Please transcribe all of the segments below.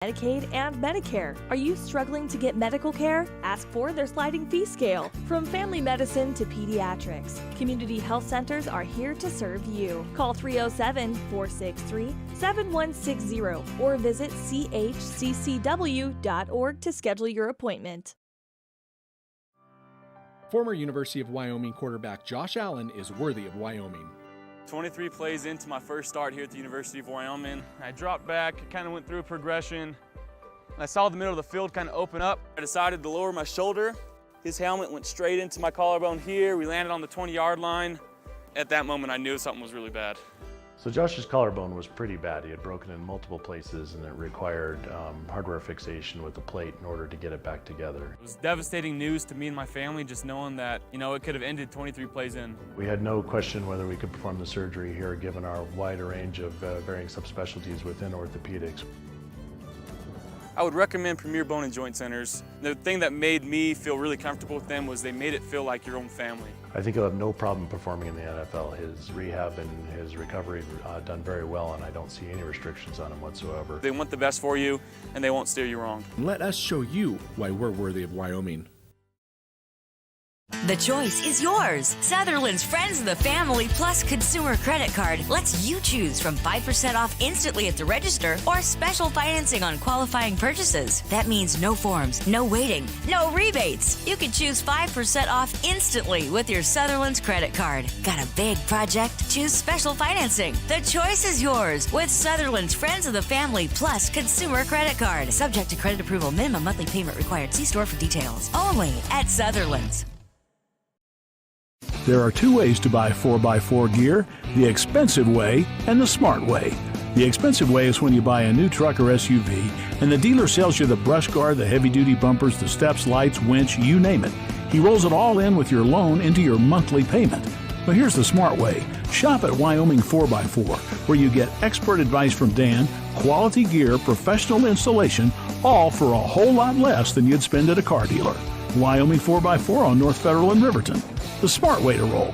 Medicaid and Medicare. Are you struggling to get medical care? Ask for their sliding fee scale. From family medicine to pediatrics, community health centers are here to serve you. Call 307-463-7160 or visit chccw.org to schedule your appointment. Former University of Wyoming quarterback Josh Allen is worthy of Wyoming. 23 plays into my first start here at the University of Wyoming. I dropped back, kind of went through a progression. And I saw the middle of the field kind of open up. I decided to lower my shoulder. His helmet went straight into my collarbone here. We landed on the 20-yard line. At that moment, I knew something was really bad. So Josh's collarbone was pretty bad. He had broken in multiple places and it required hardware fixation with the plate in order to get it back together. It was devastating news to me and my family, just knowing that, it could have ended 23 plays in. We had no question whether we could perform the surgery here given our wide range of varying subspecialties within orthopedics. I would recommend Premier Bone and Joint Centers. The thing that made me feel really comfortable with them was they made it feel like your own family. I think he'll have no problem performing in the NFL. His rehab and his recovery done very well, and I don't see any restrictions on him whatsoever. They want the best for you, and they won't steer you wrong. Let us show you why we're worthy of Wyoming. The choice is yours. Sutherland's Friends of the Family Plus Consumer Credit Card lets you choose from 5% off instantly at the register or special financing on qualifying purchases. That means no forms, no waiting, no rebates. You can choose 5% off instantly with your Sutherland's credit card. Got a big project? Choose special financing. The choice is yours with Sutherland's Friends of the Family Plus Consumer Credit Card. Subject to credit approval. Minimum monthly payment required. See store for details. Only at Sutherland's. There are two ways to buy 4x4 gear, the expensive way and the smart way. The expensive way is when you buy a new truck or SUV and the dealer sells you the brush guard, the heavy-duty bumpers, the steps, lights, winch, you name it. He rolls it all in with your loan into your monthly payment. But here's the smart way. Shop at Wyoming 4x4, where you get expert advice from Dan, quality gear, professional installation, all for a whole lot less than you'd spend at a car dealer. Wyoming 4x4 on North Federal in Riverton. The smart way to roll.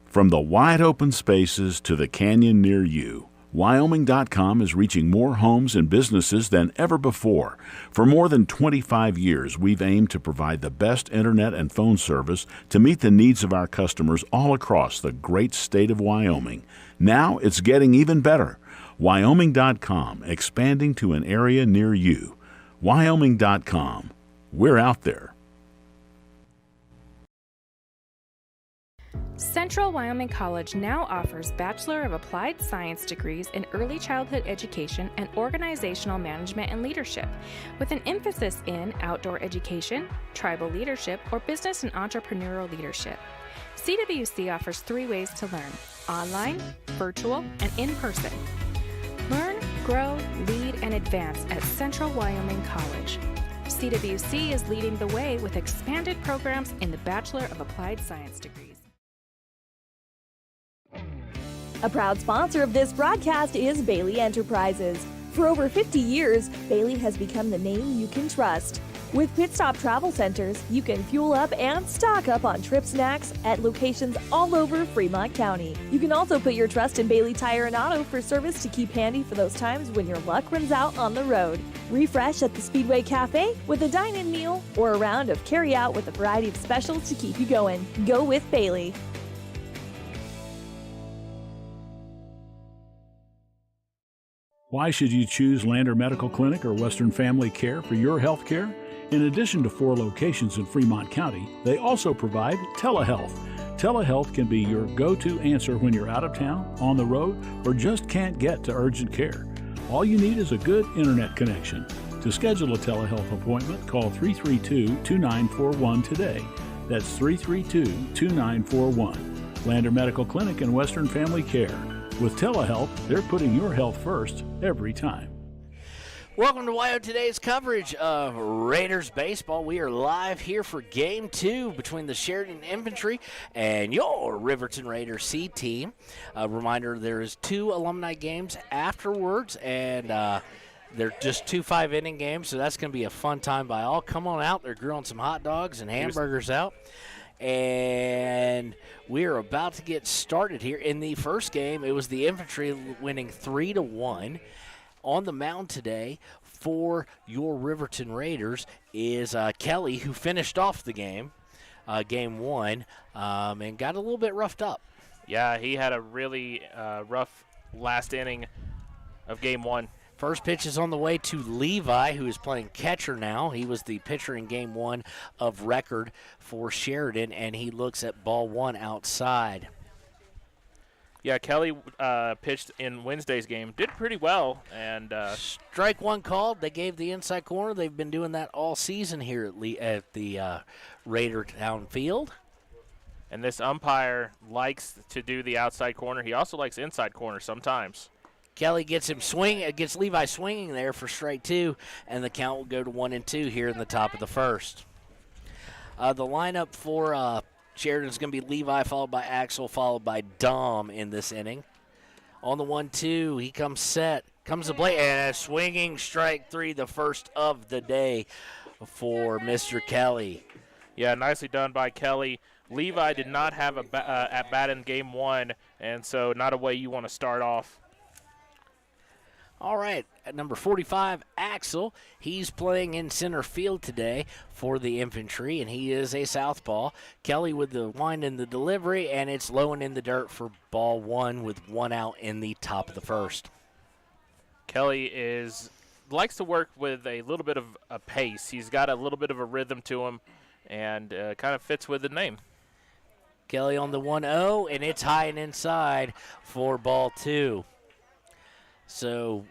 From the wide open spaces to the canyon near you, Wyoming.com is reaching more homes and businesses than ever before. For more than 25 years, we've aimed to provide the best internet and phone service to meet the needs of our customers all across the great state of Wyoming. Now it's getting even better. Wyoming.com, expanding to an area near you. Wyoming.com. We're out there. Central Wyoming College now offers Bachelor of Applied Science degrees in Early Childhood Education and Organizational Management and Leadership, with an emphasis in outdoor education, tribal leadership, or business and entrepreneurial leadership. CWC offers 3 ways to learn: online, virtual, and in person. Learn, grow, lead, and advance at Central Wyoming College. CWC is leading the way with expanded programs in the Bachelor of Applied Science degrees. A proud sponsor of this broadcast is Bailey Enterprises. For over 50 years, Bailey has become the name you can trust. With Pit Stop Travel Centers, you can fuel up and stock up on trip snacks at locations all over Fremont County. You can also put your trust in Bailey Tire and Auto for service to keep handy for those times when your luck runs out on the road. Refresh at the Speedway Cafe with a dine-in meal or a round of carry-out with a variety of specials to keep you going. Go with Bailey. Why should you choose Lander Medical Clinic or Western Family Care for your health care? In addition to 4 locations in Fremont County, they also provide telehealth. Telehealth can be your go-to answer when you're out of town, on the road, or just can't get to urgent care. All you need is a good internet connection. To schedule a telehealth appointment, call 332-2941 today. That's 332-2941. Lander Medical Clinic and Western Family Care. With telehealth, they're putting your health first every time. Welcome to WyoToday's coverage of Raiders baseball. We are live here for Game 2 between the Sheridan Infantry and your Riverton Raiders C team. A reminder, there is 2 alumni games afterwards, and they're just 2 5-inning games, so that's going to be a fun time by all. Come on out. They're grilling some hot dogs and hamburgers out. And we are about to get started here. In the first game, it was the Infantry winning 3-1. On the mound today for your Riverton Raiders is Kelly, who finished off the game, game one, and got a little bit roughed up. Yeah, he had a really rough last inning of game one. First pitch is on the way to Levi, who is playing catcher now. He was the pitcher in game one of record for Sheridan, and he looks at ball one outside. Yeah, Kelly pitched in Wednesday's game, did pretty well. And strike one called. They gave the inside corner. They've been doing that all season here at the Raidertown field. And this umpire likes to do the outside corner. He also likes inside corner sometimes. Kelly gets Levi swinging there for strike two, and the count will go to 1-2 here in the top of the first. The lineup for Sheridan's going to be Levi, followed by Axel, followed by Dom in this inning. On the 1-2, he comes set, comes to play, and a swinging strike three, the first of the day for Mr. Kelly. Yeah, nicely done by Kelly. Levi did not have at bat in game one, and so not a way you want to start off. All right, at number 45, Axel. He's playing in center field today for the infantry, and he is a southpaw. Kelly with the wind in the delivery, and it's low and in the dirt for ball one with one out in the top of the first. Kelly likes to work with a little bit of a pace. He's got a little bit of a rhythm to him, and kind of fits with the name. Kelly on the 1-0, and it's high and inside for ball two. So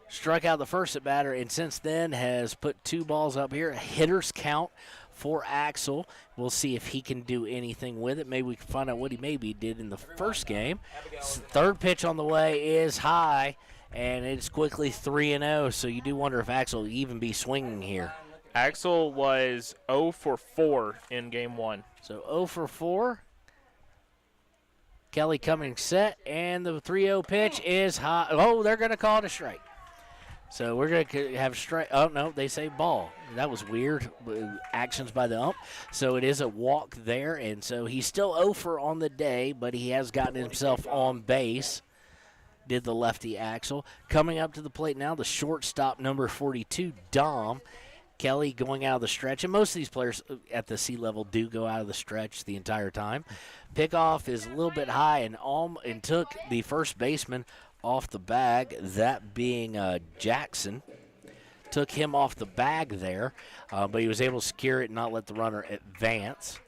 struck out the first at batter, and since then has put two balls up here. A hitter's count for Axel. We'll see if he can do anything with it. Maybe we can find out what he maybe did in the first game. Third pitch on the way is high, and it's quickly 3-0, so you do wonder if Axel will even be swinging here. Axel was 0 for 4 in game one. So 0 for 4. Kelly coming set, and the 3-0 pitch is high. Oh, they're going to call it a strike. So we're going to have strike. Oh, no, they say ball. That was weird. Actions by the ump. So it is a walk there, and so he's still 0 for on the day, but he has gotten himself on base. Did the lefty Axel. Coming up to the plate now, the shortstop, number 42, Dom. Kelly going out of the stretch, and most of these players at the C level do go out of the stretch the entire time. Pickoff is a little bit high and took the first baseman off the bag, that being Jackson. Took him off the bag there, but he was able to secure it and not let the runner advance.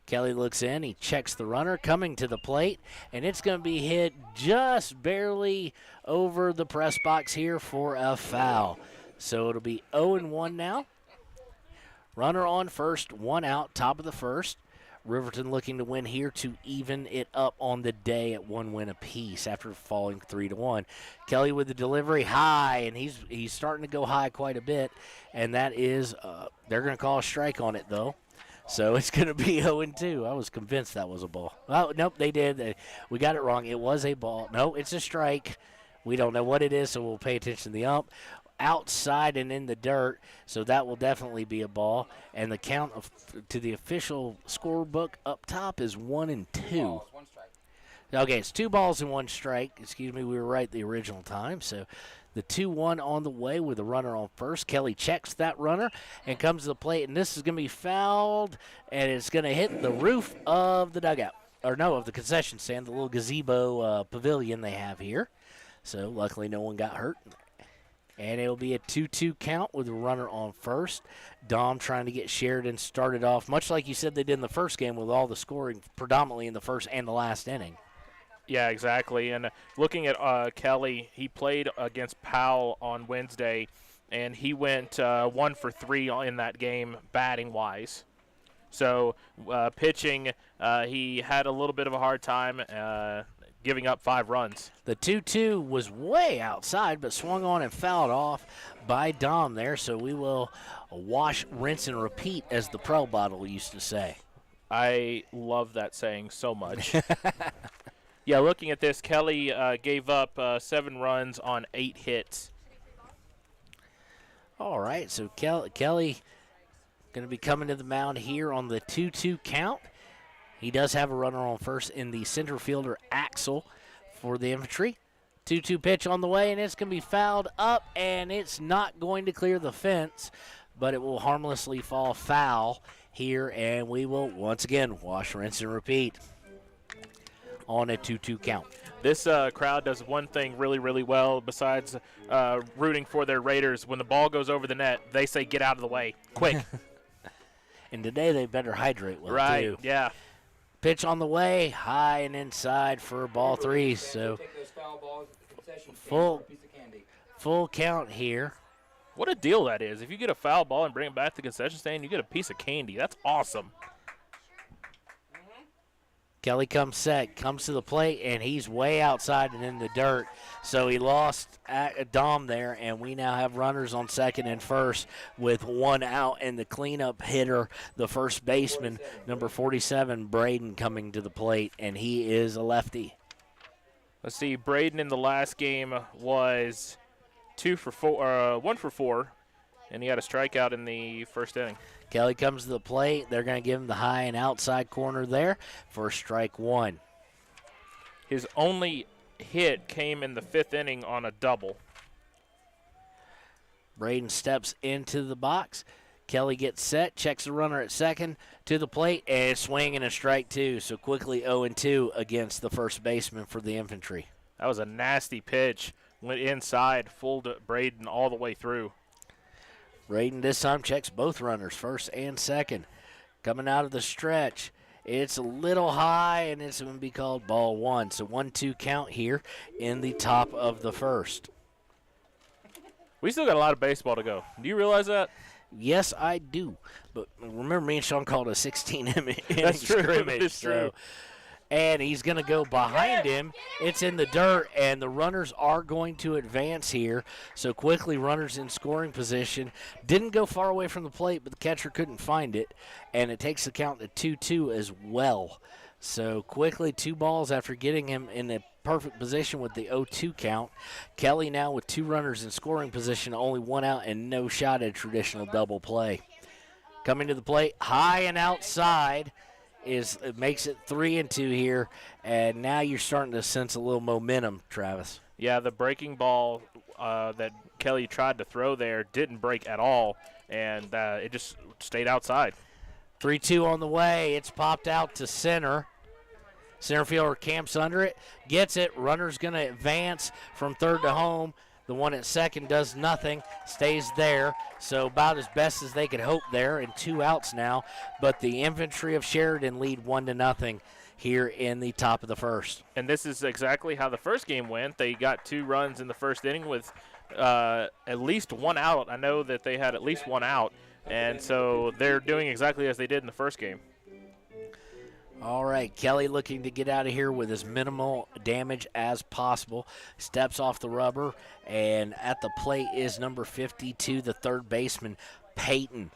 Kelly looks in, he checks the runner, coming to the plate, and it's going to be hit just barely over the press box here for a foul. So it'll be 0-1 now. Runner on first, one out, top of the first. Riverton looking to win here to even it up on the day at one win apiece after falling 3-1. Kelly with the delivery high, and he's starting to go high quite a bit, and that is they're going to call a strike on it though. So it's going to be 0-2. I was convinced that was a ball. Oh, nope, they did. We got it wrong. It was a ball. No, it's a strike. We don't know what it is, so we'll pay attention to the ump. Outside and in the dirt, so that will definitely be a ball. And the count to the official scorebook up top is 1-2. Okay, it's 2 balls and 1 strike. Excuse me, we were right the original time. So the 2-1 on the way with the runner on first. Kelly checks that runner and comes to the plate, and this is going to be fouled, and it's going to hit the roof of the dugout. Or no, of the concession stand, the little gazebo pavilion they have here. So luckily no one got hurt. And it'll be a 2-2 count with a runner on first. Dom trying to get Sheridan started off, much like you said they did in the first game with all the scoring predominantly in the first and the last inning. Yeah, exactly. And looking at Kelly, he played against Powell on Wednesday, and he went 1 for 3 in that game batting-wise. So pitching, he had a little bit of a hard time giving up 5 runs. The 2-2 was way outside, but swung on and fouled off by Dom there. So we will wash, rinse, and repeat, as the Pro Bottle used to say. I love that saying so much. Yeah, looking at this, Kelly gave up 7 runs on 8 hits. All right, so Kelly going to be coming to the mound here on the 2-2 count. He does have a runner on first in the center fielder, Axel, for the infantry. 2-2 pitch on the way, and it's going to be fouled up, and it's not going to clear the fence, but it will harmlessly fall foul here, and we will once again wash, rinse, and repeat on a 2-2 count. This crowd does one thing really, really well besides rooting for their Raiders. When the ball goes over the net, they say, get out of the way, quick. And today they better hydrate well, right, too. Yeah. Pitch on the way, high and inside for ball 3. So full count here. What a deal that is. If you get a foul ball and bring it back to the concession stand, you get a piece of candy. That's awesome. Kelly comes set, comes to the plate, and he's way outside and in the dirt. So he lost at Dom there, and we now have runners on second and first with 1 out, and the cleanup hitter, the first baseman, number 47, Braden, coming to the plate, and he is a lefty. Let's see, Braden in the last game was 1 for 4, and he had a strikeout in the first inning. Kelly comes to the plate. They're going to give him the high and outside corner there for strike 1. His only hit came in the 5th inning on a double. Braden steps into the box. Kelly gets set, checks the runner at second to the plate, and swinging a strike 2. So quickly 0-2 against the first baseman for the Infantry. That was a nasty pitch. Went inside, fooled Braden all the way through. Braden this time checks both runners, first and second. Coming out of the stretch, it's a little high, and it's going to be called ball 1. So 1-2 count here in the top of the first. We still got a lot of baseball to go. Do you realize that? Yes, I do. But remember, me and Sean called a 16-inning That's true. scrimmage. That's true. And he's going to go behind him. It's in the dirt, and the runners are going to advance here. So quickly, runners in scoring position. Didn't go far away from the plate, but the catcher couldn't find it. And it takes the count to 2-2 as well. So quickly, 2 balls after getting him in a perfect position with the 0-2 count. Kelly now with 2 runners in scoring position, only 1 out and no shot at traditional double play. Coming to the plate, high and outside. It makes it 3-2 here, and now you're starting to sense a little momentum, Travis. Yeah, the breaking ball that Kelly tried to throw there didn't break at all, and it just stayed outside. 3-2 on the way. It's popped out to center. Center fielder camps under it, gets it. Runner's going to advance from third to home. The one at second does nothing, stays there. So about as best as they could hope there, and 2 outs now. But the Infantry of Sheridan lead 1-0 here in the top of the first. And this is exactly how the first game went. They got 2 runs in the first inning with at least 1 out. I know that they had at least 1 out, and so they're doing exactly as they did in the first game. All right, Kelly looking to get out of here with as minimal damage as possible. Steps off the rubber, and at the plate is number 52, the third baseman, Peyton.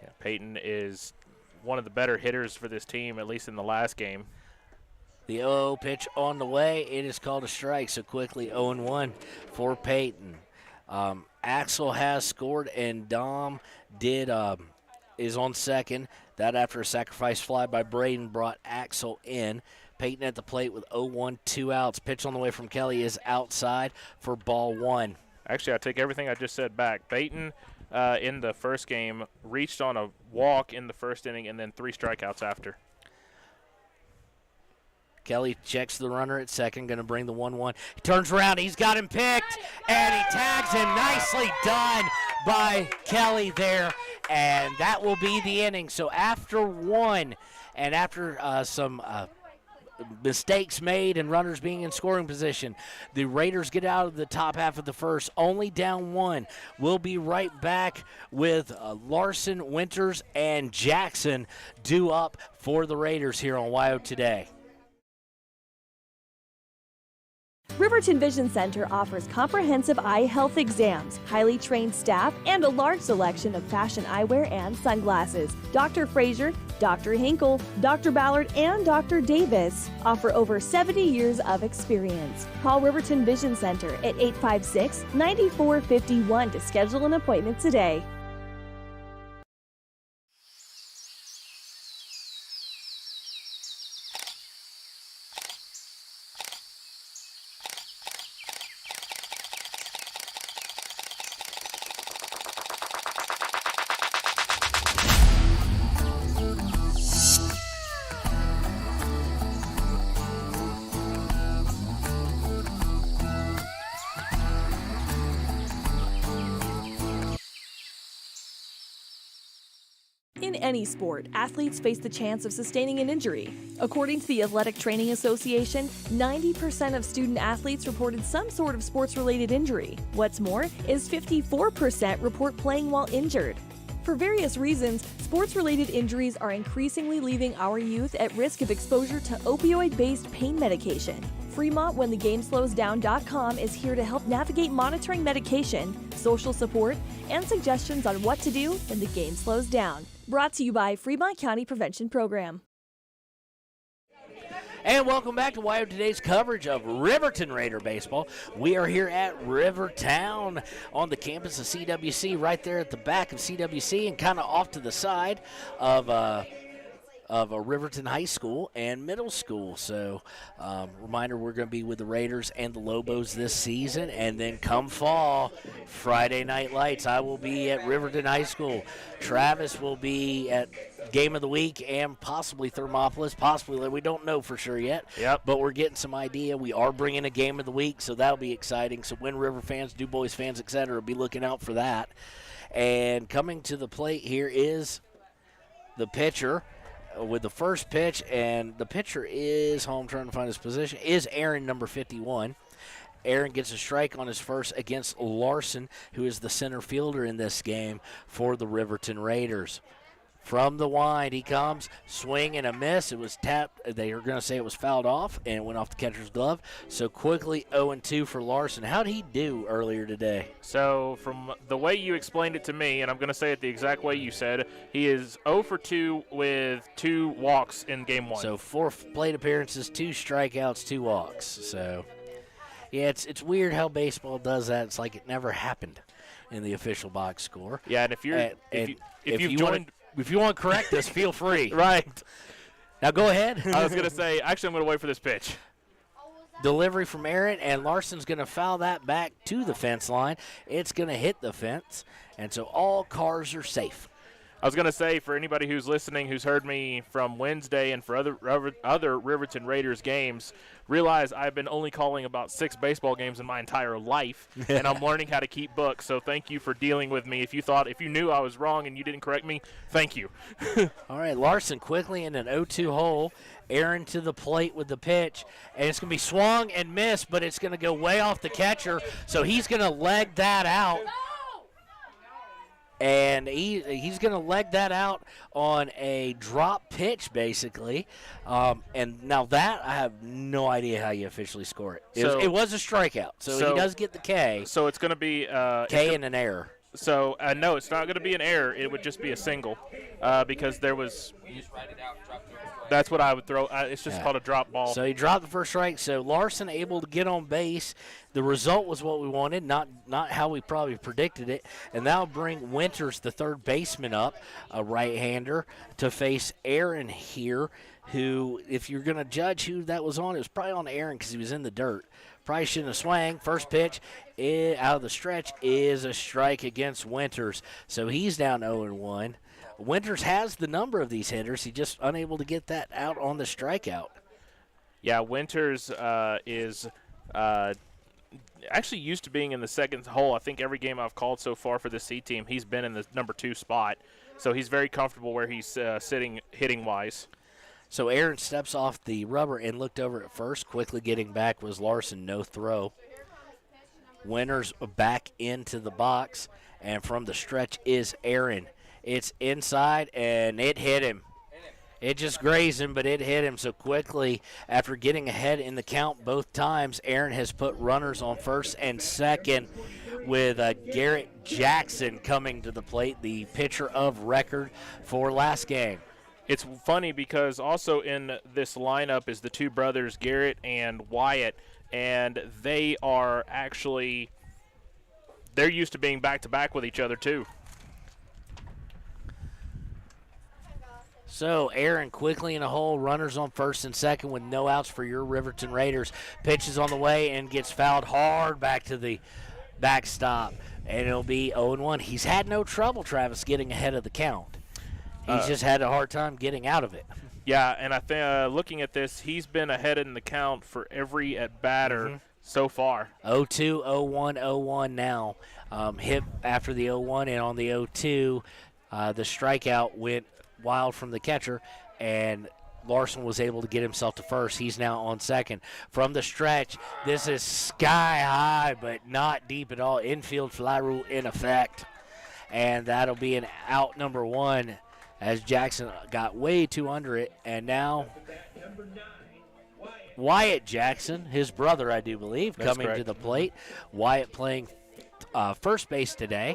Yeah, Peyton is one of the better hitters for this team, at least in the last game. The 0-0 pitch on the way. It is called a strike, so quickly 0-1 for Peyton. Axel has scored, and Dom is on second. That after a sacrifice fly by Braden brought Axel in. Peyton at the plate with 0-1, 2 outs. Pitch on the way from Kelly is outside for ball 1. Actually, I take everything I just said back. Peyton in the first game reached on a walk in the first inning and then 3 strikeouts after. Kelly checks the runner at second, going to bring the 1-1. He turns around, he's got him picked, and he tags him. Nicely done by Kelly there, and that will be the inning. So after 1, and after some mistakes made and runners being in scoring position, the Raiders get out of the top half of the first, only down 1. We'll be right back with Larson, Winters, and Jackson due up for the Raiders here on WyoToday. Riverton Vision Center offers comprehensive eye health exams, highly trained staff, and a large selection of fashion eyewear and sunglasses. Dr. Frazier, Dr. Hinkle, Dr. Ballard, and Dr. Davis offer over 70 years of experience. Call Riverton Vision Center at 856-9451 to schedule an appointment today. in any sport, athletes face the chance of sustaining an injury. According to the Athletic Training Association, 90% of student athletes reported some sort of sports-related injury. What's more is 54% report playing while injured. For various reasons, sports-related injuries are increasingly leaving our youth at risk of exposure to opioid-based pain medication. Fremont WhenTheGameSlowsDown.com is here to help navigate monitoring medication, social support, and suggestions on what to do when the game slows down. Brought to you by Fremont County Prevention Program. And welcome back to WyoToday's coverage of Riverton Raider baseball. We are here at Rivertown on the campus of CWC, right there at the back of CWC and kind of off to the side of a Riverton High School and Middle School. So, reminder, we're going to be with the Raiders and the Lobos this season. And then come fall, Friday Night Lights, I will be at Riverton High School. Travis will be at Game of the Week and possibly Thermopolis. Possibly, we don't know for sure yet. Yep. But we're getting some idea. We are bringing a Game of the Week, so that'll be exciting. So Wind River fans, Du Bois fans, etc., be looking out for that. And coming to the plate here is the pitcher with the first pitch, and the pitcher is, I'm trying to find his position, is Aaron, number 51. Aaron gets a strike on his first against Larson, who is the center fielder in this game for the Riverton Raiders. From the wind, he comes, swing and a miss. It was tapped. They were going to say it was fouled off, and it went off the catcher's glove. So quickly 0-2 for Larson. How did he do earlier today? So from the way you explained it to me, and I'm going to say it the exact way you said, he is 0 for 2 with 2 walks in game 1. So 4 plate appearances, 2 strikeouts, 2 walks. So, yeah, it's weird how baseball does that. It's like it never happened in the official box score. Yeah, and if you've joined... If you want to correct us, feel free. Right. Now go ahead. I was going to say, actually, I'm going to wait for this pitch. Delivery from Aaron, and Larson's going to foul that back to the fence line. It's going to hit the fence, and so all cars are safe. I was going to say, for anybody who's listening, who's heard me from Wednesday and for other Riverton Raiders games, realize I've been only calling about 6 baseball games in my entire life, and I'm learning how to keep books. So thank you for dealing with me. If you knew I was wrong and you didn't correct me, thank you. All right, Larson quickly in an 0-2 hole. Aaron to the plate with the pitch, and it's going to be swung and missed, but it's going to go way off the catcher, so he's going to leg that out. And he's going to leg that out on a drop pitch, basically. And now that, I have no idea how you officially score it. It was a strikeout, so he does get the K. So it's going to be K and an error. So, no, it's not going to be an error. It would just be a single because there was – that's what I would throw. It's just called a drop ball. So he dropped the first strike. So Larson able to get on base. The result was what we wanted, not how we probably predicted it. And that'll bring Winters, the third baseman, up, a right-hander, to face Aaron here, who, if you're going to judge who that was on, it was probably on Aaron because he was in the dirt. Probably shouldn't have swung. First pitch out of the stretch is a strike against Winters. So he's down 0-1. Winters has the number of these hitters. He's just unable to get that out on the strikeout. Yeah, Winters is actually used to being in the second hole. I think every game I've called so far for the C team, he's been in the number 2 spot. So he's very comfortable where he's sitting hitting-wise. So Aaron steps off the rubber and looked over at first. Quickly getting back was Larson, no throw. Winters back into the box, and from the stretch is Aaron. It's inside, and it hit him. It just grazed him, but it hit him. So quickly, after getting ahead in the count both times, Aaron has put runners on first and second with Garrett Jackson coming to the plate, the pitcher of record for last game. It's funny because also in this lineup is the 2 brothers, Garrett and Wyatt, and they are actually – they're used to being back-to-back with each other too. So Aaron quickly in a hole, runners on first and second with no outs for your Riverton Raiders. Pitches on the way and gets fouled hard back to the backstop, and it'll be 0-1. He's had no trouble, Travis, getting ahead of the count. He's just had a hard time getting out of it. Yeah, and I think looking at this, he's been ahead in the count for every at-batter so far. 0-2, 0-1, 0-1 now. Hit after the 0-1, and on the 0-2, the strikeout went wild from the catcher, and Larson was able to get himself to first. He's now on second. From the stretch, this is sky high, but not deep at all. Infield fly rule in effect. And that'll be an out number one as Jackson got way too under it. And now Wyatt Jackson, his brother, I do believe, coming to the plate. Wyatt playing first base today,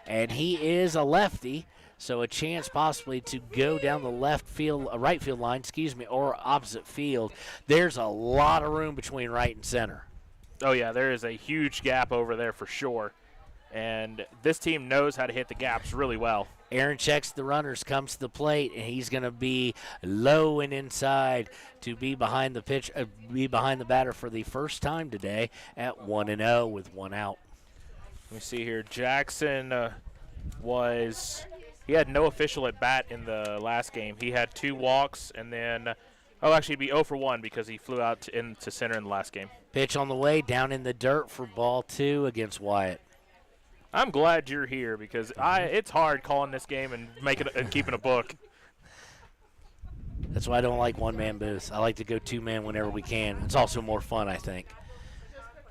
and he is a lefty. So a chance possibly to go down the right field line, or opposite field. There's a lot of room between right and center. Oh, yeah, there is a huge gap over there for sure. And this team knows how to hit the gaps really well. Aaron checks the runners, comes to the plate, and he's going to be low and inside to be behind the batter for the first time today at 1-0 with one out. Let me see here. Jackson he had no official at bat in the last game. He had 2 walks, and then, he'd be 0 for 1 because he flew out into center in the last game. Pitch on the way, down in the dirt for ball 2 against Wyatt. I'm glad you're here because it's hard calling this game and keeping a book. That's why I don't like one-man booths. I like to go 2-man whenever we can. It's also more fun, I think.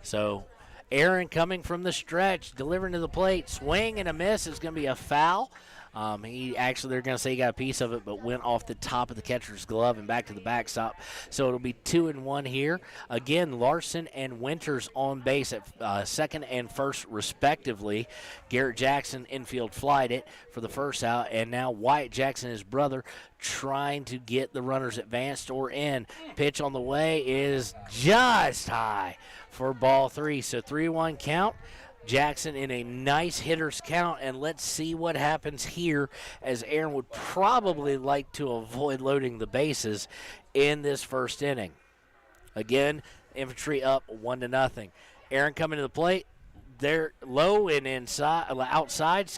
So Aaron coming from the stretch, delivering to the plate, swing and a miss. It's going to be a foul. They're going to say he got a piece of it, but went off the top of the catcher's glove and back to the backstop. So it'll be 2-1 here. Again, Larson and Winters on base at second and first, respectively. Garrett Jackson infield flied it for the first out, and now Wyatt Jackson, his brother, trying to get the runners advanced or in. Pitch on the way is just high for ball 3. So 3-1 count. Jackson in a nice hitter's count, and let's see what happens here as Aaron would probably like to avoid loading the bases in this first inning. Again, Infantry up 1-0. Aaron coming to the plate. They're low and outside.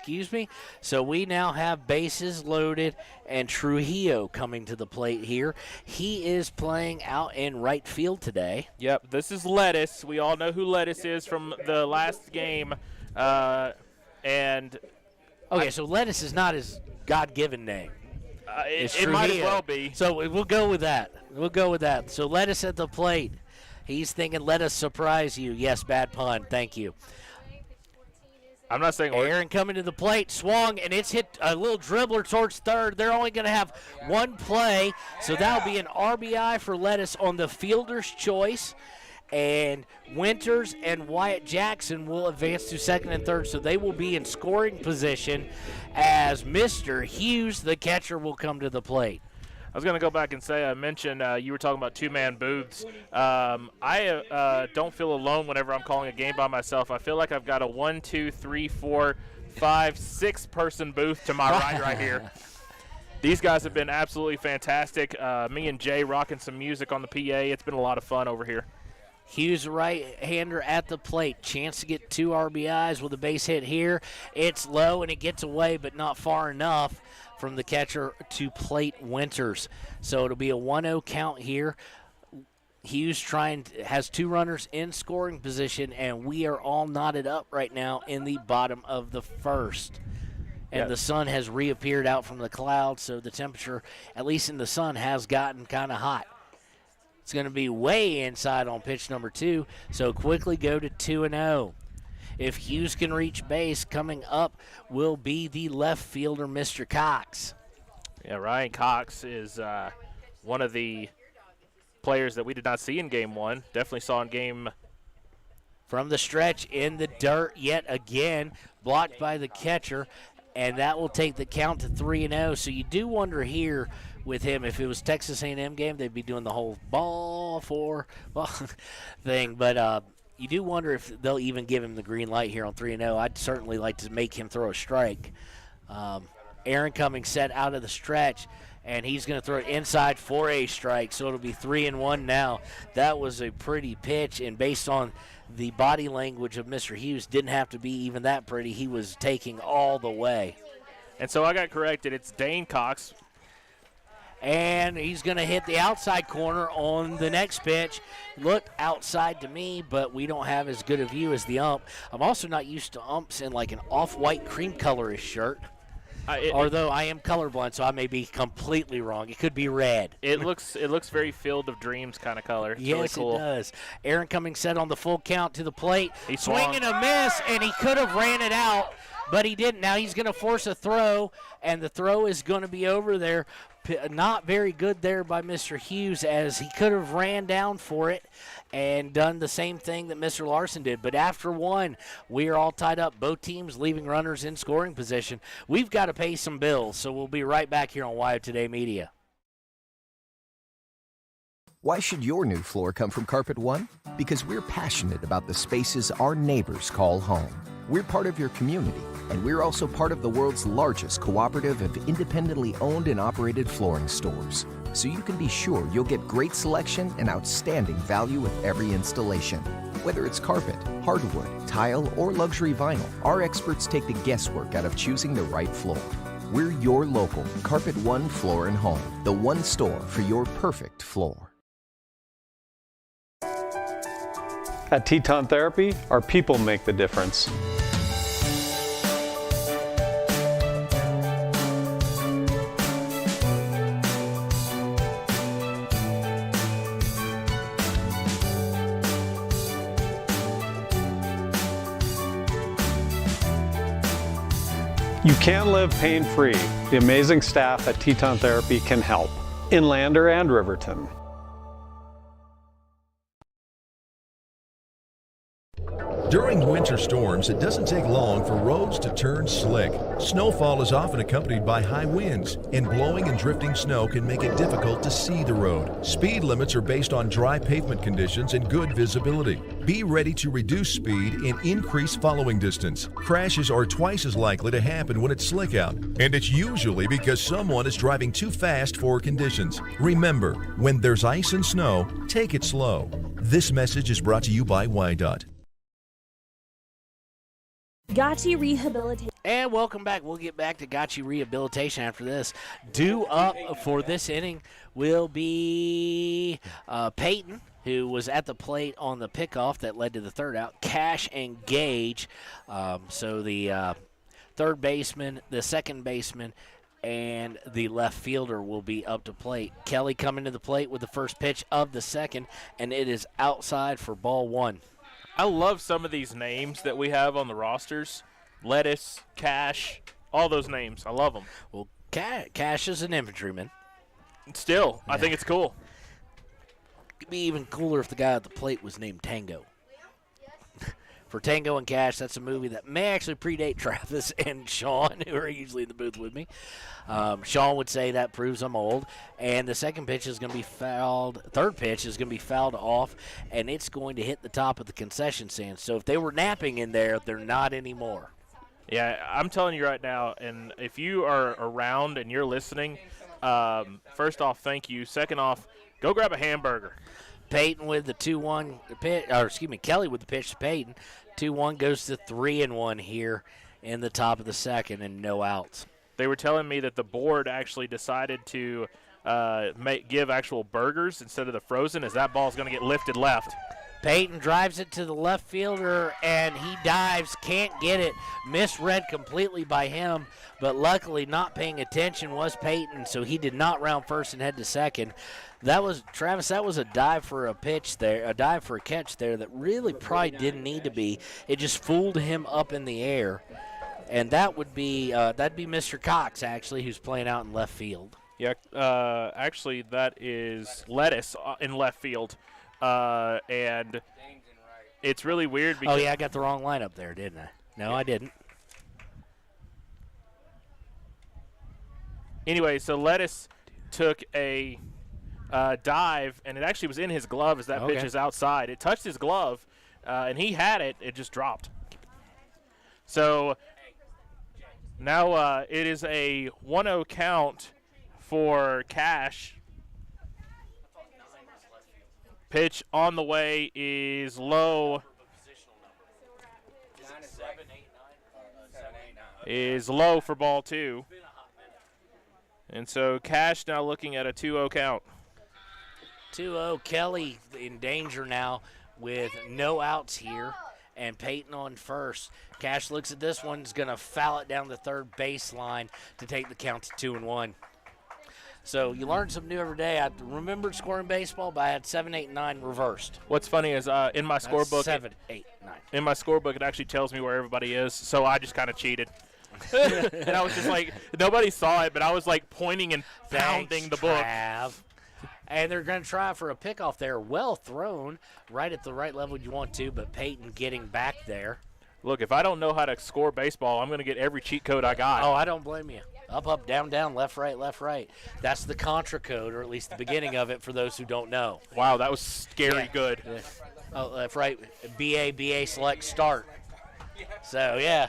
So we now have bases loaded, and Trujillo coming to the plate here. He is playing out in right field today. Yep, this is Lettuce. We all know who Lettuce is from the last game. So Lettuce is not his God-given name. It might as well be. So we'll go with that. So Lettuce at the plate. He's thinking, let us surprise you. Yes, bad pun. Thank you. I'm not saying Aaron coming to the plate, swung, and it's hit a little dribbler towards third. They're only going to have one play, so that'll be an RBI for Lettuce on the fielder's choice. And Winters and Wyatt Jackson will advance to second and third, so they will be in scoring position as Mr. Hughes, the catcher, will come to the plate. I was going to go back and say, I mentioned you were talking about 2-man booths. I don't feel alone whenever I'm calling a game by myself. I feel like I've got a 1, 2, 3, 4, 5, 6-person booth to my right here. These guys have been absolutely fantastic. Me and Jay rocking some music on the PA. It's been a lot of fun over here. Hughes, right-hander at the plate. Chance to get 2 RBIs with a base hit here. It's low, and it gets away, but not far enough from the catcher to plate Winters. So it'll be a 1-0 count here. Hughes has 2 runners in scoring position, and we are all knotted up right now in the bottom of the first. And the sun has reappeared out from the clouds, so the temperature, at least in the sun, has gotten kind of hot. It's going to be way inside on pitch number 2, so quickly go to 2-0. If Hughes can reach base, coming up will be the left fielder, Mr. Cox. Yeah, Ryan Cox is one of the players that we did not see in Game 1. Definitely saw in Game. From the stretch in the dirt yet again, blocked by the catcher, and that will take the count to 3-0. So you do wonder here with him, if it was Texas A&M game, they'd be doing the whole ball thing, but you do wonder if they'll even give him the green light here on 3-0. I'd certainly like to make him throw a strike. Aaron coming set out of the stretch, and he's going to throw it inside for a strike, so it'll be 3-1 now. That was a pretty pitch, and based on the body language of Mr. Hughes, didn't have to be even that pretty. He was taking all the way. And so I got corrected. It's Dane Cox. And he's going to hit the outside corner on the next pitch. Looked outside to me, but we don't have as good a view as the ump. I'm also not used to umps in like an off-white cream colorish shirt. Although I am colorblind, so I may be completely wrong. It could be red. It looks very Field of Dreams kind of color. It's yes, really cool. It does. Aaron Cummings set on the full count to the plate. He swinging a miss, and he could have ran it out, but he didn't. Now he's going to force a throw, and the throw is going to be over there. Not very good there by Mr. Hughes, as he could have ran down for it and done the same thing that Mr. Larson did. But after one, we are all tied up. Both teams leaving runners in scoring position. We've got to pay some bills, so we'll be right back here on WyoToday Media. Why should your new floor come from Carpet One? Because we're passionate about the spaces our neighbors call home. We're part of your community, and we're also part of the world's largest cooperative of independently owned and operated flooring stores. So you can be sure you'll get great selection and outstanding value with every installation. Whether it's carpet, hardwood, tile, or luxury vinyl, our experts take the guesswork out of choosing the right floor. We're your local Carpet One Floor and Home, the one store for your perfect floor. At Teton Therapy, our people make the difference. You can live pain-free. The amazing staff at Teton Therapy can help, in Lander and Riverton. During winter storms, it doesn't take long for roads to turn slick. Snowfall is often accompanied by high winds, and blowing and drifting snow can make it difficult to see the road. Speed limits are based on dry pavement conditions and good visibility. Be ready to reduce speed and increase following distance. Crashes are twice as likely to happen when it's slick out, and it's usually because someone is driving too fast for conditions. Remember, when there's ice and snow, take it slow. This message is brought to you by WYDOT. Gotchi Rehabilitation. And welcome back. We'll get back to Gotchi Rehabilitation after this. Due up for this inning will be Peyton, who was at the plate on the pickoff that led to the third out. Cash and Gage. So the third baseman, the second baseman, and the left fielder will be up to plate. Kelly coming to the plate with the first pitch of the second, and it is outside for ball one. I love some of these names that we have on the rosters. Lettuce, Cash, all those names. I love them. Well, Cash is an infantryman. Still, I think it's cool. It'd be even cooler if the guy at the plate was named Tango. For Tango and Cash, that's a movie that may actually predate Travis and Sean, who are usually in the booth with me. Sean would say that proves I'm old. And the second pitch is going to be fouled. Third pitch is going to be fouled off, and it's going to hit the top of the concession stand. So if they were napping in there, they're not anymore. Yeah, I'm telling you right now, and if you are around and you're listening, first off, thank you. Second off, go grab a hamburger. Peyton with the 2-1 pitch, or excuse me, Kelly with the pitch to Peyton. 2-1 goes to 3-1 here in the top of the second, and no outs. They were telling me that the board actually decided to give actual burgers instead of the frozen, as that ball is going to get lifted left. Peyton drives it to the left fielder, and he dives, can't get it. Misread completely by him, but luckily not paying attention was Peyton, so he did not round first and head to second. That was, Travis, that was a dive for a pitch there, a dive for a catch there that really probably didn't need to be. It just fooled him up in the air, and that would be, that'd be Mr. Cox, actually, who's playing out in left field. Yeah, actually, that is Lettuce in left field. And it's really weird because... Oh, yeah, I got the wrong lineup there, didn't I? No, yeah. I didn't. Anyway, so Lettuce took a dive, and it actually was in his glove as that pitch is outside. It touched his glove, and he had it. It just dropped. So now it is a 1-0 count for Cash. Pitch on the way is low. Is low for ball two. And so Cash now looking at a 2-0 count. 2-0, Kelly in danger now with no outs here and Peyton on first. Cash looks at this one, is going to foul it down the third baseline to take the count to 2-1. So you learn something new every day. I remembered scoring baseball, but I had 7, 8, 9 reversed. What's funny is in my scorebook, 7, 8, 9. In my scorebook, it actually tells me where everybody is, so I just kind of cheated. And I was just like, nobody saw it, but I was like pointing and pounding the book. And they're going to try for a pickoff there. Well thrown, right at the right level you want to, but Peyton getting back there. Look, if I don't know how to score baseball, I'm going to get every cheat code I got. Oh, I don't blame you. Up, up, down, down, left, right, left, right. That's the contra code, or at least the beginning of it for those who don't know. Wow, that was scary good. Yeah. Oh, left, right, BA, select, start. So, yeah.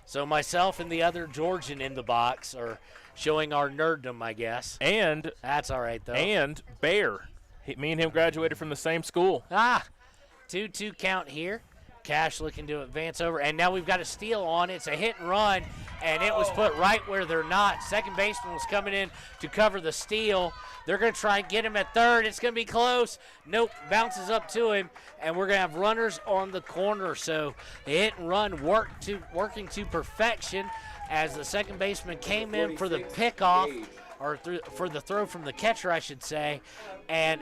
So myself and the other Georgian in the box are showing our nerddom, I guess. And that's all right, though. And Bear. Me and him graduated from the same school. 2-2 count here. Cash looking to advance over, and now we've got a steal on. It's a hit and run, and it was put right where they're not. Second baseman was coming in to cover the steal. They're going to try and get him at third. It's going to be close. Nope, bounces up to him, and we're going to have runners on the corner. So the hit and run working to perfection as the second baseman came in for the pickoff, or for the throw from the catcher, I should say, and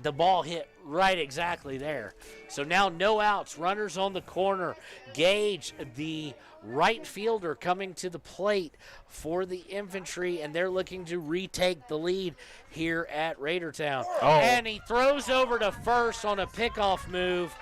the ball hit right exactly there. So now no outs, runners on the corner. Gage, the right fielder, coming to the plate for the infantry, and they're looking to retake the lead here at Raidertown. And he throws over to first on a pickoff move,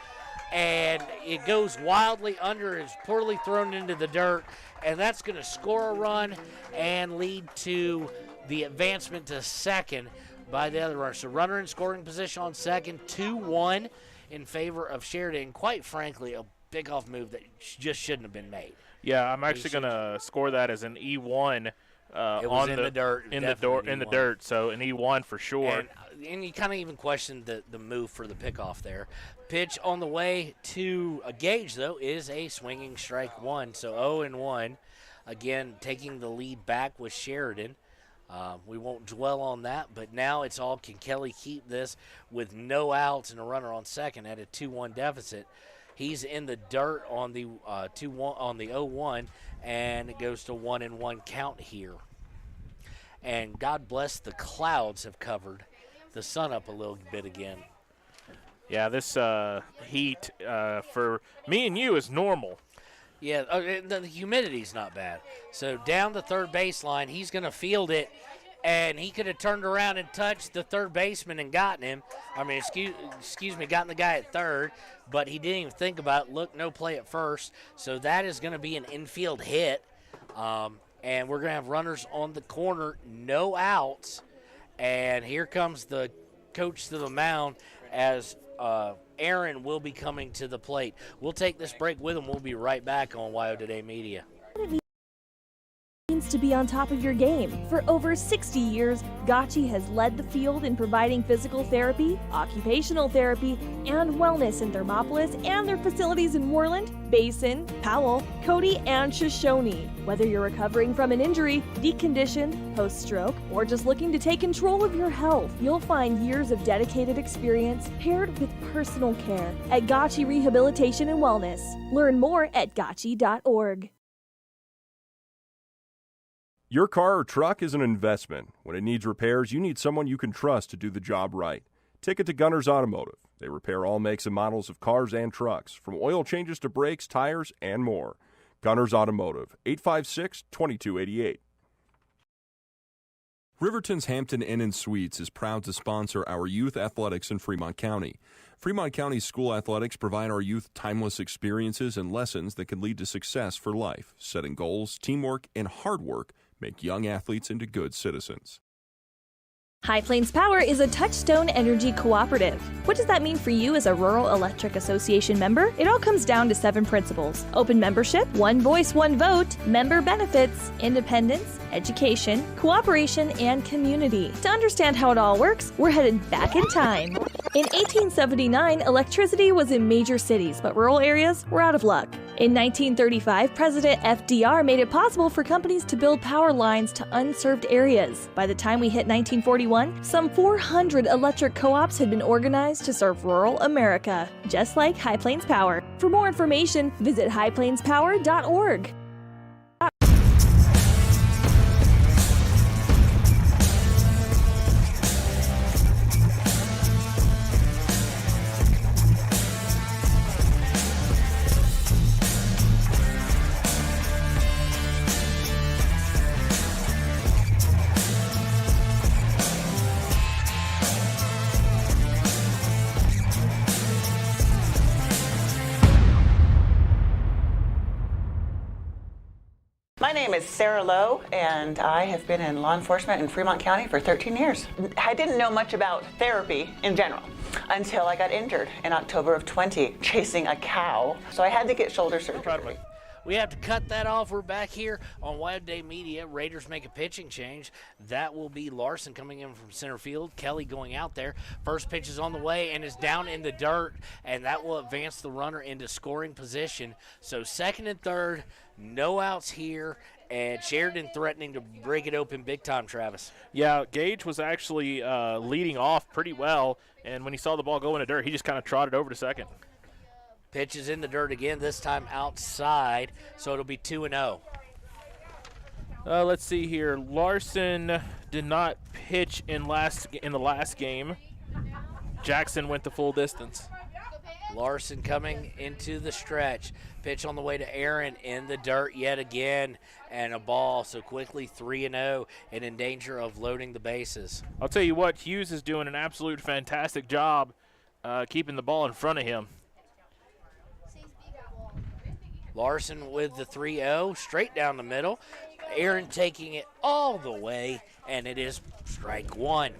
and it goes wildly under. It's poorly thrown into the dirt, and that's going to score a run and lead to the advancement to second by the other runner. So runner in scoring position on second, 2-1 in favor of Sheridan. Quite frankly, a pickoff move that just shouldn't have been made. Yeah, I'm actually going to score that as an E1 it was in the dirt. In the dirt, so an E1 for sure. And you kind of even questioned the move for the pickoff there. Pitch on the way to a Gage, though, is a swinging strike one. So 0-1. Again, taking the lead back with Sheridan. We won't dwell on that, but now it's all, can Kelly keep this with no outs and a runner on second at a 2-1 deficit? He's in the dirt on the 0-1, and it goes to 1-1 count here. And God bless, the clouds have covered the sun up a little bit again. Yeah, this heat for me and you is normal. Yeah, the humidity's not bad. So down the third baseline, he's going to field it, and he could have turned around and touched the third baseman and gotten him. I mean, excuse me, gotten the guy at third, but he didn't even think about it. Look, no play at first. So that is going to be an infield hit, and we're going to have runners on the corner, no outs. And here comes the coach to the mound as Aaron will be coming to the plate. We'll take this break with him. We'll be right back on WyoToday Media. To be on top of your game. For over 60 years, Gotchi has led the field in providing physical therapy, occupational therapy, and wellness in Thermopolis and their facilities in Moreland, Basin, Powell, Cody, and Shoshone. Whether you're recovering from an injury, deconditioned, post-stroke, or just looking to take control of your health, you'll find years of dedicated experience paired with personal care at Gotchi Rehabilitation and Wellness. Learn more at gotchi.org. Your car or truck is an investment. When it needs repairs, you need someone you can trust to do the job right. Take it to Gunner's Automotive. They repair all makes and models of cars and trucks, from oil changes to brakes, tires, and more. Gunner's Automotive, 856-2288. Riverton's Hampton Inn & Suites is proud to sponsor our youth athletics in Fremont County. Fremont County's school athletics provide our youth timeless experiences and lessons that can lead to success for life. Setting goals, teamwork, and hard work make young athletes into good citizens. High Plains Power is a Touchstone Energy cooperative. What does that mean for you as a Rural Electric Association member? It all comes down to 7 principles: open membership, one voice, one vote, member benefits, independence, education, cooperation, and community. To understand how it all works, we're headed back in time. In 1879, electricity was in major cities, but rural areas were out of luck. In 1935, President FDR made it possible for companies to build power lines to unserved areas. By the time we hit 1941, some 400 electric co-ops had been organized to serve rural America, just like High Plains Power. For more information, visit highplainspower.org. My name is Sarah Lowe, and I have been in law enforcement in Fremont County for 13 years. I didn't know much about therapy in general until I got injured in October of 20 chasing a cow. So I had to get shoulder surgery. We have to cut that off. We're back here on WyoToday Media. Raiders make a pitching change. That will be Larson coming in from center field. Kelly going out there. First pitch is on the way and is down in the dirt, and that will advance the runner into scoring position. So second and third, no outs here, and Sheridan threatening to break it open big time, Travis. Yeah, Gage was actually leading off pretty well, and when he saw the ball go in the dirt, he just kind of trotted over to second. Pitch is in the dirt again, this time outside, so it'll be 2-0. Let's see here. Larson did not pitch in the last game. Jackson went the full distance. Larson coming into the stretch. Pitch on the way to Aaron in the dirt yet again, and a ball. So quickly 3-0 and in danger of loading the bases. I'll tell you what, Hughes is doing an absolute fantastic job keeping the ball in front of him. Larson with the 3-0, straight down the middle. Aaron taking it all the way, and it is strike one.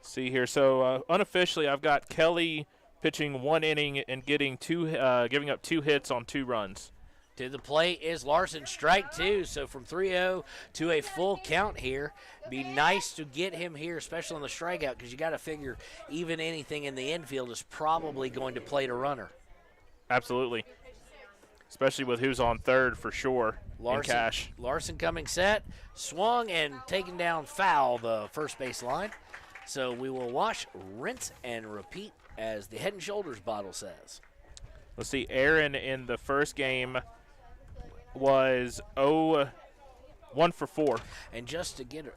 See here, so unofficially I've got Kelly pitching 1 inning and giving up 2 hits on 2 runs. To the plate is Larson, strike 2. So from 3-0 to a full count here. Be nice to get him here, especially on the strikeout, because you got to figure even anything in the infield is probably going to plate a runner. Absolutely, especially with who's on third for sure. Larson, in Cash. Larson coming set, swung and taken down foul the first base line. So we will wash, rinse, and repeat, as the Head & Shoulders bottle says. Let's see, Aaron in the first game was 1 for 4. And just to get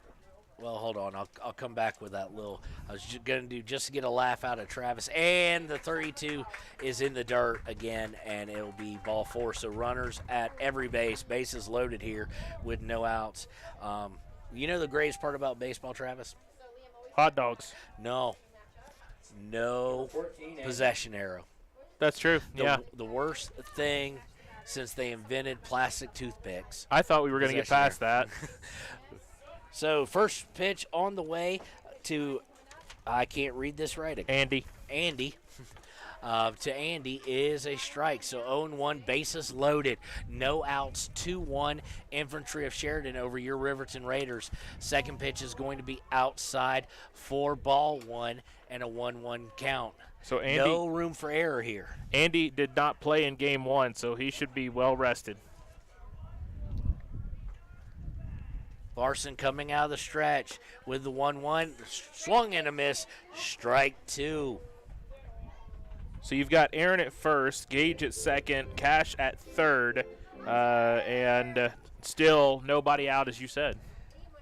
well, hold on, I'll come back with that little, I was going to do just to get a laugh out of Travis. And the 32 is in the dirt again, and it'll be ball 4. So runners at every base, bases loaded here with no outs. You know the greatest part about baseball, Travis? Hot dogs. No possession arrow. That's true, yeah. The worst thing since they invented plastic toothpicks. I thought we were going to get past that. So first pitch on the way to, I can't read this right. Andy. To Andy is a strike. So 0-1, bases loaded. No outs, 2-1. Infantry of Sheridan over your Riverton Raiders. Second pitch is going to be outside for ball 1 and a 1-1 count. So Andy, no room for error here. Andy did not play in game 1, so he should be well rested. Larson coming out of the stretch with the 1-1. Swung and a miss. Strike 2. So you've got Aaron at first, Gage at second, Cash at third, and still nobody out, as you said.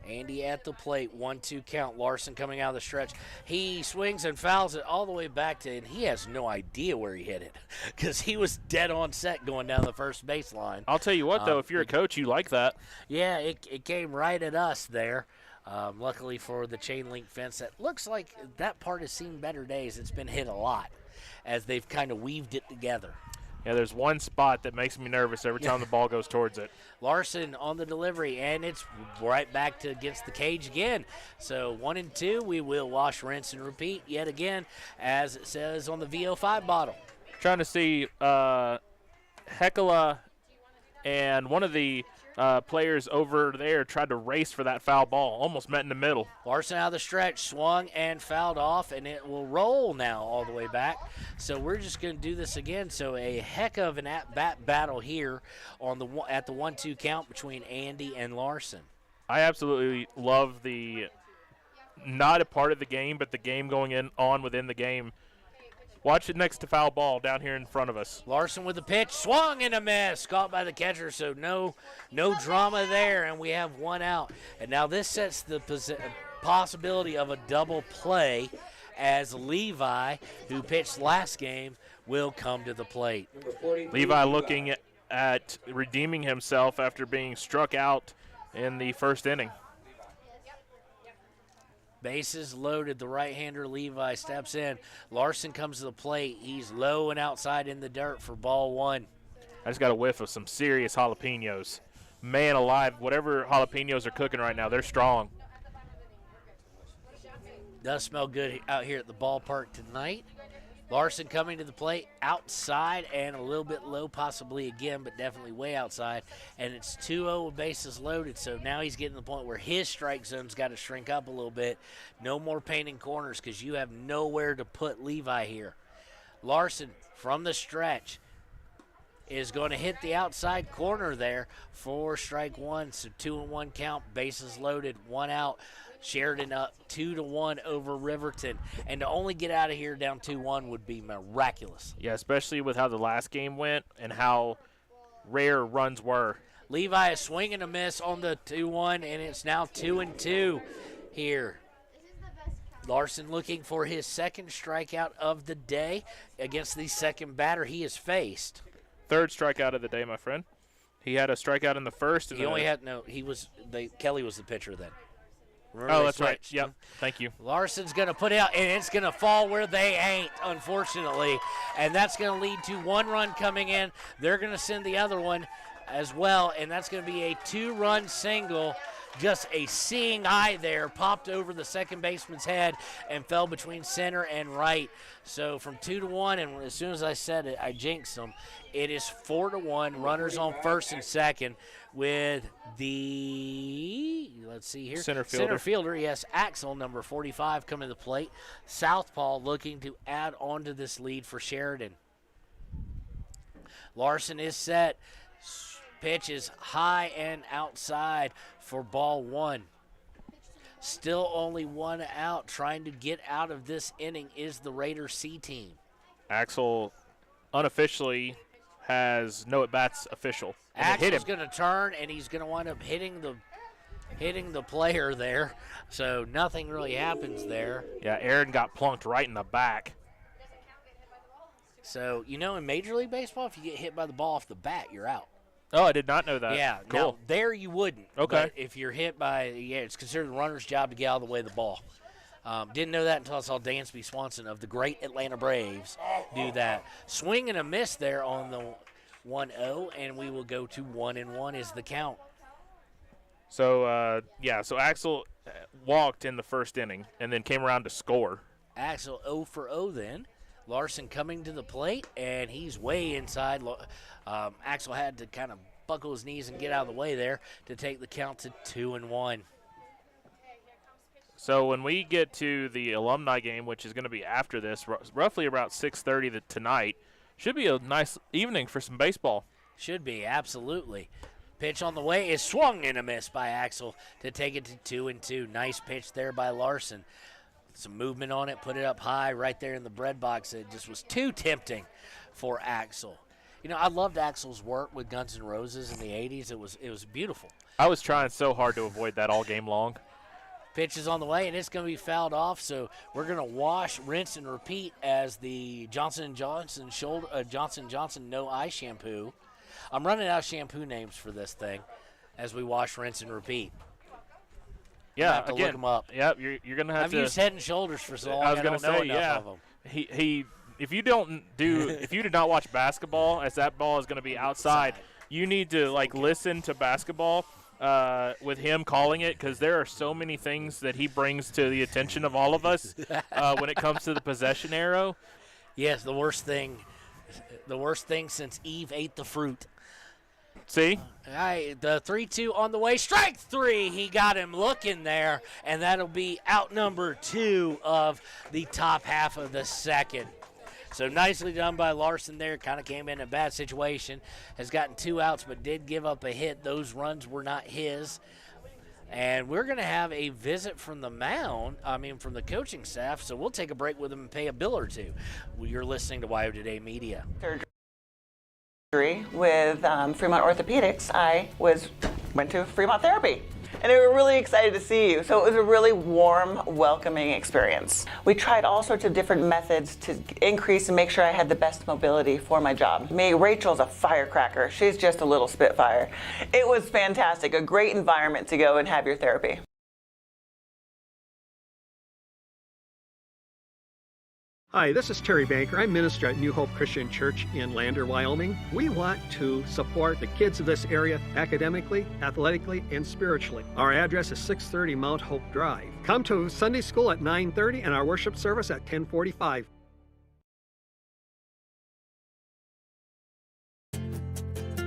Andy at the plate, 1-2 count. Larson coming out of the stretch. He swings and fouls it all the way back to, and he has no idea where he hit it because he was dead on set going down the first baseline. I'll tell you what, though, if you're a coach, you like that. Yeah, it came right at us there. Luckily for the chain link fence, that looks like that part has seen better days. It's been hit a lot as they've kind of weaved it together. Yeah, there's one spot that makes me nervous every time the ball goes towards it. Larson on the delivery, and it's right back to against the cage again. So 1-2, we will wash, rinse, and repeat yet again, as it says on the VO5 bottle. Trying to see Hekala and one of the players over there tried to race for that foul ball, almost met in the middle. Larson out of the stretch, swung and fouled off, and it will roll now all the way back. So we're just going to do this again. So a heck of an at-bat battle here at the 1-2 count between Andy and Larson. I absolutely love the not a part of the game, but the game going on within the game. Watch it next to foul ball down here in front of us. Larson with the pitch, swung and a miss, caught by the catcher, so no drama there, and we have one out. And now this sets the possibility of a double play as Levi, who pitched last game, will come to the plate. Levi looking at redeeming himself after being struck out in the first inning. Bases loaded. The right-hander Levi steps in. Larson comes to the plate. He's low and outside in the dirt for ball one. I just got a whiff of some serious jalapenos. Man alive, whatever jalapenos are cooking right now, they're strong. Does smell good out here at the ballpark tonight. Larson coming to the plate outside and a little bit low possibly again, but definitely way outside. And it's 2-0 with bases loaded, so now he's getting to the point where his strike zone's got to shrink up a little bit. No more painting corners because you have nowhere to put Levi here. Larson from the stretch is going to hit the outside corner there for strike one. So 2-1 count, bases loaded, one out. Sheridan up 2-1 over Riverton. And to only get out of here down 2-1 would be miraculous. Yeah, especially with how the last game went and how rare runs were. Levi is swinging a miss on the 2-1, and it's now 2-2 here. Larson looking for his second strikeout of the day against the second batter he has faced. Third strikeout of the day, my friend. He had a strikeout in the first. He only had no. Kelly was the pitcher then. Remember that's right. Yep. Thank you. Larson's going to put out, and it's going to fall where they ain't, unfortunately. And that's going to lead to one run coming in. They're going to send the other one as well, and that's going to be a 2-run single. Just a seeing eye there, popped over the second baseman's head and fell between center and right. So from 2-1, and as soon as I said it, I jinxed them. It is 4-1, runners on first and second with the, let's see here. Center fielder, yes, Axel, number 45, coming to the plate. Southpaw looking to add on to this lead for Sheridan. Larson is set. Pitch is high and outside for ball one. Still only one out. Trying to get out of this inning is the Raiders C team. Axel unofficially has no at-bats official. Axel's going to turn, and he's going to wind up hitting the player there. So nothing really happens there. Yeah, Aaron got plunked right in the back. So, in Major League Baseball, if you get hit by the ball off the bat, you're out. Oh, I did not know that. Yeah, cool. Now, there you wouldn't. Okay. But if you're hit by, it's considered the runner's job to get out of the way of the ball. Didn't know that until I saw Dansby Swanson of the great Atlanta Braves do that. Swing and a miss there on the 1-0, and we will go to 1-1 is the count. So, so Axel walked in the first inning and then came around to score. Axel 0 for 0 then. Larson coming to the plate, and he's way inside. Axel had to kind of buckle his knees and get out of the way there to take the count to 2-1. So when we get to the alumni game, which is going to be after this, roughly about 6:30 tonight, should be a nice evening for some baseball. Should be, absolutely. Pitch on the way is swung and a miss by Axel to take it to 2-2. Nice pitch there by Larson. Some movement on it, put it up high right there in the bread box. It just was too tempting for Axel. I loved Axel's work with Guns N' Roses in the 80s. It was beautiful. I was trying so hard to avoid that all game long. Pitch is on the way, and it's going to be fouled off, so we're going to wash, rinse, and repeat as the Johnson & Johnson No Eye Shampoo. I'm running out of shampoo names for this thing as we wash, rinse, and repeat. Yeah, have to look them up. Yep, you're going to have I've to. used Head and Shoulders for so long. I was going to say, yeah. Of them. If you did not watch basketball, as that ball is going to be outside, you need to listen to basketball with him calling it, because there are so many things that he brings to the attention of all of us when it comes to the possession arrow. Yes, the worst thing since Eve ate the fruit. See? The 3-2 on the way. Strike three. He got him looking there, and that'll be out number 2 of the top half of the second. So nicely done by Larson there. Kind of came in a bad situation. Has gotten 2 outs, but did give up a hit. Those runs were not his. And we're going to have a visit from the mound, from the coaching staff. So we'll take a break with him and pay a bill or two. You're listening to WyoToday Media. With Fremont Orthopedics, I went to Fremont Therapy, and they were really excited to see you. So it was a really warm, welcoming experience. We tried all sorts of different methods to increase and make sure I had the best mobility for my job. Rachel's a firecracker. She's just a little spitfire. It was fantastic, a great environment to go and have your therapy. Hi, this is Terry Banker. I'm minister at New Hope Christian Church in Lander, Wyoming. We want to support the kids of this area academically, athletically, and spiritually. Our address is 630 Mount Hope Drive. Come to Sunday school at 9:30 and our worship service at 10:45.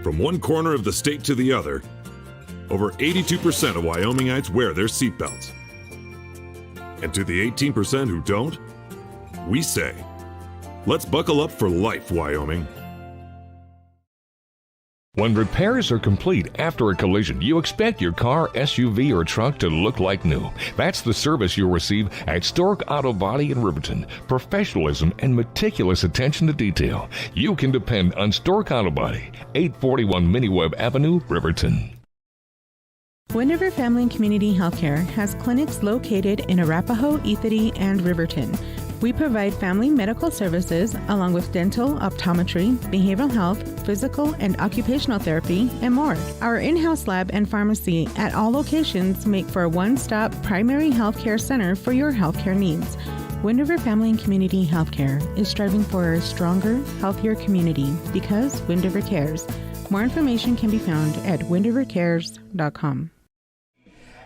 From one corner of the state to the other, over 82% of Wyomingites wear their seatbelts. And to the 18% who don't, we say, let's buckle up for life, Wyoming. When repairs are complete after a collision, you expect your car, SUV, or truck to look like new. That's the service you'll receive at Stork Auto Body in Riverton. Professionalism and meticulous attention to detail. You can depend on Stork Auto Body, 841 Miniweb Avenue, Riverton. Wind River Family and Community Healthcare has clinics located in Arapahoe, Ethity, and Riverton. We provide family medical services along with dental, optometry, behavioral health, physical and occupational therapy, and more. Our in-house lab and pharmacy at all locations make for a one-stop primary healthcare center for your healthcare needs. Wind River Family and Community Healthcare is striving for a stronger, healthier community because Wind River cares. More information can be found at windrivercares.com.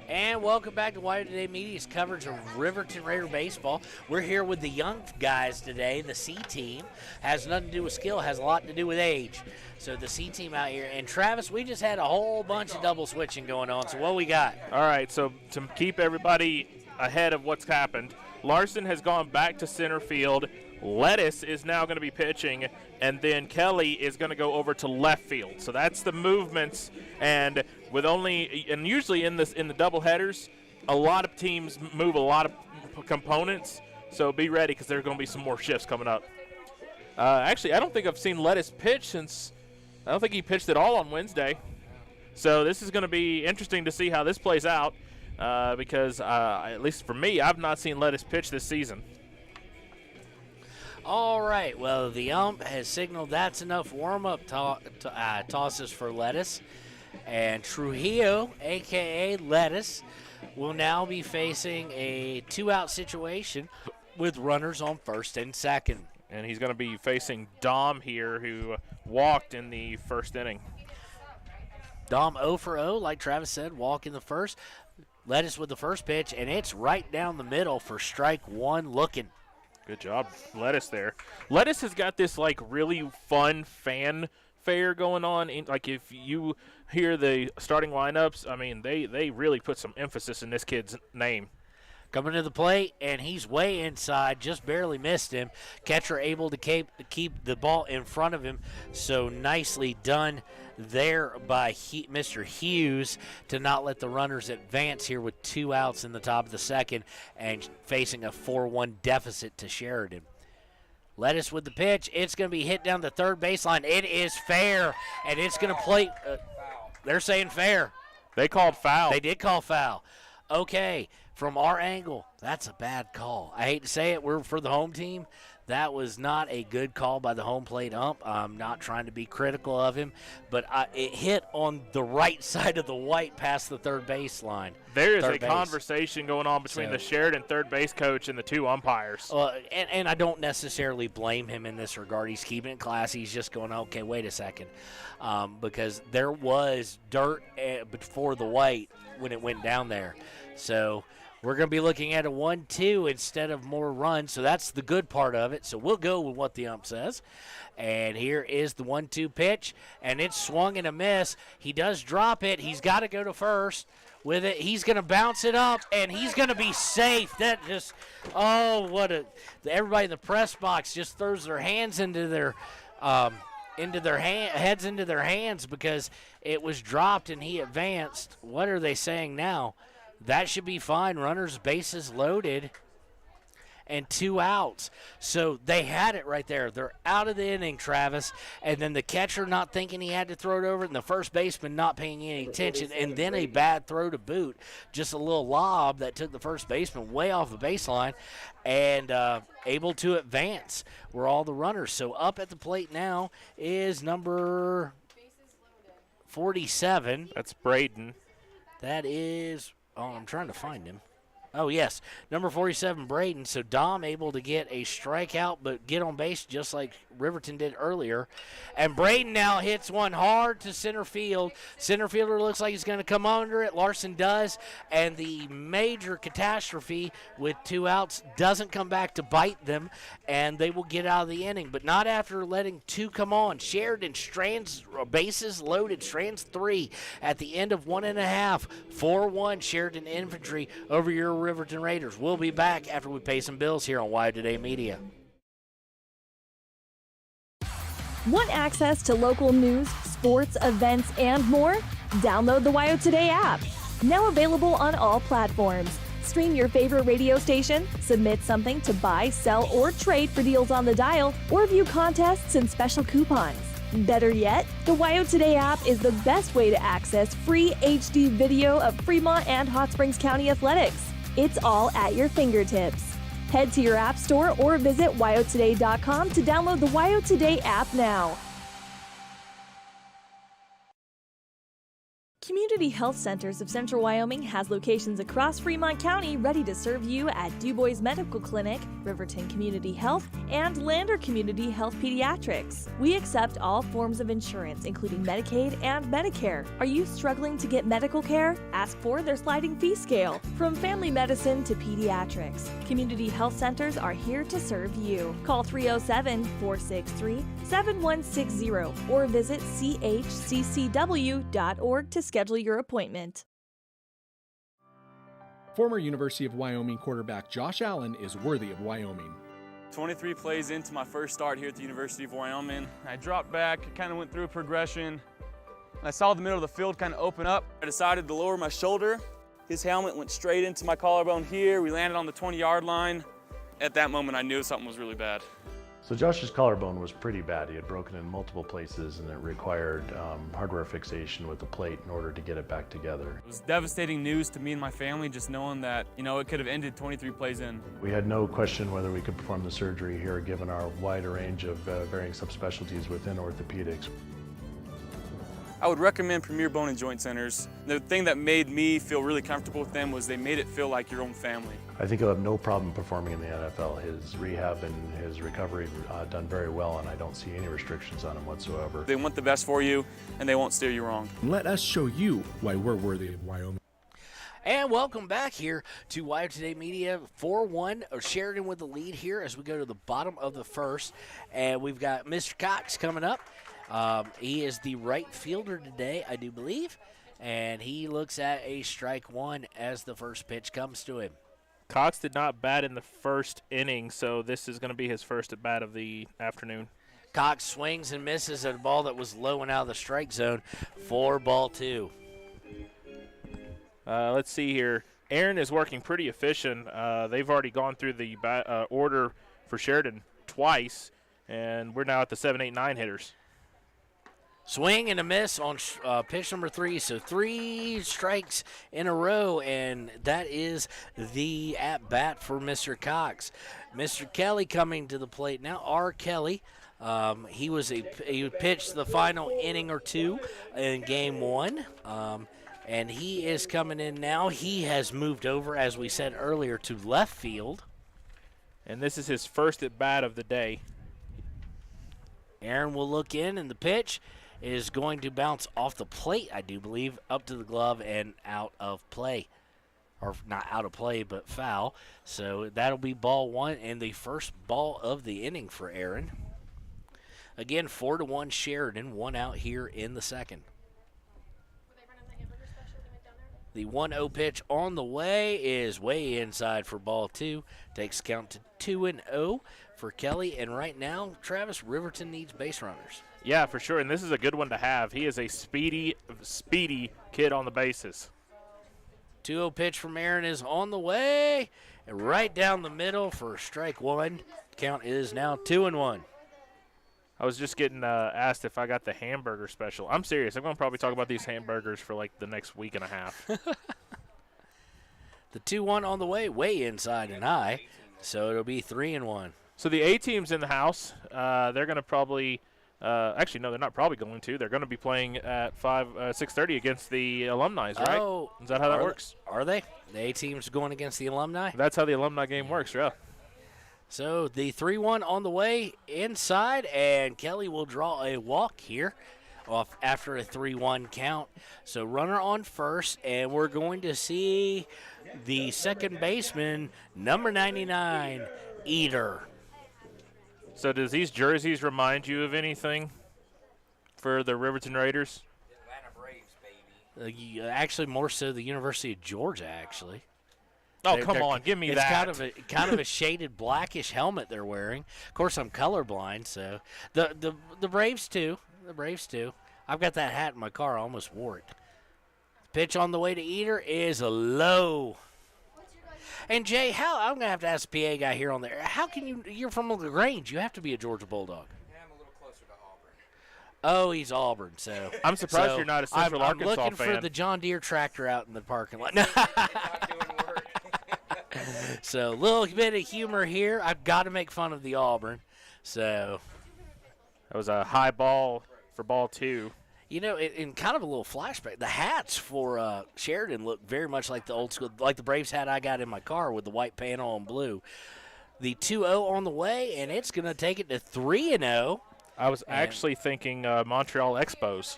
And welcome back to WyoToday Media's coverage of Riverton Raider baseball. We're here with the young guys today. The C team has nothing to do with skill, has a lot to do with age. So the C team out here. And Travis, we just had a whole bunch of double switching going on. So what we got? All right, so to keep everybody ahead of what's happened, Larson has gone back to center field. Lettuce is now going to be pitching, and then Kelly is going to go over to left field. So that's the movements, and usually in the double headers, a lot of teams move a lot of components. So be ready because there are going to be some more shifts coming up. Actually, I don't think I've seen Lettuce pitch I don't think he pitched at all on Wednesday. So this is going to be interesting to see how this plays out because at least for me, I've not seen Lettuce pitch this season. All right, well, the ump has signaled that's enough warm-up tosses for Lettuce. And Trujillo, a.k.a. Lettuce, will now be facing a 2-out situation with runners on first and second. And he's going to be facing Dom here, who walked in the first inning. Dom 0 for 0, like Travis said, walk in the first. Lettuce with the first pitch, and it's right down the middle for strike one looking. Good job, Lettuce there. Lettuce has got this really fun fanfare going on. If you hear the starting lineups, they really put some emphasis in this kid's name. Coming to the plate, and he's way inside, just barely missed him. Catcher able to keep the ball in front of him, so nicely done there by Mr. Hughes to not let the runners advance here with 2 outs in the top of the second and facing a 4-1 deficit to Sheridan. Lettuce with the pitch. It's going to be hit down the third baseline. It is fair, and it's going to play. They're saying fair. They called foul. They did call foul. Okay, from our angle, that's a bad call. I hate to say it, we're for the home team. That was not a good call by the home plate ump. I'm not trying to be critical of him, but it hit on the right side of the white past the third baseline. There is a conversation going on between the Sheridan third base coach and the 2 umpires. And I don't necessarily blame him in this regard. He's keeping it classy. He's just going, okay, wait a second. Because there was dirt before the white when it went down there. So We're going to be looking at a 1-2 instead of more runs, so that's the good part of it. So we'll go with what the ump says. And here is the 1-2 pitch, and it's swung and a miss. He does drop it. He's got to go to first with it. He's going to bounce it up, and he's going to be safe. That just, everybody in the press box just throws their hands into their heads into their hands because it was dropped and he advanced. What are they saying now? That should be fine. Runners, bases loaded, and 2 outs. So they had it right there. They're out of the inning, Travis. And then the catcher not thinking he had to throw it over, and the first baseman not paying any attention, and then a bad throw to boot. Just a little lob that took the first baseman way off the baseline and able to advance were all the runners. So up at the plate now is number 47. That's Braden. That is... Oh, I'm trying to find him. Oh, yes, number 47, Braden. So Dom able to get a strikeout but get on base just like Riverton did earlier. And Braden now hits one hard to center field. Center fielder looks like he's going to come under it. Larson does. And the major catastrophe with 2 outs doesn't come back to bite them, and they will get out of the inning. But not after letting 2 come on. Sheridan strands, bases loaded, strands 3 at the end of 1.5. 4-1 Sheridan Infantry over your Riverton Raiders. We'll be back after we pay some bills here on WyoToday Media. Want access to local news, sports, events, and more? Download the WyoToday app. Now available on all platforms. Stream your favorite radio station, submit something to buy, sell, or trade for deals on the dial, or view contests and special coupons. Better yet, the WyoToday app is the best way to access free HD video of Fremont and Hot Springs County athletics. It's all at your fingertips. Head to your app store or visit WyoToday.com to download the WyoToday app now. Community Health Centers of Central Wyoming has locations across Fremont County ready to serve you at DuBois Medical Clinic, Riverton Community Health, and Lander Community Health Pediatrics. We accept all forms of insurance, including Medicaid and Medicare. Are you struggling to get medical care? Ask for their sliding fee scale. From family medicine to pediatrics, Community Health Centers are here to serve you. Call 307-463-7160 or visit chccw.org to schedule your appointment. Former University of Wyoming quarterback Josh Allen is worthy of Wyoming. 23 plays into my first start here at the University of Wyoming. I dropped back, kind of went through a progression. I saw the middle of the field kind of open up. I decided to lower my shoulder. His helmet went straight into my collarbone here. We landed on the 20-yard line. At that moment, I knew something was really bad. So Josh's collarbone was pretty bad. He had broken in multiple places, and it required hardware fixation with the plate in order to get it back together. It was devastating news to me and my family, just knowing that, it could have ended 23 plays in. We had no question whether we could perform the surgery here, given our wide range of varying subspecialties within orthopedics. I would recommend Premier Bone and Joint Centers. The thing that made me feel really comfortable with them was they made it feel like your own family. I think he'll have no problem performing in the NFL. His rehab and his recovery done very well, and I don't see any restrictions on him whatsoever. They want the best for you, and they won't steer you wrong. Let us show you why we're worthy of Wyoming. And welcome back here to WyoToday Media. 4-1, Sheridan with the lead here as we go to the bottom of the first. And we've got Mr. Cox coming up. He is the right fielder today, I do believe. And he looks at a strike one as the first pitch comes to him. Cox did not bat in the first inning, so this is going to be his first at bat of the afternoon. Cox swings and misses at a ball that was low and out of the strike zone. 4-2. Let's see here. Aaron is working pretty efficient. They've already gone through the order for Sheridan twice, and we're now at the 7, 8, 9 hitters. Swing and a miss on pitch number 3, so 3 strikes in a row, and that is the at-bat for Mr. Cox. Mr. Kelly coming to the plate now. R. Kelly, he pitched the final inning or two in game 1, and he is coming in now. He has moved over, as we said earlier, to left field. And this is his first at-bat of the day. Aaron will look in, and the pitch is going to bounce off the plate, I do believe, up to the glove and out of play. or not out of play, but foul. So that'll be ball one and the first ball of the inning for Aaron. Again, 4-1 Sheridan, 1 out here in the second. The 1-0 pitch on the way is way inside for ball two. Takes count to 2-0 for Kelly. And right now, Travis, Riverton needs base runners. Yeah, for sure. And this is a good one to have. He is a speedy kid on the bases. 2-0 pitch from Aaron is on the way. And right down the middle for strike one. Count is now 2-1. I was just getting asked if I got the hamburger special. I'm serious. I'm going to probably talk about these hamburgers for like the next week and a half. The 2-1 on the way inside and high. So it'll be 3-1. So the A team's in the house. They're going to probably actually, no, they're not probably going to. They're going to be playing at 6:30 against the alumni, right? Oh, is that how that works? Are they? The A team's going against the alumni? That's how the alumni game works, yeah. So the 3-1 on the way inside, and Kelly will draw a walk here off after a 3-1 count. So runner on first, and we're going to see the second baseman, number 99, Eater. So does these jerseys remind you of anything for the Riverton Raiders? Actually, more so the University of Georgia, actually. Oh, come on, give me that. It's kind of a shaded blackish helmet they're wearing. Of course, I'm colorblind, so the Braves too. The Braves too. I've got that hat in my car. I almost wore it. Pitch on the way to Eater is low. And Jay, I'm gonna have to ask the PA guy here on there. How can you're from LaGrange? You have to be a Georgia Bulldog. Yeah, I'm a little closer to Auburn. Oh, he's Auburn, so I'm surprised you're not a Central Arkansas fan. I'm looking for the John Deere tractor out in the parking lot. So a little bit of humor here. I've got to make fun of the Auburn. So that was a high ball for ball two. You know, in kind of a little flashback, the hats for Sheridan look very much like the old school, like the Braves hat I got in my car with the white panel and blue. The 2-0 on the way, and it's going to take it to 3-0. I was actually thinking Montreal Expos.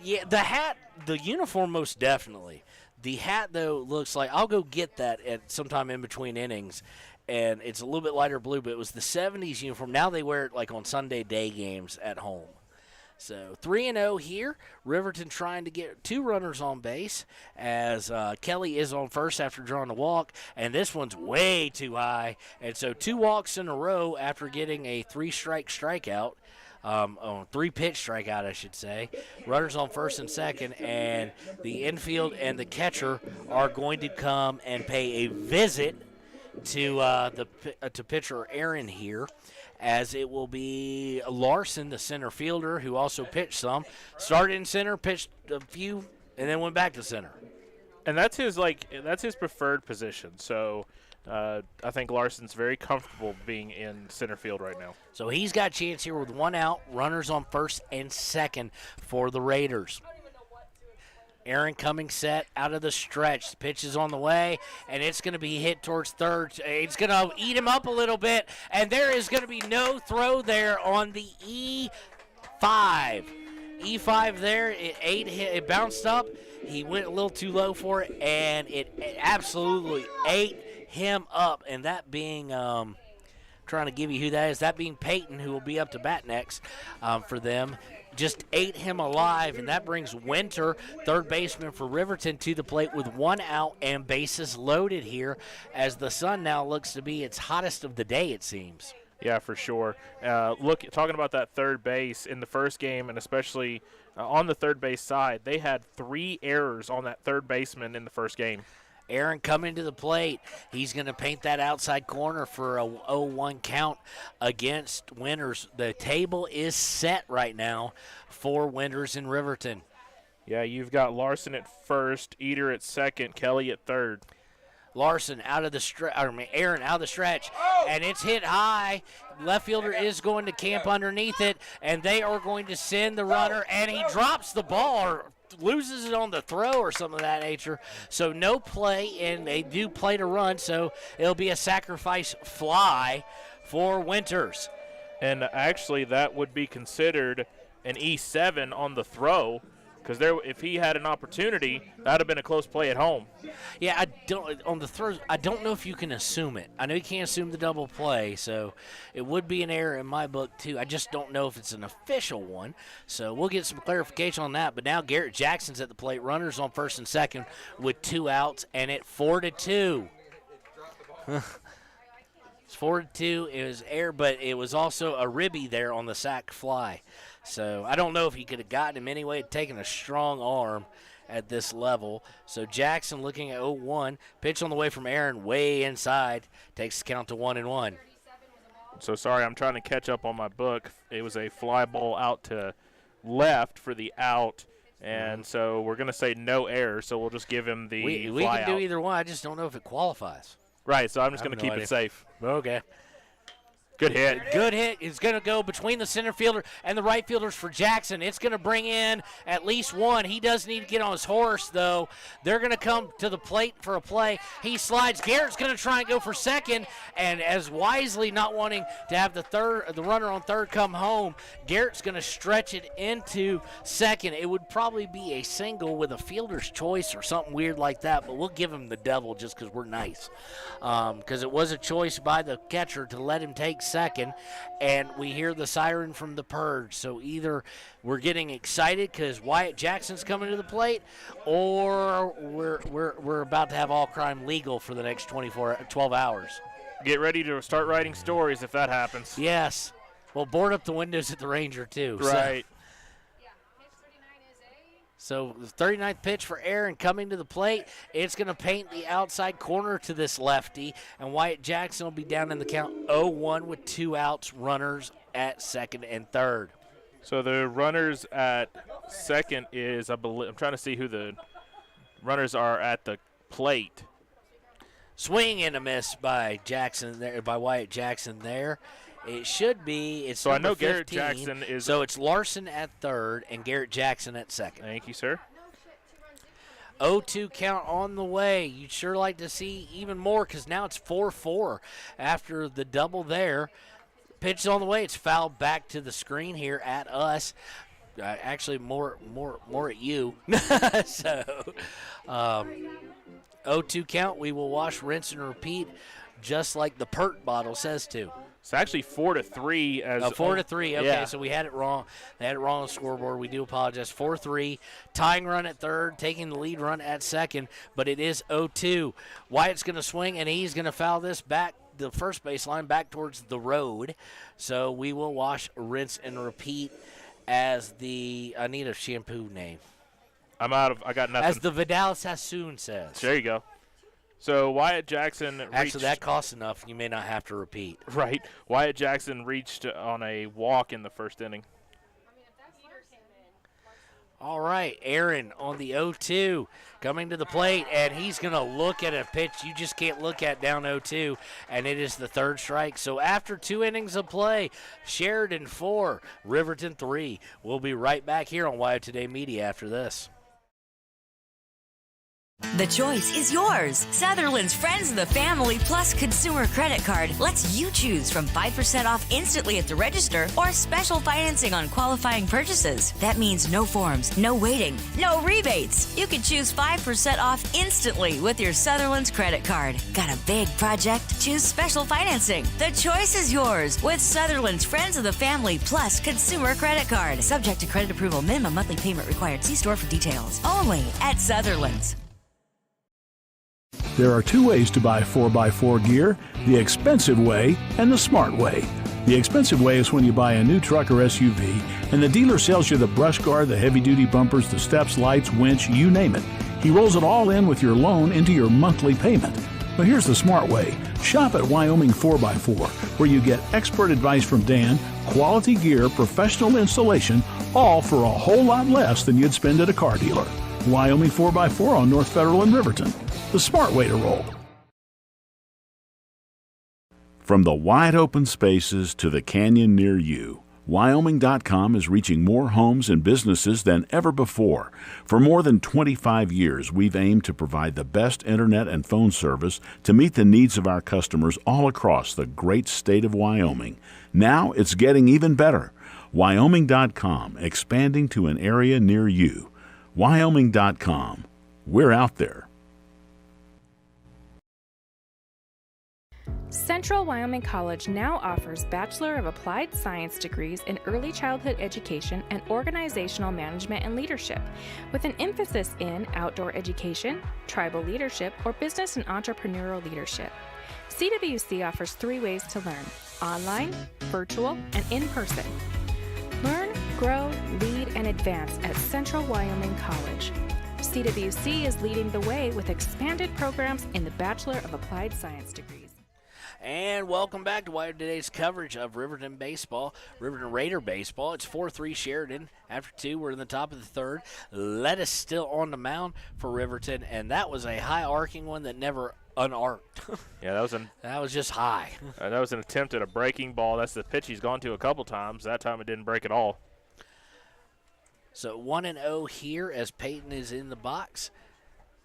Yeah, the uniform most definitely. The hat, though, looks like I'll go get that at sometime in between innings, and it's a little bit lighter blue, but it was the 70s uniform. Now they wear it like on Sunday day games at home. So 3-0 here. Riverton trying to get 2 runners on base as Kelly is on first after drawing a walk, and this one's way too high. And so 2 walks in a row after getting a 3-strike strikeout. 3-pitch strikeout, I should say. Runners on first and second, and the infield and the catcher are going to come and pay a visit to to pitcher Aaron here, as it will be Larson, the center fielder, who also pitched some. Started in center, pitched a few, and then went back to center. And that's his preferred position. So I think Larson's very comfortable being in center field right now. So he's got a chance here with 1 out, runners on first and second for the Raiders. Aaron coming set out of the stretch. The pitch is on the way, and it's going to be hit towards third. It's going to eat him up a little bit, and there is going to be no throw there on the E5. E5 there, it bounced up. He went a little too low for it, and it absolutely ate him up. And that being, trying to give you who that is, that being Peyton, who will be up to bat next for them. Just ate him alive, and that brings Winter, third baseman for Riverton, to the plate with 1 out and bases loaded here, as the sun now looks to be its hottest of the day, it seems. Yeah, for sure. Talking about that third base in the first game, and especially on the third base side, they had 3 errors on that third baseman in the first game. Aaron coming to the plate. He's going to paint that outside corner for a 0-1 count against Winters. The table is set right now for Winters in Riverton. Yeah, you've got Larson at first, Eater at second, Kelly at third. Larson out of the stretch, Aaron out of the stretch, and it's hit high. Left fielder is going to camp underneath it, and they are going to send the runner, and he drops the ball or loses it on the throw or something of that nature. So no play, and they do play to run, so it'll be a sacrifice fly for Winters. And actually that would be considered an E7 on the throw, because if he had an opportunity, that would have been a close play at home. Yeah, I don't know if you can assume it. I know you can't assume the double play, so it would be an error in my book too. I just don't know if it's an official one, so we'll get some clarification on that. But now Garrett Jackson's at the plate, runners on first and second with 2 outs, and at 4-2. It's 4-2. It was air, but it was also a ribby there on the sac fly. So I don't know if he could have gotten him anyway, taking a strong arm at this level. So Jackson looking at 0-1. Pitch on the way from Aaron way inside. Takes the count to 1-1. So sorry, I'm trying to catch up on my book. It was a fly ball out to left for the out. And so we're going to say no error, so we'll just give him the we fly can do out. either one. I just don't know if it qualifies. Right, so I'm just going to keep it safe. Okay. Good hit. Good hit. It's going to go between the center fielder and the right fielders for Jackson. It's going to bring in at least one. He does need to get on his horse, though. They're going to come to the plate for a play. He slides. Garrett's going to try and go for second, and as wisely not wanting to have the runner on third come home, Garrett's going to stretch it into second. It would probably be a single with a fielder's choice or something weird like that, but we'll give him the devil just because we're nice. Because it was a choice by the catcher to let him take second, and we hear the siren from the Purge. So either we're getting excited because Wyatt Jackson's coming to the plate, or we're about to have all crime legal for the next 12 hours. Get ready to start writing stories if that happens. Yes. Well, board up the windows at the Ranger too. Right. So the 39th pitch for Aaron coming to the plate. It's going to paint the outside corner to this lefty, and Wyatt Jackson will be down in the count 0-1 with 2 outs, runners at second and third. So the runners at second is, I'm trying to see who the runners are at the plate. Swing and a miss by Jackson there, by Wyatt Jackson there. It should be. It's so I know 15, Garrett Jackson is. So it's Larson at third and Garrett Jackson at second. Thank you, sir. 0-2 count on the way. You'd sure like to see even more because now it's 4-4 after the double there. Pitch on the way. It's fouled back to the screen here at us. Actually, more at you. So 0-2 count. We will wash, rinse, and repeat, just like the Pert bottle says to. It's actually 4-3 as 4-3. Okay, yeah. So we had it wrong. They had it wrong on the scoreboard. We do apologize. 4-3. Tying run at third, taking the lead run at second, but it is 0-2. Wyatt's going to swing, and he's going to foul this back the first baseline back towards the road. So we will wash, rinse, and repeat as I need a shampoo name. I got nothing. As the Vidal Sassoon says. There you go. So Wyatt Jackson Actually, that costs enough. You may not have to repeat. Right. Wyatt Jackson reached on a walk in the first inning. All right, Aaron on the 0-2 coming to the plate, and he's going to look at a pitch you just can't look at down 0-2, and it is the third strike. So after 2 innings of play, Sheridan 4, Riverton 3. We'll be right back here on WyoToday Media after this. The choice is yours. Sutherland's Friends of the Family Plus Consumer Credit Card lets you choose from 5% off instantly at the register or special financing on qualifying purchases. That means no forms, no waiting, no rebates. You can choose 5% off instantly with your Sutherland's credit card. Got a big project? Choose special financing. The choice is yours with Sutherland's Friends of the Family Plus Consumer Credit Card. Subject to credit approval. Minimum monthly payment required. See store for details. Only at Sutherland's. There are 2 ways to buy 4x4 gear, the expensive way and the smart way. The expensive way is when you buy a new truck or SUV and the dealer sells you the brush guard, the heavy-duty bumpers, the steps, lights, winch, you name it. He rolls it all in with your loan into your monthly payment. But here's the smart way. Shop at Wyoming 4x4, where you get expert advice from Dan, quality gear, professional installation, all for a whole lot less than you'd spend at a car dealer. Wyoming 4x4 on North Federal in Riverton. The smart way to roll. From the wide open spaces to the canyon near you, Wyoming.com is reaching more homes and businesses than ever before. For more than 25 years, we've aimed to provide the best internet and phone service to meet the needs of our customers all across the great state of Wyoming. Now it's getting even better. Wyoming.com, expanding to an area near you. Wyoming.com. We're out there. Central Wyoming College now offers Bachelor of Applied Science degrees in Early Childhood Education and Organizational Management and Leadership, with an emphasis in outdoor education, tribal leadership, or business and entrepreneurial leadership. CWC offers 3 ways to learn: online, virtual, and in person. Learn, grow, lead, and advance at Central Wyoming College. CWC is leading the way with expanded programs in the Bachelor of Applied Science degrees. And welcome back to WyoToday's coverage of Riverton baseball, Riverton Raider baseball. It's 4-3 Sheridan. After 2, we're in the top of the 3rd. Lettuce still on the mound for Riverton, and that was a high arcing one that never unarced. Yeah, that was just high. That was an attempt at a breaking ball. That's the pitch he's gone to a couple times. That time it didn't break at all. So 1-0 here as Peyton is in the box.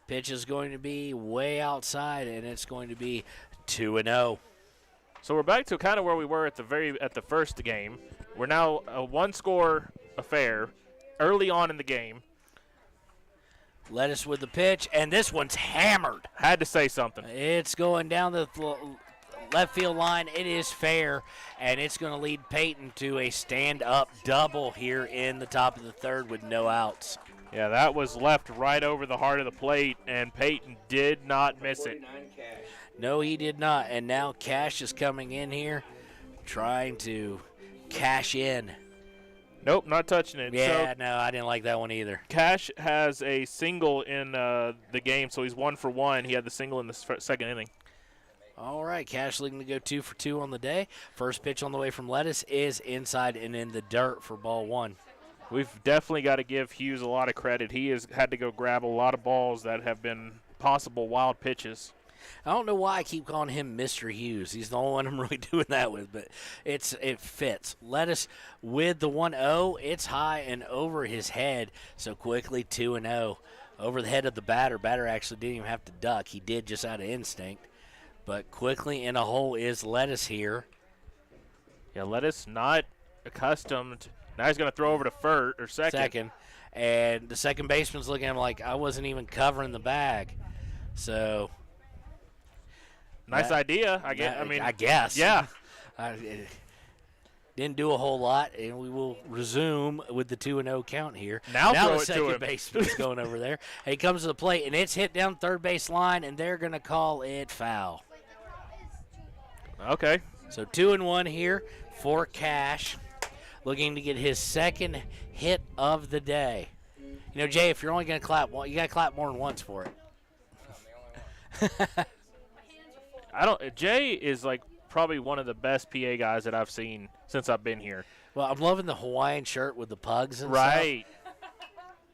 Pitch is going to be way outside, and it's going to be 2-0. So we're back to kind of where we were at the first game. We're now a 1-score affair early on in the game. Lettuce with the pitch, and this one's hammered. Had to say something. It's going down the left field line. It is fair, and it's going to lead Peyton to a stand-up double here in the top of the 3rd with no outs. Yeah, that was left right over the heart of the plate, and Peyton did not miss it. No, he did not, and now Cash is coming in here trying to cash in. Nope, not touching it. Yeah, no, I didn't like that one either. Cash has a single in the game, so he's 1 for 1. He had the single in the second inning. All right, Cash looking to go 2 for 2 on the day. First pitch on the way from Lettuce is inside and in the dirt for ball 1. We've definitely got to give Hughes a lot of credit. He has had to go grab a lot of balls that have been possible wild pitches. I don't know why I keep calling him Mr. Hughes. He's the only one I'm really doing that with, but it fits. Lettuce with the 1-0. It's high and over his head, so quickly 2-0. Over the head of the batter. Batter actually didn't even have to duck. He did just out of instinct. But quickly in a hole is Lettuce here. Yeah, Lettuce not accustomed. Now he's going to throw over to second. And the second baseman's looking at him like, I wasn't even covering the bag. So nice idea. I guess. Yeah. Didn't do a whole lot, and we will resume with the 2-0 count here. Now throw the it to second him. baseman's going over there. And he comes to the plate, and it's hit down third base line, and they're going to call it foul. Okay. So 2-1 here for Cash, looking to get his second hit of the day. You know, Jay, if you're only going to clap, you got to clap more than once for it. Jay is like probably one of the best PA guys that I've seen since I've been here. Well, I'm loving the Hawaiian shirt with the pugs and right. stuff.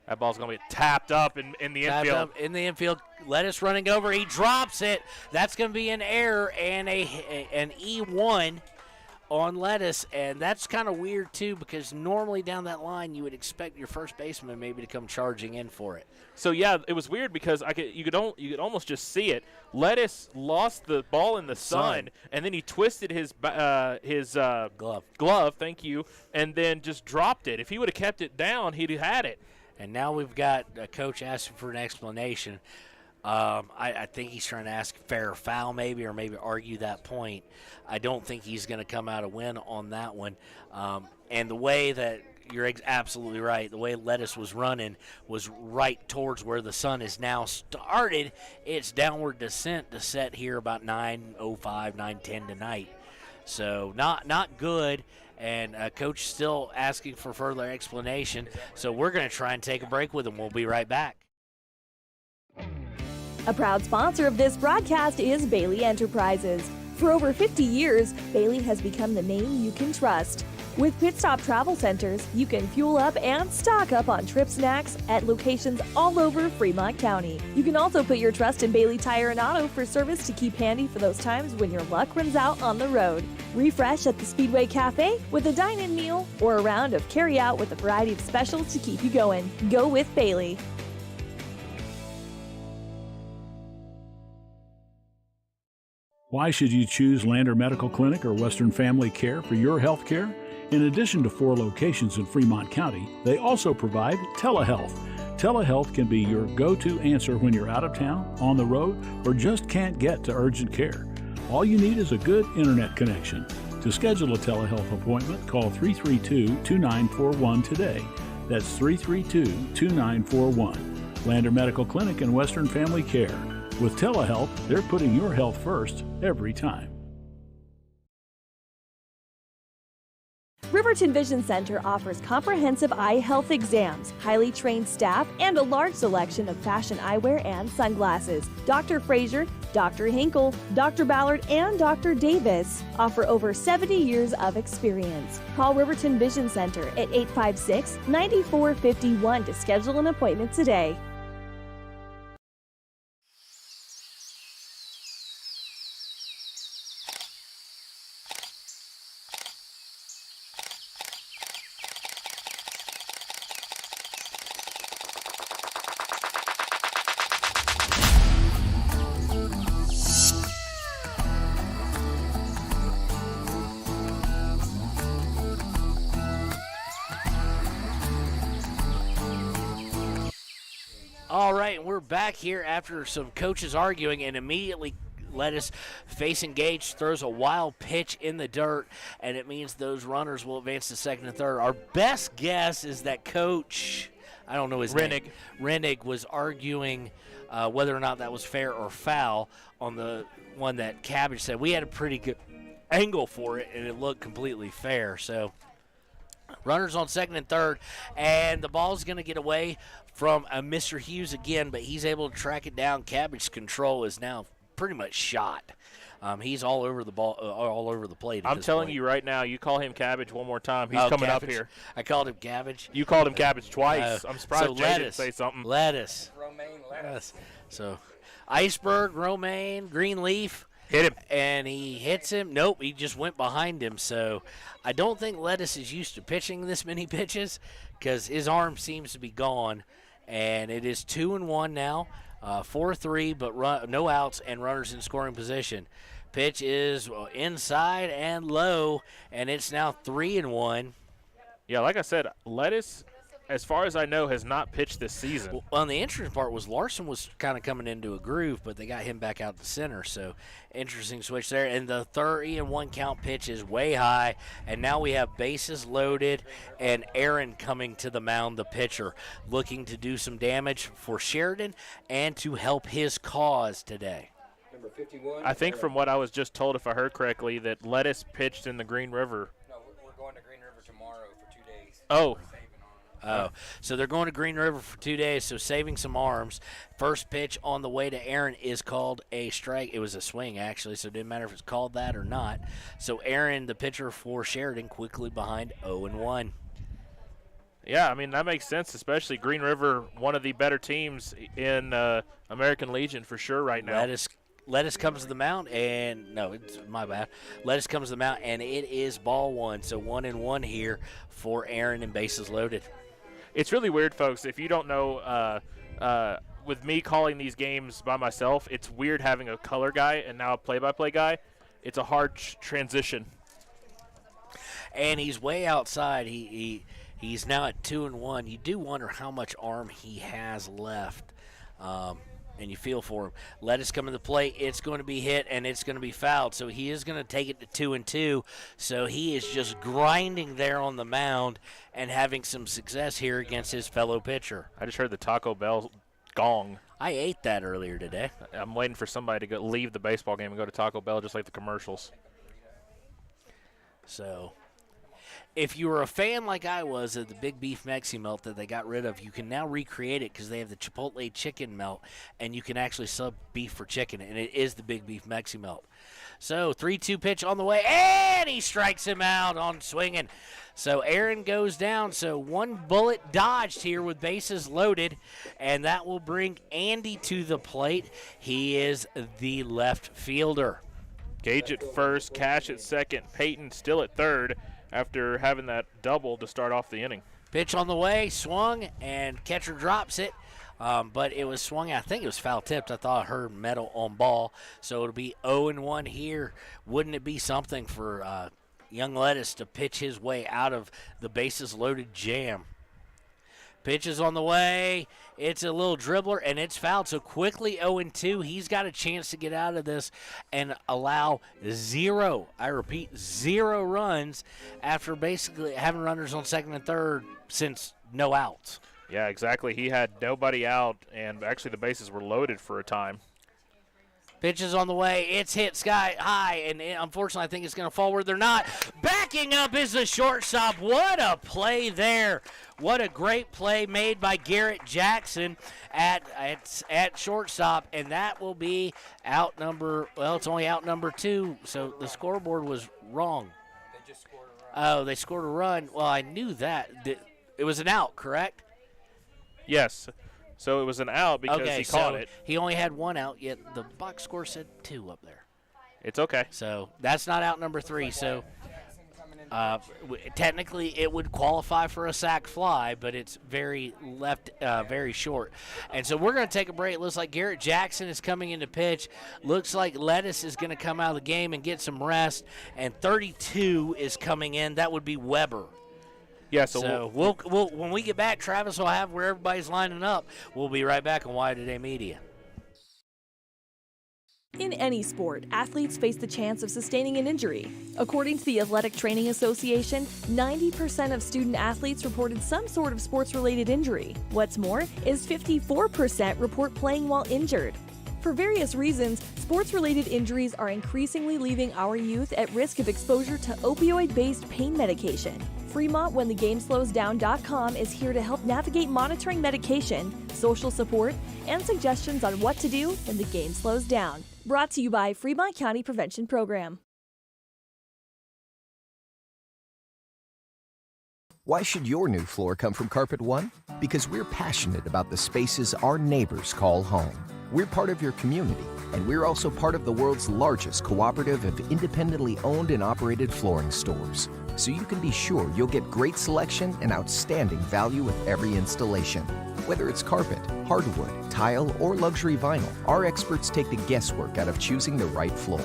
That ball's going to be tapped up in the infield. Up in the infield. Lettuce running over. He drops it. That's going to be an error and an E1 on Lettuce, and that's kind of weird too because normally down that line you would expect your first baseman maybe to come charging in for it. So yeah, it was weird because you could almost just see it. Lettuce lost the ball in the sun, and then he twisted his glove. Thank you, and then just dropped it. If he would have kept it down, he'd have had it. And now we've got a coach asking for an explanation. I think he's trying to ask fair or foul maybe, or maybe argue that point. I don't think he's going to come out a win on that one. And the way that you're absolutely right, the way Lettuce was running was right towards where the sun is now started. It's downward descent to set here about 9:05, 9:10 tonight. So not good. And Coach still asking for further explanation. So we're going to try and take a break with him. We'll be right back. A proud sponsor of this broadcast is Bailey Enterprises. For over 50 years, Bailey has become the name you can trust. With Pit Stop Travel Centers, you can fuel up and stock up on trip snacks at locations all over Fremont County. You can also put your trust in Bailey Tire and Auto for service to keep handy for those times when your luck runs out on the road. Refresh at the Speedway Cafe with a dine-in meal or a round of carry-out with a variety of specials to keep you going. Go with Bailey. Why should you choose Lander Medical Clinic or Western Family Care for your health care? In addition to 4 locations in Fremont County, they also provide telehealth. Telehealth can be your go-to answer when you're out of town, on the road, or just can't get to urgent care. All you need is a good internet connection. To schedule a telehealth appointment, call 332-2941 today. That's 332-2941. Lander Medical Clinic and Western Family Care. With telehealth, they're putting your health first every time. Riverton Vision Center offers comprehensive eye health exams, highly trained staff, and a large selection of fashion eyewear and sunglasses. Dr. Frazier, Dr. Hinkle, Dr. Ballard, and Dr. Davis offer over 70 years of experience. Call Riverton Vision Center at 856-9451 to schedule an appointment today. All right, we're back here after some coaches arguing, and immediately Lettuce facing Gage throws a wild pitch in the dirt, and it means those runners will advance to second and third. Our best guess is that Coach, I don't know his name, Rennig was arguing whether or not that was fair or foul on the one that Cabbage said. We had a pretty good angle for it, and it looked completely fair. So runners on second and third, and the ball's going to get away from Mr. Hughes again, but he's able to track it down. Cabbage's control is now pretty much shot. He's all over the ball, all over the plate. I'm telling you right now, you call him Cabbage one more time, he's coming Cabbage. up here. I called him Cabbage. You called him Cabbage twice. I'm surprised so Jay didn't say something. Lettuce. So Iceberg, Romaine, Greenleaf. Hit him. And he hits him. Nope, he just went behind him. So I don't think Lettuce is used to pitching this many pitches because his arm seems to be gone. And it is 2-1 now, 4-3, but no outs and runners in scoring position. Pitch is inside and low, and it's now 3-1. Yeah, like I said, Lettuce, as far as I know, has not pitched this season. Well, and the interesting part was Larson was kind of coming into a groove, but they got him back out to center. So interesting switch there. And the 3-1 count pitch is way high. And now we have bases loaded and Aaron coming to the mound, the pitcher, looking to do some damage for Sheridan and to help his cause today. Number 51. I think from what I was just told, if I heard correctly, that Lettuce pitched in the Green River. No, we're going to Green River tomorrow for 2 days. Oh. So they're going to Green River for 2 days, so saving some arms. First pitch on the way to Aaron is called a strike. It was a swing, actually, so it didn't matter if it's called that or not. So Aaron, the pitcher for Sheridan, quickly behind 0-1. Yeah, I mean, that makes sense, especially Green River, one of the better teams in American Legion for sure right now. Lettuce comes to the mound, and no, it's my bad. Lettuce comes to the mound, and it is ball one. So 1-1 here for Aaron and bases loaded. It's really weird, folks. If you don't know, with me calling these games by myself, it's weird having a color guy and now a play-by-play guy. It's a hard transition. And he's way outside. He's now at 2-1. You do wonder how much arm he has left. And you feel for him. Lettuce coming to the plate. It's going to be hit, and it's going to be fouled. So he is going to take it to 2-2. So he is just grinding there on the mound and having some success here against his fellow pitcher. I just heard the Taco Bell gong. I ate that earlier today. I'm waiting for somebody to leave the baseball game and go to Taco Bell just like the commercials. So if you were a fan like I was of the Big Beef Mexi Melt that they got rid of, you can now recreate it because they have the Chipotle Chicken Melt, and you can actually sub beef for chicken, and it is the Big Beef Mexi Melt. So 3-2 pitch on the way, and he strikes him out on swinging. So Aaron goes down. So one bullet dodged here with bases loaded, and that will bring Andy to the plate. He is the left fielder. Gage at first, Cash at second, Peyton still at third after having that double to start off the inning. Pitch on the way, swung, and catcher drops it. But it was swung, I think it was foul tipped. I thought I heard metal on ball. So it'll be 0-1 here. Wouldn't it be something for young Lettuce to pitch his way out of the bases loaded jam? Pitch is on the way. It's a little dribbler, and it's fouled. So quickly 0-2. He's got a chance to get out of this and allow 0, I repeat, 0 runs after basically having runners on second and third since no outs. Yeah, exactly. He had nobody out, and actually the bases were loaded for a time. Pitch is on the way. It's hit sky high, and unfortunately I think it's going to fall where they're not. Backing up is the shortstop. What a play there. What a great play made by Garrett Jackson at shortstop, and that will be out number, well, it's only out number 2, so the scoreboard was wrong. They just scored a run. Oh, they scored a run. Well, I knew that. It was an out, correct? Yes. So it was an out because he caught it. He only had 1 out, yet the box score said 2 up there. It's okay. So that's not out number 3. So technically it would qualify for a sac fly, but it's very short. And so we're going to take a break. It looks like Garrett Jackson is coming into pitch. Looks like Lettuce is going to come out of the game and get some rest. And 32 is coming in. That would be Weber. Yeah, So we'll when we get back, Travis will have where everybody's lining up. We'll be right back on WyoToday Media. In any sport, athletes face the chance of sustaining an injury. According to the Athletic Training Association, 90% of student athletes reported some sort of sports-related injury. What's more, is 54% report playing while injured. For various reasons, sports-related injuries are increasingly leaving our youth at risk of exposure to opioid-based pain medication. Fremont WhenTheGameSlowsDown.com is here to help navigate monitoring medication, social support, and suggestions on what to do when the game slows down. Brought to you by Fremont County Prevention Program. Why should your new floor come from Carpet One? Because we're passionate about the spaces our neighbors call home. We're part of your community, and we're also part of the world's largest cooperative of independently owned and operated flooring stores. So you can be sure you'll get great selection and outstanding value with every installation. Whether it's carpet, hardwood, tile, or luxury vinyl, our experts take the guesswork out of choosing the right floor.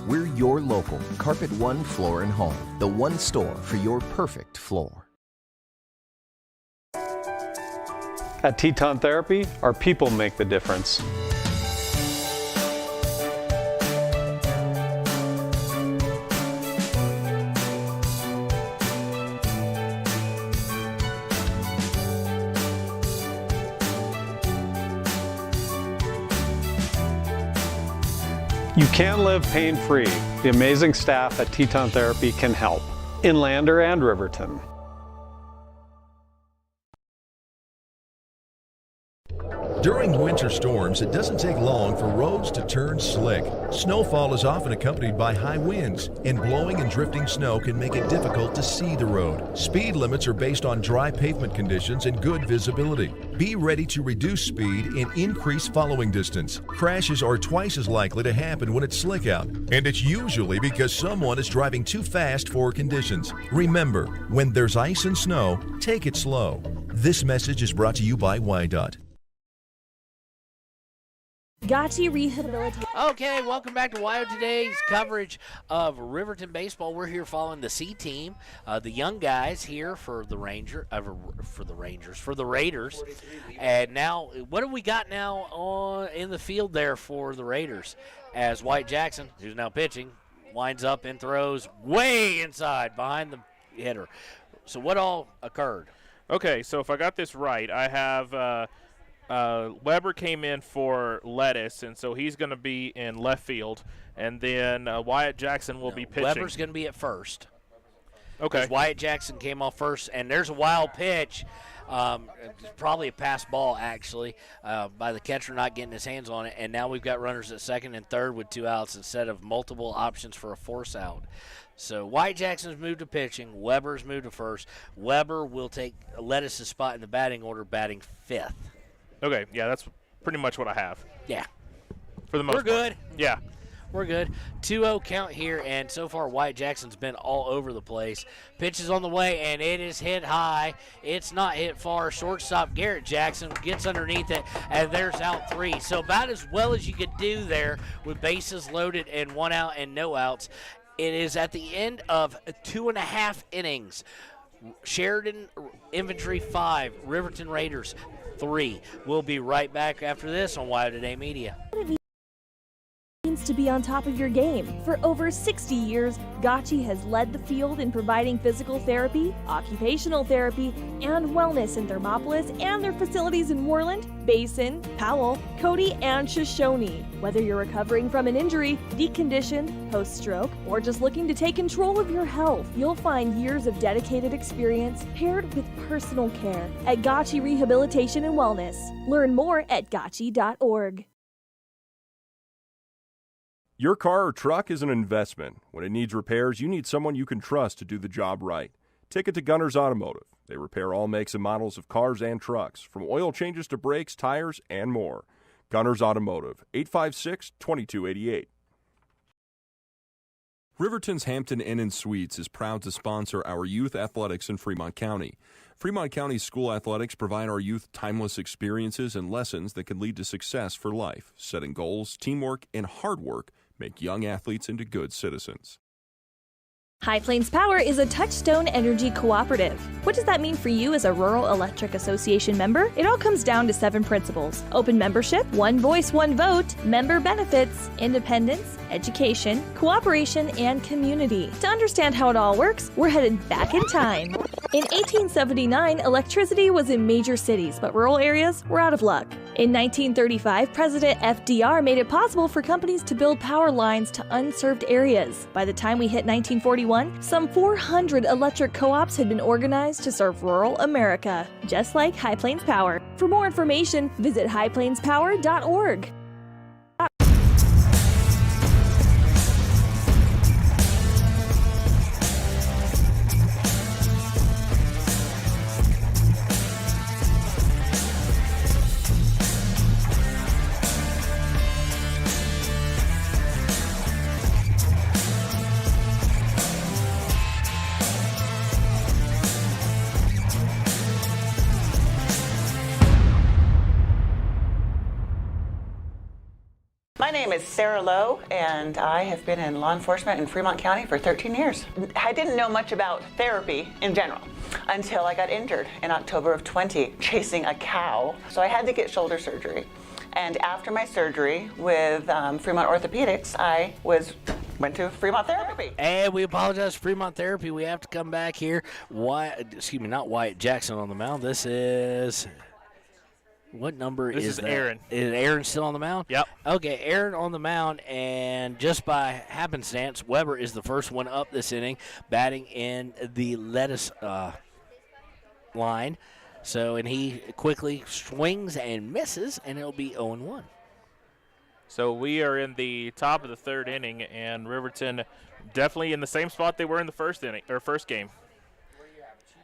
We're your local Carpet One Floor and Home, the one store for your perfect floor. At Teton Therapy, our people make the difference. You can live pain-free. The amazing staff at Teton Therapy can help in Lander and Riverton. During winter storms, it doesn't take long for roads to turn slick. Snowfall is often accompanied by high winds, and blowing and drifting snow can make it difficult to see the road. Speed limits are based on dry pavement conditions and good visibility. Be ready to reduce speed and increase following distance. Crashes are twice as likely to happen when it's slick out, and it's usually because someone is driving too fast for conditions. Remember, when there's ice and snow, take it slow. This message is brought to you by WYDOT. Gotchi Rehabilitation. Okay, welcome back to WyoToday's coverage of Riverton baseball. We're here following the C team, the young guys here for the Raiders. And now, what have we got now in the field there for the Raiders? As Wyatt Jackson, who's now pitching, winds up and throws way inside behind the hitter. So what all occurred? Okay, so if I got this right, I have Weber came in for Lettuce, and so he's going to be in left field. And then Wyatt Jackson will be pitching. Weber's going to be at first. Okay. Wyatt Jackson came off first, and there's a wild pitch. Probably a pass ball, actually, by the catcher not getting his hands on it. And now we've got runners at second and third with 2 outs instead of multiple options for a force out. So Wyatt Jackson's moved to pitching. Weber's moved to first. Weber will take Lettuce's spot in the batting order, batting 5th. Okay, yeah, that's pretty much what I have. Yeah. For the most part. We're good. Yeah. We're good. 2-0 count here, and so far Wyatt Jackson's been all over the place. Pitch is on the way, and it is hit high. It's not hit far. Shortstop Garrett Jackson gets underneath it, and there's out 3. So about as well as you could do there with bases loaded and 1 out and no outs. It is at the end of 2.5 innings. Sheridan Infantry 5, Riverton Raiders 3. We'll be right back after this on WyoToday Media. Means to be on top of your game. For over 60 years, Gotchi has led the field in providing physical therapy, occupational therapy, and wellness in Thermopolis and their facilities in Worland, Basin, Powell, Cody, and Shoshone. Whether you're recovering from an injury, deconditioned, post-stroke, or just looking to take control of your health, you'll find years of dedicated experience paired with personal care at Gotchi Rehabilitation and Wellness. Learn more at gotchi.org. Your car or truck is an investment. When it needs repairs, you need someone you can trust to do the job right. Take it to Gunners Automotive. They repair all makes and models of cars and trucks, from oil changes to brakes, tires, and more. Gunners Automotive, 856-2288. Riverton's Hampton Inn and Suites is proud to sponsor our youth athletics in Fremont County. Fremont County's school athletics provide our youth timeless experiences and lessons that can lead to success for life. Setting goals, teamwork, and hard work make young athletes into good citizens. High Plains Power is a Touchstone Energy cooperative. What does that mean for you as a Rural Electric Association member? It all comes down to 7 principles: open membership, one voice, one vote, member benefits, independence, education, cooperation, and community. To understand how it all works, we're headed back in time. In 1879, electricity was in major cities, but rural areas were out of luck. In 1935, President FDR made it possible for companies to build power lines to unserved areas. By the time we hit 1941, some 400 electric co-ops had been organized to serve rural America, just like High Plains Power. For more information, visit highplainspower.org. My name is Sarah Lowe, and I have been in law enforcement in Fremont County for 13 years. I didn't know much about therapy in general until I got injured in October of 20 chasing a cow. So I had to get shoulder surgery. And after my surgery with Fremont Orthopedics, I went to Fremont Therapy. And we apologize, Fremont Therapy. We have to come back here. Not Wyatt Jackson on the mound. This is... What number This is is that? Aaron. Is Aaron still on the mound? Yep. Okay, Aaron on the mound, and just by happenstance, Weber is the first one up this inning, batting in the lettuce line. And he quickly swings and misses, and it'll be 0-1. So we are in the top of the third inning, and Riverton definitely in the same spot they were in the first game.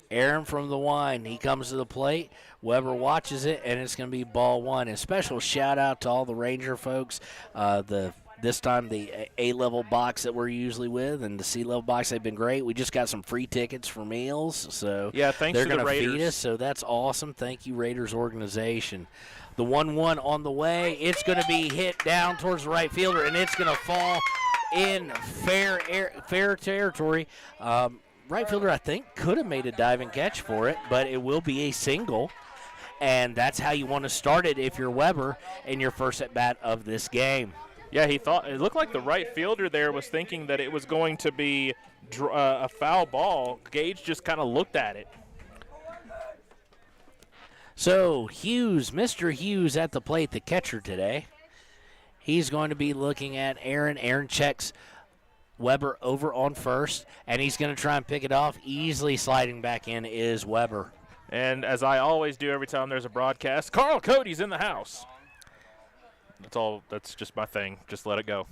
Aaron from the wine, he comes to the plate. Weber watches it, and it's going to be ball 1. And special shout-out to all the Ranger folks. This time the A-level box that we're usually with and the C-level box, they've been great. We just got some free tickets for meals. So yeah, thanks they're to the going to Raiders. feed us, so that's awesome. Thank you, Raiders organization. The 1-1 on the way. It's going to be hit down towards the right fielder, and it's going to fall in fair territory. Right fielder, I think, could have made a diving catch for it, but it will be a single. And that's how you want to start it if you're Weber in your first at-bat of this game. Yeah, it looked like the right fielder there was thinking that it was going to be a foul ball. Gage just kind of looked at it. So Hughes, Mr. Hughes at the plate, the catcher today. He's going to be looking at Aaron. Aaron checks Weber over on first, and he's going to try and pick it off. Easily sliding back in is Weber. And as I always do every time there's a broadcast, Carl Cody's in the house. That's just my thing. Just let it go.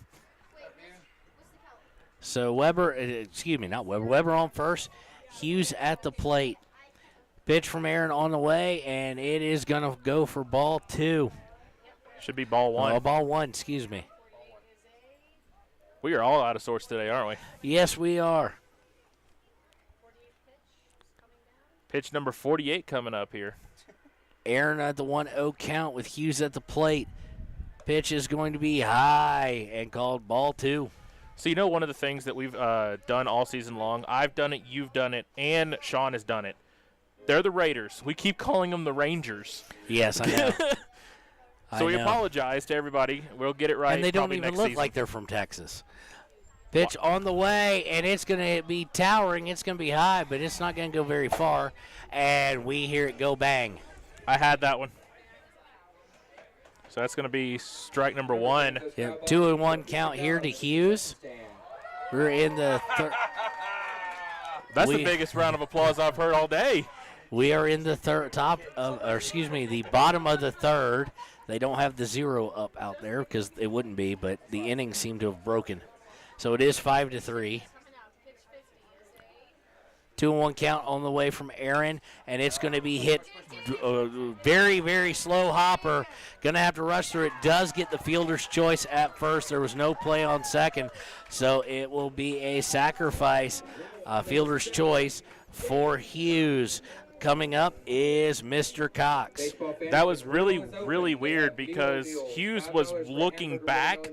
So Weber on first. Hughes at the plate. Pitch from Aaron on the way, and it is going to go for ball 2. Should be ball 1. Oh, ball 1, excuse me. We are all out of sorts today, aren't we? Yes, we are. Pitch number 48 coming up here. Aaron at the 1-0 count with Hughes at the plate. Pitch is going to be high and called ball 2. So, one of the things that we've done all season long, I've done it, you've done it, and Sean has done it. They're the Raiders. We keep calling them the Rangers. Yes, I know. So we apologize to everybody. We'll get it right. And they don't probably even next look season. like they're from Texas. Pitch on the way, and it's going to be towering. It's going to be high, but it's not going to go very far. And we hear it go bang. I had that one. So that's going to be strike number 1. Yeah, 2-1 count here to Hughes. We're in the third. That's the biggest round of applause I've heard all day. We are in the the bottom of the third. They don't have the 0 up out there because it wouldn't be, but the innings seem to have broken. So it is 5-3. 2-1 count on the way from Aaron, and it's going to be hit very, very slow hopper. Going to have to rush through it. Does get the fielder's choice at first. There was no play on second, so it will be a sacrifice. Fielder's choice for Hughes. Coming up is Mr. Cox. That was really, really weird because Hughes was looking back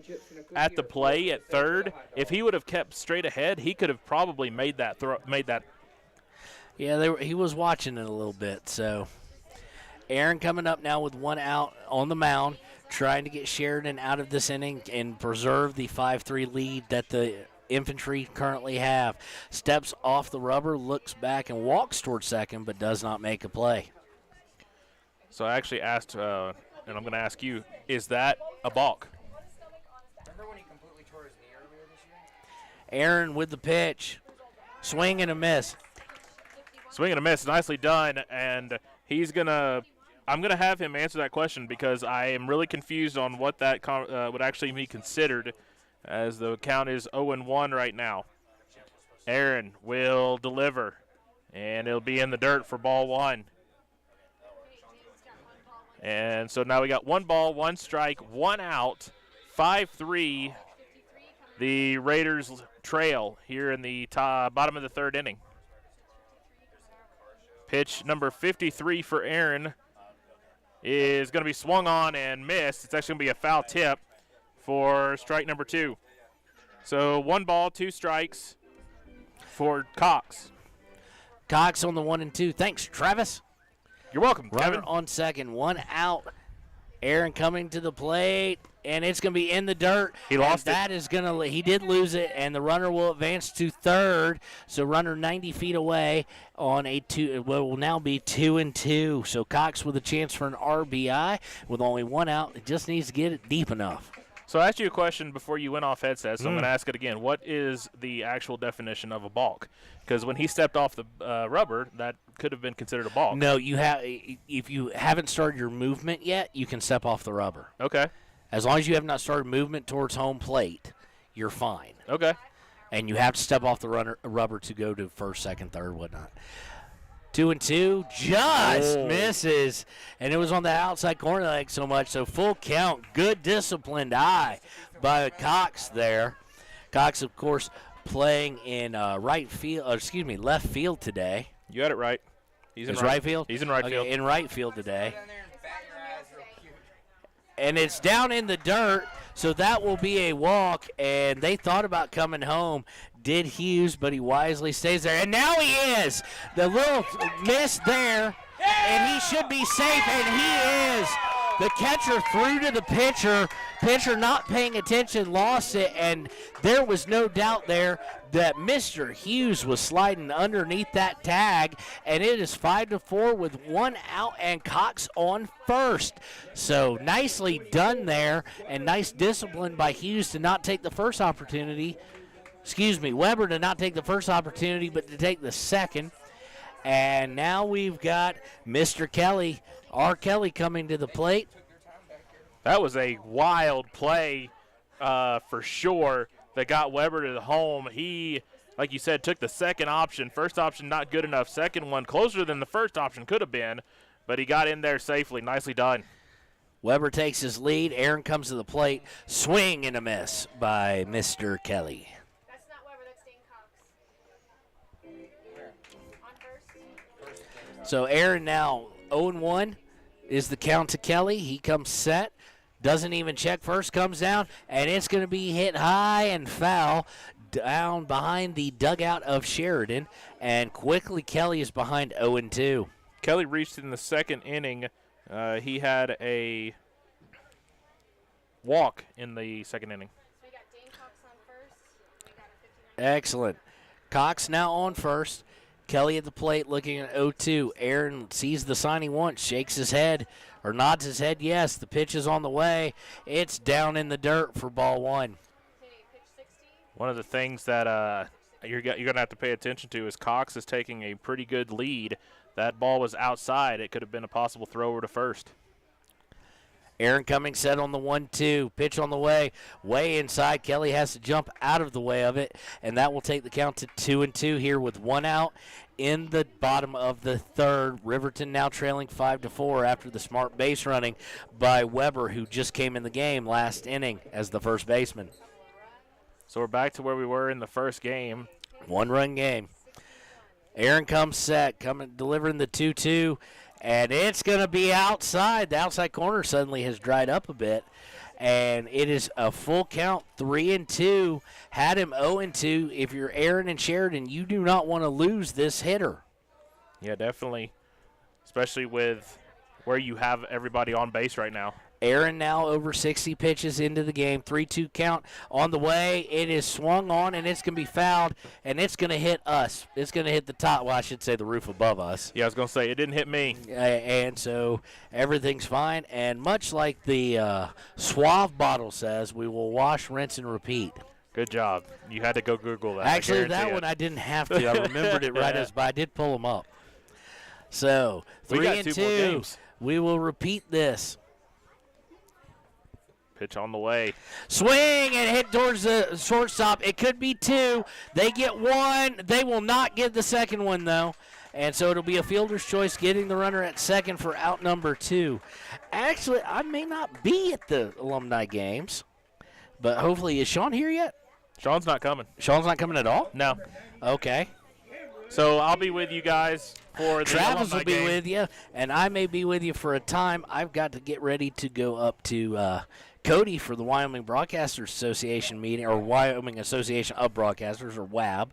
at the play at third. If he would have kept straight ahead, he could have probably made that throw. Yeah, he was watching it a little bit. So Aaron coming up now with 1 out on the mound, trying to get Sheridan out of this inning and preserve the 5-3 lead that the Infantry currently have. Steps off the rubber, looks back, and walks towards second, but does not make a play. So I actually asked, and I'm going to ask you, is that a balk? Remember when he completely tore his knee earlier this year? Aaron with the pitch. Swing and a miss. Swing and a miss. Nicely done. And I'm going to have him answer that question because I am really confused on what that would actually be considered, as the count is 0-1 right now. Aaron will deliver, and it'll be in the dirt for ball 1. And so now we got 1 ball, 1 strike, 1 out, 5-3. The Raiders trail here in the bottom of the third inning. Pitch number 53 for Aaron is going to be swung on and missed. It's actually going to be a foul tip for strike number 2. So 1 ball, 2 strikes for Cox. Cox on the 1 and 2. Thanks, Travis. You're welcome, Runner Kevin. on second, 1 out. Aaron coming to the plate, and it's going to be in the dirt. He lost it. He did lose it, and the runner will advance to third. So runner 90 feet away on will now be 2-2. So Cox with a chance for an RBI with only 1 out. It just needs to get it deep enough. So I asked you a question before you went off headset, so I'm going to ask it again. What is the actual definition of a balk? Because when he stepped off the rubber, that could have been considered a balk. No, if you haven't started your movement yet, you can step off the rubber. Okay. As long as you have not started movement towards home plate, you're fine. Okay. And you have to step off the rubber to go to first, second, third, whatnot. 2-2, just misses. And it was on the outside corner like so much, so full count. Good disciplined eye by Cox there. Cox, of course, playing in left field today. You had it right. He's in right field? He's in right field. In right field today. And it's down in the dirt, so that will be a walk. And they thought about coming home. Did Hughes, but he wisely stays there. And now he is. The little miss there, and he should be safe, and he is. The catcher threw to the pitcher. Pitcher not paying attention, lost it, and there was no doubt there that Mr. Hughes was sliding underneath that tag, and it is 5-4 with 1 out and Cox on first. So nicely done there, and nice discipline by Hughes to not take the first opportunity. Weber to not take the first opportunity, but to take the second. And now we've got Mr. Kelly, R. Kelly, coming to the plate. That was a wild play for sure that got Weber to the home. He, like you said, took the second option. First option not good enough. Second one closer than the first option could have been, but he got in there safely. Nicely done. Weber takes his lead. Aaron comes to the plate. Swing and a miss by Mr. Kelly. That's not Weber, that's Dane Cox. So Aaron now 0-1 is the count to Kelly. He comes set. Doesn't even check first, comes down, and it's going to be hit high and foul down behind the dugout of Sheridan, and quickly Kelly is behind 0-2. Kelly reached in the second inning. He had a walk in the second inning. Excellent. Cox now on first. Kelly at the plate looking at 0-2. Aaron sees the sign he wants, shakes his head, or nods his head yes. The pitch is on the way. It's down in the dirt for ball one. One of the things that you're going to have to pay attention to is Cox is taking a pretty good lead. That ball was outside. It could have been a possible thrower to first. Aaron coming set on the 1-2. Pitch on the way. Way inside. Kelly has to jump out of the way of it, and that will take the count to 2-2 here with one out in the bottom of the third. Riverton now trailing 5-4 after the smart base running by Weber, who just came in the game last inning as the first baseman. So we're back to where we were in the first game. One-run game. Aaron comes set, delivering the 2-2. And it's going to be outside. The outside corner suddenly has dried up a bit. And it is a full count, 3-2. Had him 0-2. If you're Aaron and Sheridan, you do not want to lose this hitter. Yeah, definitely. Especially with where you have everybody on base right now. Aaron now over 60 pitches into the game. 3-2 count on the way. It is swung on, and it's going to be fouled, and it's going to hit us. It's going to hit the top. Well, I should say the roof above us. Yeah, I was going to say, it didn't hit me. And so everything's fine. And much like the Suave bottle says, we will wash, rinse, and repeat. Good job. You had to go Google that. Actually, that one I didn't have to. I remembered it right as I did pull them up. So 3-2. We will repeat this. Pitch on the way. Swing and hit towards the shortstop. It could be two. They get one. They will not get the second one, though. And so it'll be a fielder's choice getting the runner at second for out number 2. Actually, I may not be at the alumni games, but hopefully, is Sean here yet? Sean's not coming. Sean's not coming at all? No. Okay. So I'll be with you guys for the Travis will be game. with you, and I may be with you for a time. I've got to get ready to go up to Cody for the Wyoming Broadcasters Association meeting, or Wyoming Association of Broadcasters, or WAB,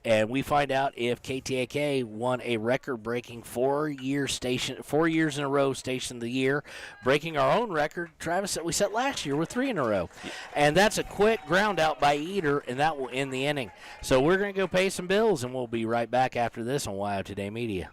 and we find out if KTAK won a record-breaking 4 years in a row Station of the Year, breaking our own record, Travis, that we set last year with 3 in a row. And that's a quick ground out by Eater, and that will end the inning. So we're going to go pay some bills, and we'll be right back after this on WyoToday Media.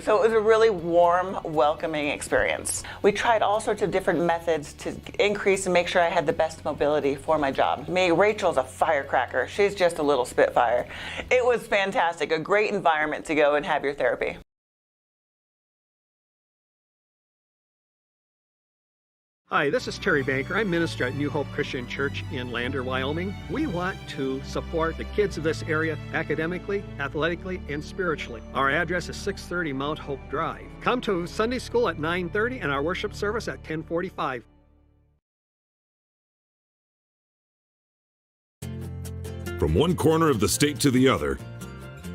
So it was a really warm, welcoming experience. We tried all sorts of different methods to increase and make sure I had the best mobility for my job. Rachel's a firecracker. She's just a little spitfire. It was fantastic, a great environment to go and have your therapy. Hi, this is Terry Banker. I'm minister at New Hope Christian Church in Lander, Wyoming. We want to support the kids of this area academically, athletically, and spiritually. Our address is 630 Mount Hope Drive. Come to Sunday school at 9:30 and our worship service at 10:45. From one corner of the state to the other,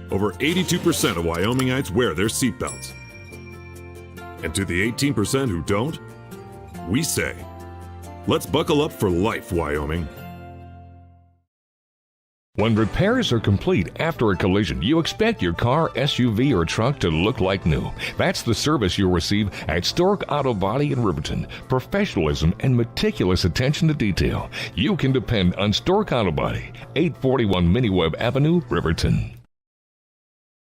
over 82% of Wyomingites wear their seatbelts. And to the 18% who don't, we say, let's buckle up for life, Wyoming. When repairs are complete after a collision, you expect your car, SUV, or truck to look like new. That's the service you'll receive at Stork Auto Body in Riverton. Professionalism and meticulous attention to detail. You can depend on Stork Auto Body, 841 Miniweb Avenue, Riverton.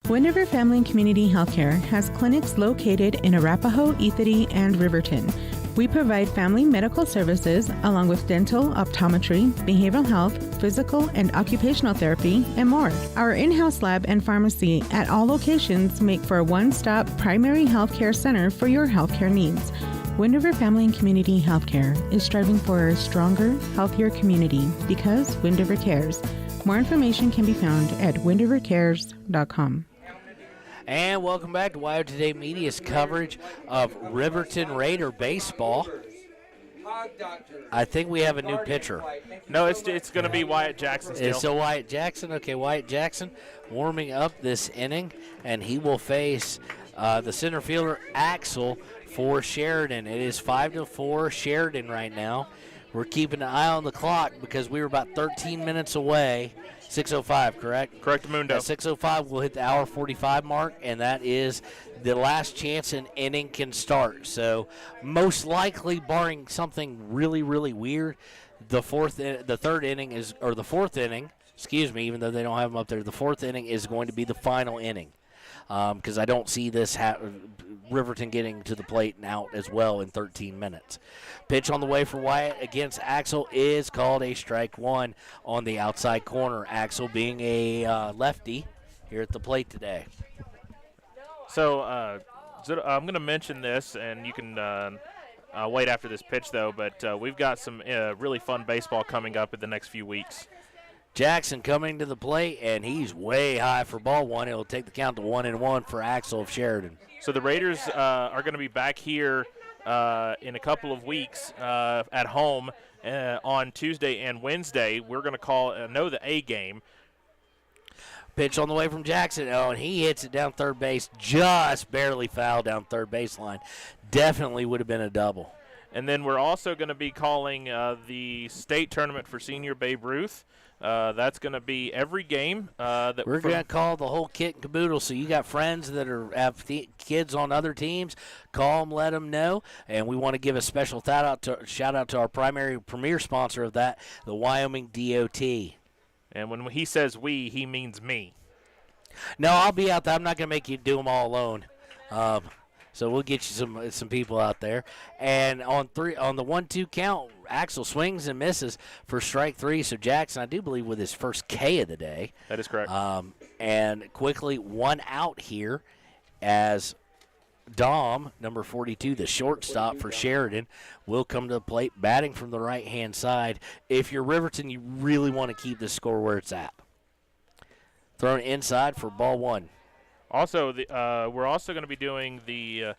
Wind River Family and Community Healthcare has clinics located in Arapahoe, Ethity, and Riverton. We provide family medical services along with dental, optometry, behavioral health, physical and occupational therapy, and more. Our in-house lab and pharmacy at all locations make for a one-stop primary healthcare center for your healthcare needs. Wind River Family and Community Healthcare is striving for a stronger, healthier community because Wind River cares. More information can be found at windrivercares.com. And welcome back to WyoToday Media's coverage of Riverton Raider baseball. I think we have a new pitcher. No, it's going to be Wyatt Jackson still. It's still Wyatt Jackson. Okay, Wyatt Jackson warming up this inning, and he will face the center fielder, Axel, for Sheridan. It is 5-4 Sheridan right now. We're keeping an eye on the clock because we were about 13 minutes away. 6:05, correct? Correct, Mundo. At 6:05, we'll hit the hour 45 mark, and that is the last chance an inning can start. So most likely, barring something really, really weird, the fourth inning, excuse me, even though they don't have them up there, the fourth inning is going to be the final inning. Because I don't see this Riverton getting to the plate and out as well in 13 minutes. Pitch on the way for Wyatt against Axel is called a strike one on the outside corner. Axel being a lefty here at the plate today. So I'm going to mention this, and you can wait after this pitch, though, but we've got some really fun baseball coming up in the next few weeks. Jackson coming to the plate, and he's way high for ball one. It'll take the count to 1-1 for Axel of Sheridan. So the Raiders are going to be back here in a couple of weeks at home on Tuesday and Wednesday. We're going to call the A game. Pitch on the way from Jackson. Oh, and he hits it down third base, just barely foul down third baseline. Definitely would have been a double. And then we're also going to be calling the state tournament for Senior Babe Ruth. That's going to be every game. We're going to call the whole kit and caboodle. So you got friends that have kids on other teams, call them, let them know. And we want to give a special shout out to our premier sponsor of that, the Wyoming DOT. And when he says we, he means me. No, I'll be out there. I'm not going to make you do them all alone. So we'll get you some people out there. And on the 1-2 count, Axel swings and misses for strike three. So Jackson, I do believe, with his first K of the day. That is correct. And quickly one out here as Dom, number 42, the shortstop for Sheridan, will come to the plate batting from the right-hand side. If you're Riverton, you really want to keep this score where it's at. Thrown inside for ball one. Also, we're also going to be doing the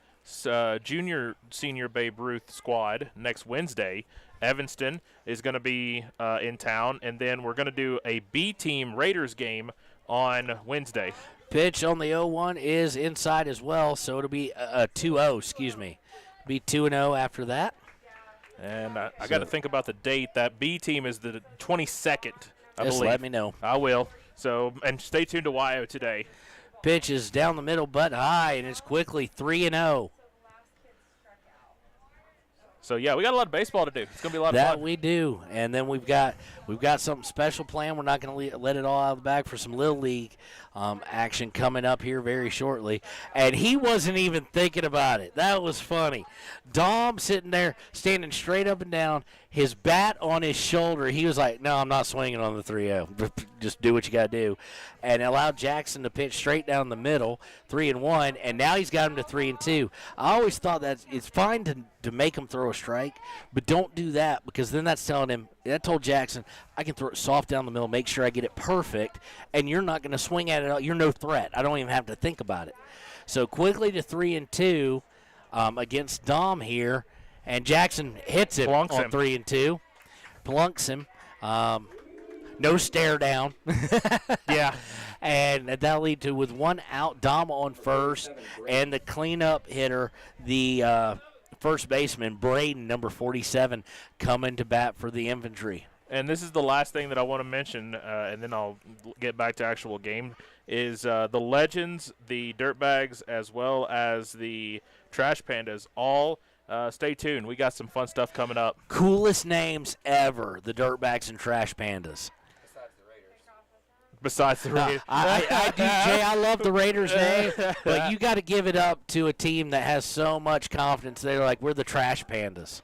junior senior Babe Ruth squad next Wednesday. Evanston is going to be in town, and then we're going to do a B-team Raiders game on Wednesday. Pitch on the 0-1 is inside as well, so it'll be a 2-0, excuse me. Be 2-0 after that. And I got to think about the date. That B team is the 22nd, I believe. Let me know. I will. So, and stay tuned to WyoToday. Pitch is down the middle but high, and it's quickly 3-0. So, yeah, we got a lot of baseball to do. It's going to be a lot of that fun. We do. And then we've got something special planned. We're not going to let it all out of the bag for some Little League action coming up here very shortly. And he wasn't even thinking about it. That was funny. Dom sitting there, standing straight up and down, his bat on his shoulder. He was like, no, I'm not swinging on the 3-0. Just do what you got to do. And allowed Jackson to pitch straight down the middle, 3-1, and now he's got him to 3-2. I always thought that it's fine to make him throw a strike, but don't do that, because then that told Jackson, I can throw it soft down the middle, make sure I get it perfect, and you're not going to swing at it all. You're no threat. I don't even have to think about it. So quickly to 3-2 against Dom here, and Jackson hits him on 3-2, plunks him. No stare down. Yeah. And that'll lead to, with one out, Dom on first, and the cleanup hitter, the first baseman, Braden, number 47, coming to bat for the infantry. And this is the last thing that I want to mention, and then I'll get back to actual game, is the Legends, the Dirtbags, as well as the Trash Pandas, all stay tuned. We got some fun stuff coming up. Coolest names ever, the Dirtbags and Trash Pandas. Besides the Raiders. I do, Jay. I love the Raiders name, but you got to give it up to a team that has so much confidence. They're like, we're the Trash Pandas.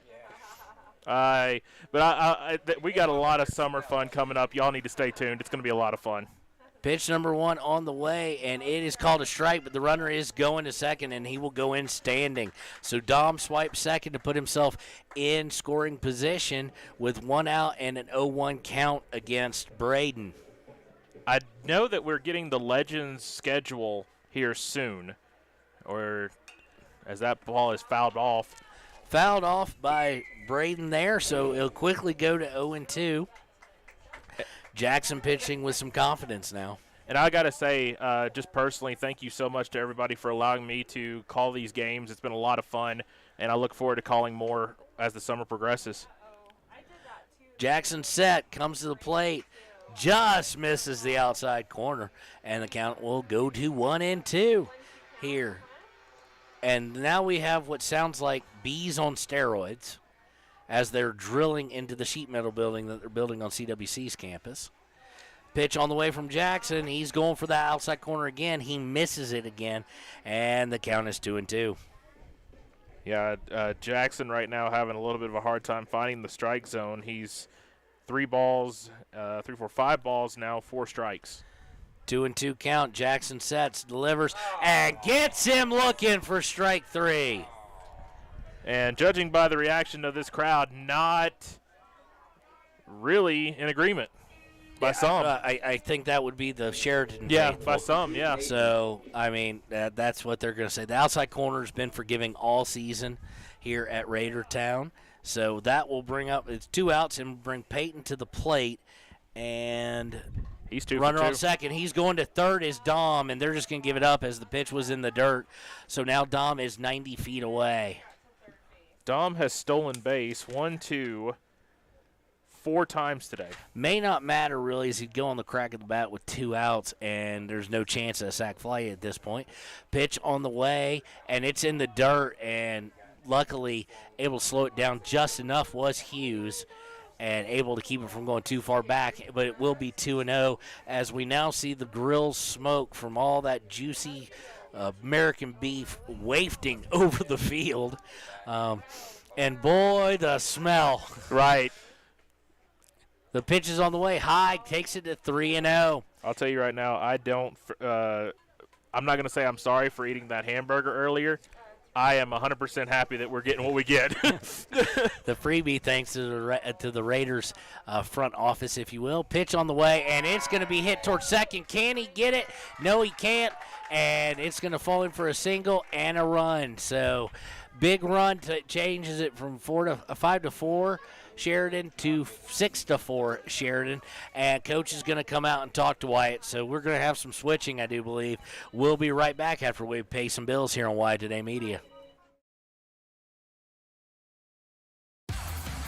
We got a lot of summer fun coming up. Y'all need to stay tuned. It's going to be a lot of fun. Pitch number one on the way, and it is called a strike, but the runner is going to second, and he will go in standing. So Dom swipes second to put himself in scoring position with one out and an 0-1 count against Braden. I know that we're getting the Legends schedule here soon, or as that ball is fouled off. Fouled off by Braden there, so it'll quickly go to 0-2. Jackson pitching with some confidence now. And I got to say, just personally, thank you so much to everybody for allowing me to call these games. It's been a lot of fun, and I look forward to calling more as the summer progresses. Jackson set, comes to the plate, just misses the outside corner, and the count will go to 1-2 here. And now we have what sounds like bees on steroids as they're drilling into the sheet metal building that they're building on CWC's campus. Pitch on the way from Jackson. He's going for the outside corner again. He misses it again, and the count is 2-2. Yeah, Jackson right now having a little bit of a hard time finding the strike zone. He's 3 balls, 3, 4, 5 balls now, 4 strikes. 2-2 count. Jackson sets, delivers, and gets him looking for strike 3. And judging by the reaction of this crowd, not really in agreement by some. I think that would be the Sheridan Yeah, faithful. by some, yeah. So, I mean, that's what they're going to say. The outside corner has been forgiving all season here at Raidertown. So that will bring up, it's 2 outs and bring Peyton to the plate. And he's 2 runner for 2. on second. He's going to third is Dom, and they're just going to give it up as the pitch was in the dirt. So now Dom is 90 feet away. Dom has stolen base 1, 2, 4 times today. May not matter really as he'd go on the crack of the bat with 2 outs, and there's no chance of a sac fly at this point. Pitch on the way, and it's in the dirt, and luckily able to slow it down just enough was Hughes, and able to keep it from going too far back. But it will be 2-0 as we now see the grills smoke from all that juicy American beef wafting over the field. And boy, the smell. Right. The pitch is on the way high, takes it to 3-0. I'll tell you right now, I'm not going to say I'm sorry for eating that hamburger earlier. I am 100% happy that we're getting what we get. The freebie, thanks to the Raiders front office, if you will. Pitch on the way, and it's going to be hit towards second. Can he get it? No, he can't, and it's going to fall in for a single and a run. So big run changes it from 5-4 Sheridan to 6-4 Sheridan, and coach is going to come out and talk to Wyatt. So we're going to have some switching, I do believe. We'll be right back after we pay some bills here on WyoToday Media.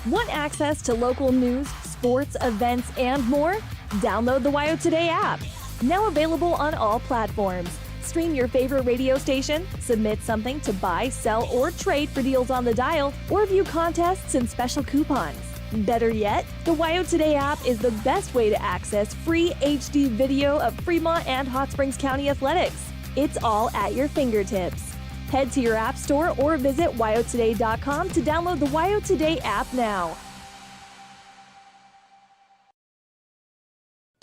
Want access to local news, sports, events, and more? Download the WyoToday app. Now available on all platforms. Stream your favorite radio station, submit something to buy, sell, or trade for deals on the dial, or view contests and special coupons. Better yet, the WyoToday app is the best way to access free HD video of Fremont and Hot Springs County athletics. It's all at your fingertips. Head to your app store or visit WyoToday.com to download the WyoToday app now.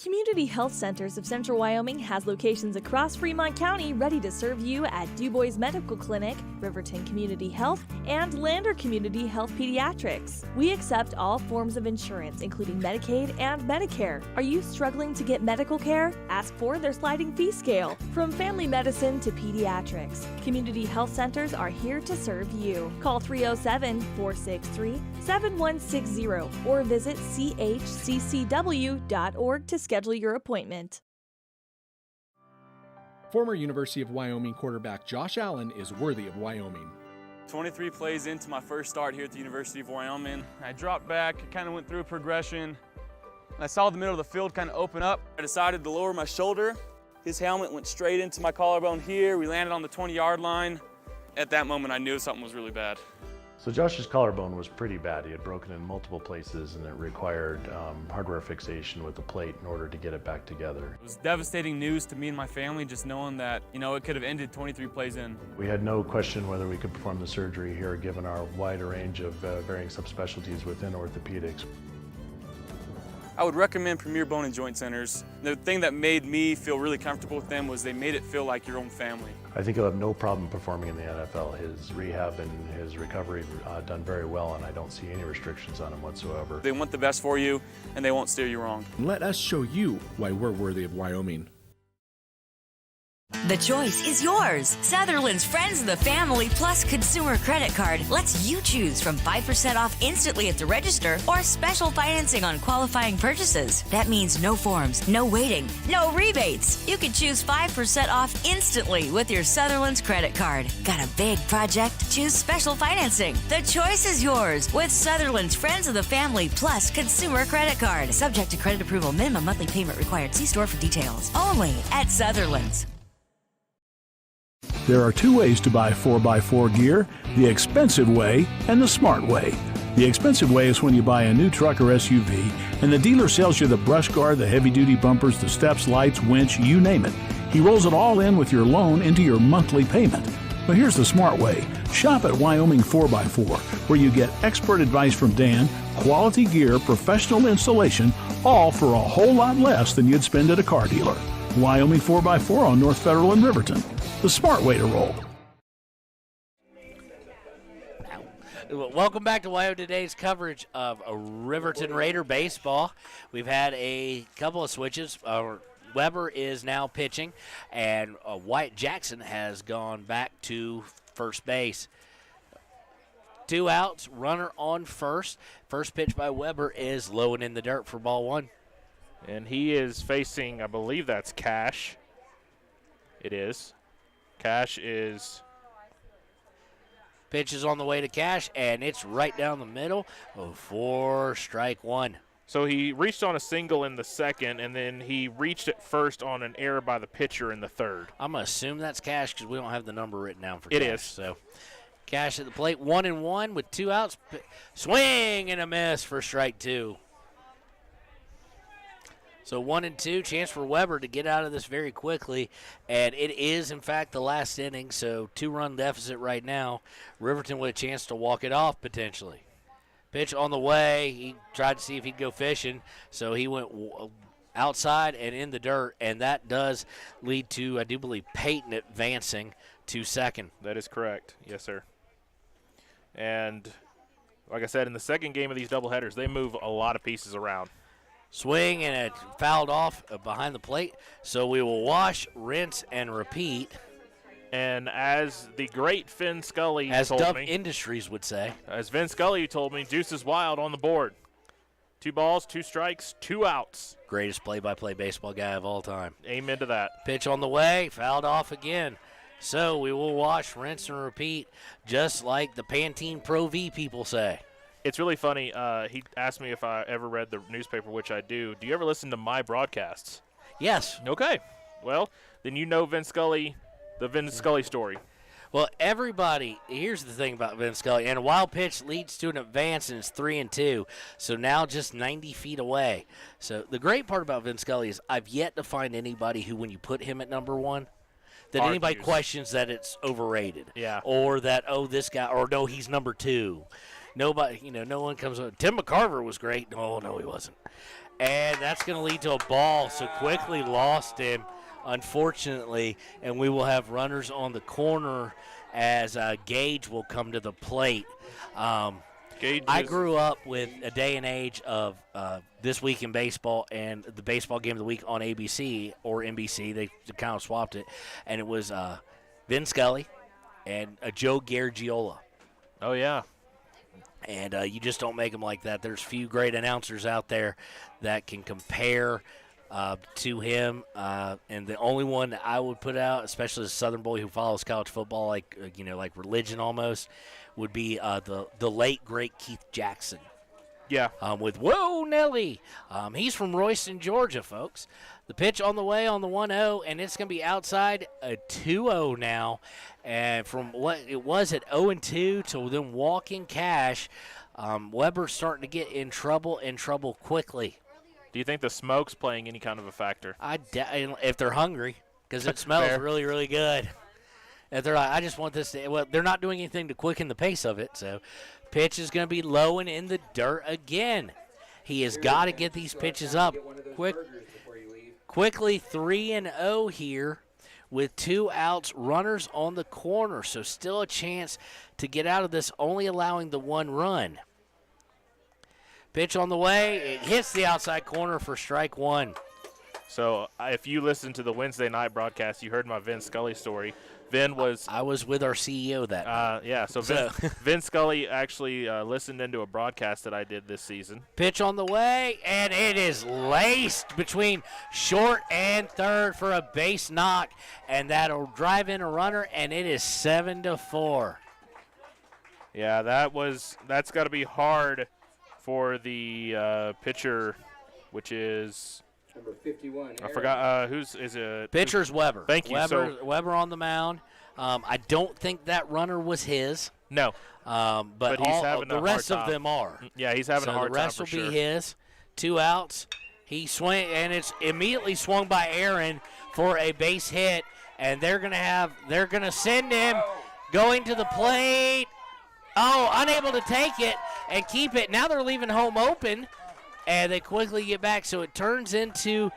Community Health Centers of Central Wyoming has locations across Fremont County ready to serve you at DuBois Medical Clinic, Riverton Community Health, and Lander Community Health Pediatrics. We accept all forms of insurance, including Medicaid and Medicare. Are you struggling to get medical care? Ask for their sliding fee scale. From family medicine to pediatrics, Community Health Centers are here to serve you. Call 307-463-7160 or visit chccw.org to schedule your appointment. Former University of Wyoming quarterback Josh Allen is worthy of Wyoming. 23 plays into my first start here at the University of Wyoming. I dropped back, kind of went through a progression. I saw the middle of the field kind of open up. I decided to lower my shoulder. His helmet went straight into my collarbone here. We landed on the 20-yard line. At that moment, I knew something was really bad. So Josh's collarbone was pretty bad. He had broken in multiple places, and it required hardware fixation with the plate in order to get it back together. It was devastating news to me and my family, just knowing that, it could have ended 23 plays in. We had no question whether we could perform the surgery here, given our wide range of varying subspecialties within orthopedics. I would recommend Premier Bone and Joint Centers. The thing that made me feel really comfortable with them was they made it feel like your own family. I think he'll have no problem performing in the NFL. His rehab and his recovery done very well, and I don't see any restrictions on him whatsoever. They want the best for you, and they won't steer you wrong. Let us show you why we're worthy of Wyoming. The choice is yours. Sutherland's Friends of the Family Plus Consumer Credit Card lets you choose from 5% off instantly at the register or special financing on qualifying purchases. That means no forms, no waiting, no rebates. You can choose 5% off instantly with your Sutherland's credit card. Got a big project? Choose special financing. The choice is yours with Sutherland's Friends of the Family Plus Consumer Credit Card. Subject to credit approval. Minimum monthly payment required. See store for details. Only at Sutherland's. There are two ways to buy 4x4 gear, the expensive way and the smart way. The expensive way is when you buy a new truck or SUV and the dealer sells you the brush guard, the heavy-duty bumpers, the steps, lights, winch, you name it. He rolls it all in with your loan into your monthly payment. But here's the smart way. Shop at Wyoming 4x4, where you get expert advice from Dan, quality gear, professional installation, all for a whole lot less than you'd spend at a car dealer. Wyoming 4x4 on North Federal in Riverton. The smart way to roll. Welcome back to WyoToday's coverage of Riverton Raider baseball. We've had a couple of switches. Weber is now pitching, and Wyatt Jackson has gone back to first base. 2 outs, runner on first. First pitch by Weber is low and in the dirt for ball one. And he is facing, I believe that's Cash. It is. Cash is. Pitch is on the way to Cash, and it's right down the middle for strike one. So he reached on a single in the second, and then he reached it first on an error by the pitcher in the third. I'm going to assume that's Cash because we don't have the number written down for It Cash. is. So Cash at the plate, 1-1 with 2 outs. Swing and a miss for strike two. So 1-2, chance for Weber to get out of this very quickly. And it is, in fact, the last inning, so 2-run deficit right now. Riverton with a chance to walk it off potentially. Pitch on the way. He tried to see if he'd go fishing, so he went outside and in the dirt, and that does lead to, I do believe, Peyton advancing to second. That is correct. Yes, sir. And like I said, in the second game of these doubleheaders, they move a lot of pieces around. Swing, and it fouled off behind the plate. So we will wash, rinse, and repeat. And as the great Vin Scully as told Dove me, Industries would say. As Vin Scully told me, Deuce is wild on the board. 2 balls, 2 strikes, 2 outs. Greatest play-by-play baseball guy of all time. Amen to that. Pitch on the way, fouled off again. So we will wash, rinse, and repeat, just like the Pantene Pro V people say. It's really funny. He asked me if I ever read the newspaper, which I do. Do you ever listen to my broadcasts? Yes. Okay. Well, then you know Vin Scully, the Vin Scully story. Well, everybody, here's the thing about Vin Scully. And a wild pitch leads to an advance, and it's 3-2. So now just 90 feet away. So the great part about Vin Scully is I've yet to find anybody who, when you put him at number 1, that anybody questions that it's overrated. Yeah. Or that, oh, this guy, or no, he's number 2. Nobody, no one comes up. Tim McCarver was great. No, he wasn't. And that's going to lead to a ball. So quickly lost him, unfortunately. And we will have runners on the corner as Gage will come to the plate. I grew up with a day and age of This Week in Baseball and the Baseball Game of the Week on ABC or NBC. They kind of swapped it. And it was Vin Scully and Joe Garagiola. Oh, yeah. And you just don't make them like that. There's few great announcers out there that can compare to him. And the only one that I would put out, especially as a Southern boy who follows college football like religion almost, would be the late, great Keith Jackson. Yeah. With Whoa, Nelly. He's from Royston, Georgia, folks. The pitch on the way on the 1-0, and it's going to be outside a 2-0 now. And from what it was at 0-2 to then walking Cash, Weber's starting to get in trouble quickly. Do you think the smoke's playing any kind of a factor? If they're hungry, because it smells really, really good. If they're like, I just want this to, well, they're not doing anything to quicken the pace of it. So pitch is going to be low and in the dirt again. He has got to get these pitches up quickly. 3-0 here with 2 outs, runners on the corner. So still a chance to get out of this, only allowing the 1 run. Pitch on the way. It hits the outside corner for strike 1. So if you listened to the Wednesday night broadcast, you heard my Vin Scully story. Vin was I was with our CEO that night. Yeah, so Vin Scully actually listened into a broadcast that I did this season. Pitch on the way, and it is laced between short and third for a base knock, and that'll drive in a runner, and it is 7-4. Yeah, that's got to be hard for the pitcher, which is number 51. I forgot is it? Pitcher's Weber. Thank you. Weber on the mound. I don't think that runner was his. No. But he's all, having the a rest hard of time. them are. Yeah, he's having a hard time. The rest time will for be sure. his. 2 outs. He swung, and it's immediately swung by Aaron for a base hit, and they're gonna send him going to the plate. Oh, unable to take it and keep it. Now they're leaving home open, and they quickly get back. So it turns into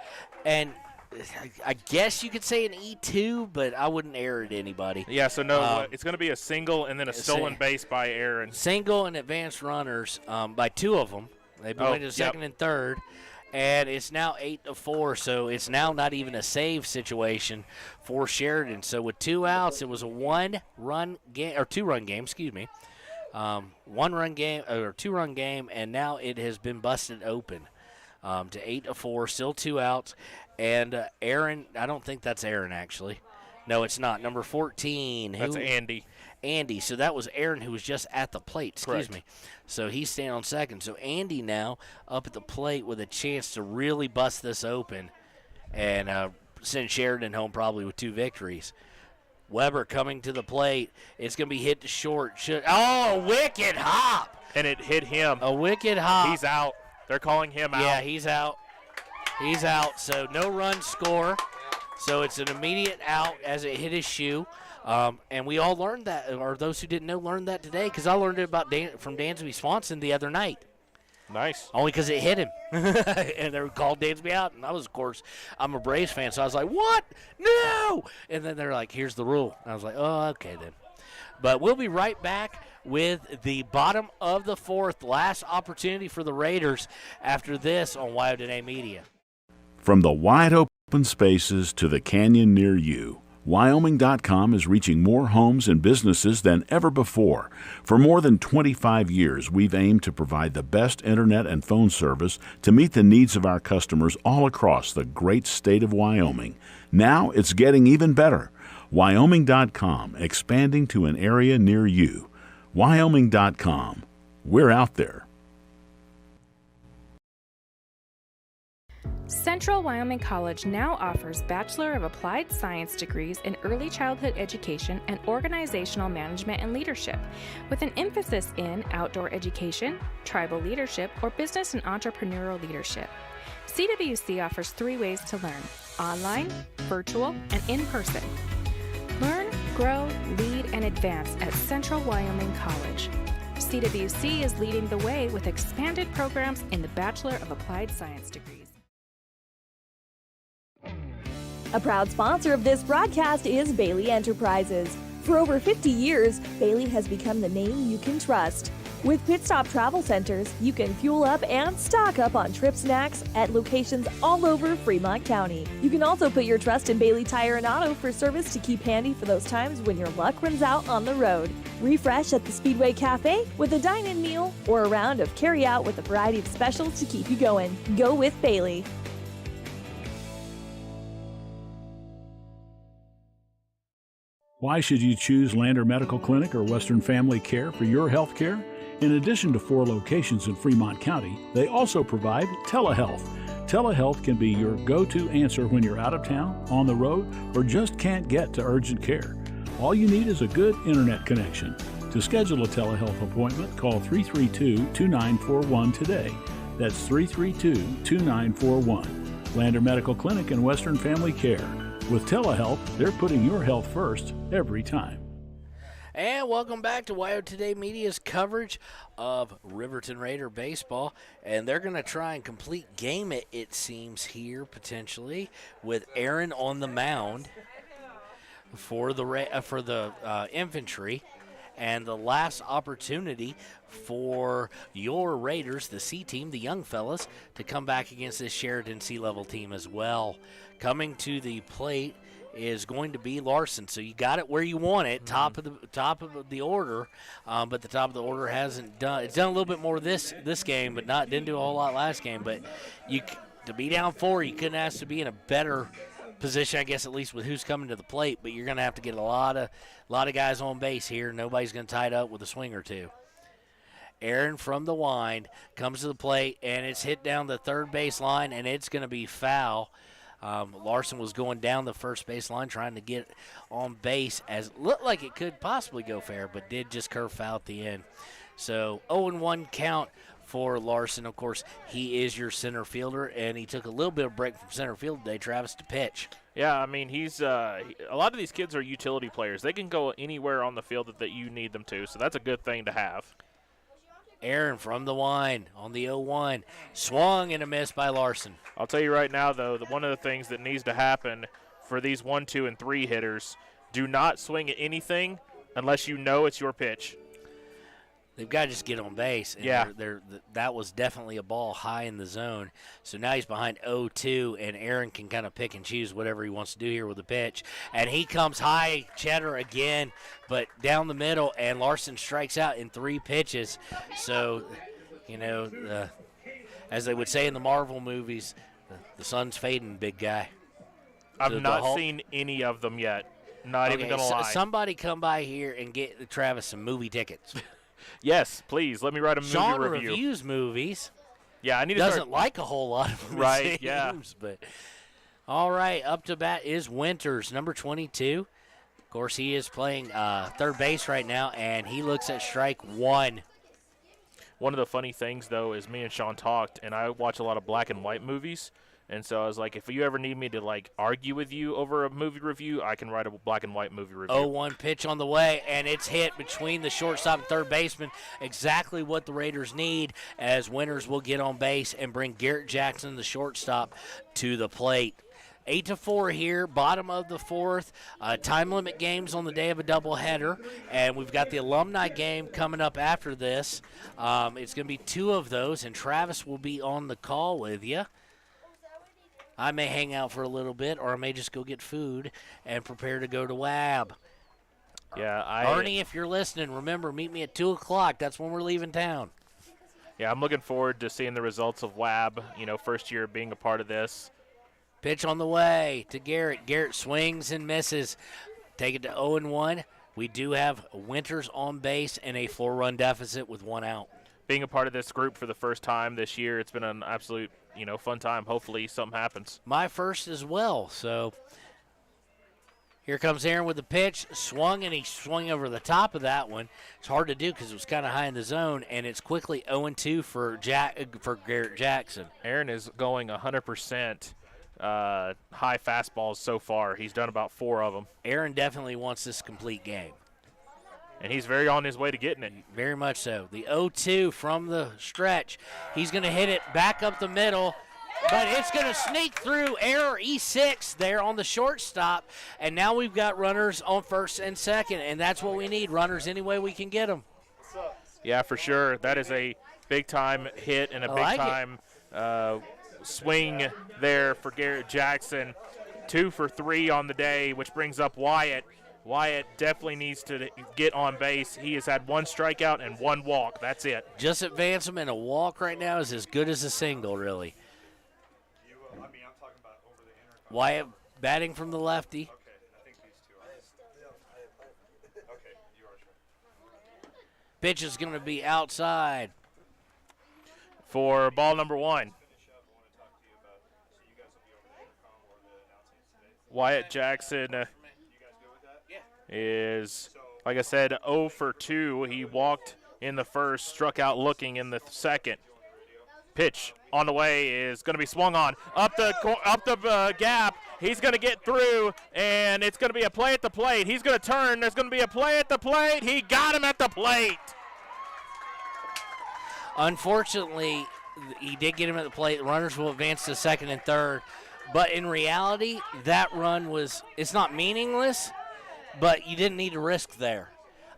I guess you could say an E2, but I wouldn't err at anybody. Yeah, so no, it's going to be a single and then a stolen base by Aaron. Single and advanced runners by 2 of them. They've been to second and third, and it's now 8-4. So it's now not even a save situation for Sheridan. So with 2 outs, it was a 1-run game or 2-run game. Excuse me, 1-run game or 2-run game, and now it has been busted open to 8-4. Still 2 outs. And Aaron, I don't think that's Aaron, actually. No, it's not. Number 14. That's Andy. Andy. So that was Aaron who was just at the plate. Excuse me. So he's staying on second. So Andy now up at the plate with a chance to really bust this open and send Sheridan home probably with 2 victories. Weber coming to the plate. It's going to be hit to short. Wicked hop. And it hit him. A wicked hop. He's out. They're calling him out. Yeah, he's out. He's out, so no run score. So it's an immediate out as it hit his shoe. And we all learned that, or those who didn't know learned that today, because I learned it from Dansby Swanson the other night. Nice. Only because it hit him. And they called Dansby out. And I was, of course, I'm a Braves fan, so I was like, what? No! And then they're like, here's the rule. And I was like, oh, okay then. But we'll be right back with the bottom of the 4th, last opportunity for the Raiders after this on WyoToday Media. From the wide open spaces to the canyon near you, Wyoming.com is reaching more homes and businesses than ever before. For more than 25 years, we've aimed to provide the best internet and phone service to meet the needs of our customers all across the great state of Wyoming. Now it's getting even better. Wyoming.com, expanding to an area near you. Wyoming.com. We're out there. Central Wyoming College now offers Bachelor of Applied Science degrees in Early Childhood Education and Organizational Management and Leadership, with an emphasis in outdoor education, tribal leadership, or business and entrepreneurial leadership. CWC offers 3 ways to learn: online, virtual, and in person. Learn, grow, lead, and advance at Central Wyoming College. CWC is leading the way with expanded programs in the Bachelor of Applied Science degrees. A proud sponsor of this broadcast is Bailey Enterprises. For over 50 years, Bailey has become the name you can trust. With Pit Stop Travel Centers, you can fuel up and stock up on trip snacks at locations all over Fremont County. You can also put your trust in Bailey Tire and Auto for service to keep handy for those times when your luck runs out on the road. Refresh at the Speedway Cafe with a dine-in meal or a round of carry-out with a variety of specials to keep you going. Go with Bailey. Why should you choose Lander Medical Clinic or Western Family Care for your health care? In addition to 4 locations in Fremont County, they also provide telehealth. Telehealth can be your go-to answer when you're out of town, on the road, or just can't get to urgent care. All you need is a good internet connection. To schedule a telehealth appointment, call 332-2941 today. That's 332-2941. Lander Medical Clinic and Western Family Care. With telehealth, they're putting your health first every time. And welcome back to WyoToday Media's coverage of Riverton Raider baseball. And they're going to try and complete game it seems, here, potentially, with Aaron on the mound for the infantry. And the last opportunity for your Raiders, the C team, the young fellas, to come back against this Sheridan C-level team as well. Coming to the plate is going to be Larson. So you got it where you want it, top of the order, but the top of the order hasn't done. It's done a little bit more this game, but didn't do a whole lot last game. But to be down 4, you couldn't ask to be in a better position, I guess, at least with who's coming to the plate. But you're going to have to get a lot of guys on base here. Nobody's going to tie it up with a swing or two. Aaron from the wind comes to the plate, and it's hit down the third base line, and it's going to be foul. Larson was going down the first base line trying to get on base as it looked like it could possibly go fair, but did just curve foul at the end. So 0-1 count for Larson. Of course, he is your center fielder, and he took a little bit of break from center field today, Travis, to pitch. Yeah, I mean, he's a lot of these kids are utility players. They can go anywhere on the field that you need them to, so that's a good thing to have. Aaron from the wind on the 0-1. Swung and a miss by Larson. I'll tell you right now, though, that one of the things that needs to happen for these 1, 2, and 3 hitters, do not swing at anything unless you know it's your pitch. They've got to just get on base. And yeah. That was definitely a ball high in the zone. So now he's behind 0-2, and Aaron can kind of pick and choose whatever he wants to do here with the pitch. And he comes high, cheddar again, but down the middle, and Larson strikes out in 3 pitches. So, as they would say in the Marvel movies, the sun's fading, big guy. I've not seen any of them yet. Not even going to lie. Somebody come by here and get Travis some movie tickets. Yes, please. Let me write a movie Sean review. reviews movies. Yeah, I need to Doesn't like a whole lot of them. Right, yeah. But all right, up to bat is Winters, number 22. Of course, he is playing third base right now, and he looks at strike 1. One of the funny things, though, is me and Sean talked, and I watch a lot of black and white movies. And so I was like, if you ever need me to, argue with you over a movie review, I can write a black and white movie review. 0-1 pitch on the way, and it's hit between the shortstop and third baseman. Exactly what the Raiders need, as Winters will get on base and bring Garrett Jackson, the shortstop, to the plate. 8-4 here, bottom of the 4th. Time limit games on the day of a doubleheader, and we've got the alumni game coming up after this. It's going to be 2 of those, and Travis will be on the call with you. I may hang out for a little bit, or I may just go get food and prepare to go to WAB. Yeah, Arnie, if you're listening, remember, meet me at 2 o'clock. That's when we're leaving town. Yeah, I'm looking forward to seeing the results of WAB, first year being a part of this. Pitch on the way to Garrett. Garrett swings and misses. Take it to 0-1. We do have Winters on base and a 4-run deficit with 1 out. Being a part of this group for the first time this year, it's been an absolute fun time. Hopefully something happens. My first as well. So here comes Aaron with the pitch. Swung, and he swung over the top of that one. It's hard to do because it was kind of high in the zone, and it's quickly 0-2 for Garrett Jackson. Aaron is going 100% high fastballs so far. He's done about 4 of them. Aaron definitely wants this complete game. And he's very on his way to getting it. Very much so. The 0-2 from the stretch. He's going to hit it back up the middle, but it's going to sneak through. Error E6 there on the shortstop. And now we've got runners on first and second, and that's what we need, runners any way we can get them. Yeah, for sure. That is a big-time hit and a big-time swing there for Garrett Jackson. 2 for 3 on the day, which brings up Wyatt. Wyatt definitely needs to get on base. He has had 1 strikeout and 1 walk. That's it. Just advance him, and a walk right now is as good as a single, really. Wyatt batting from the lefty. Pitch is going to be outside. For ball number 1. Wyatt Jackson is, like I said, 0 for 2. He walked in the first, struck out looking in the second. Pitch on the way is going to be swung on. Up the gap. He's going to get through, and it's going to be a play at the plate. He's going to turn. There's going to be a play at the plate. He got him at the plate. Unfortunately, he did get him at the plate. The runners will advance to second and third. But in reality, that run it's not meaningless, but you didn't need to risk there.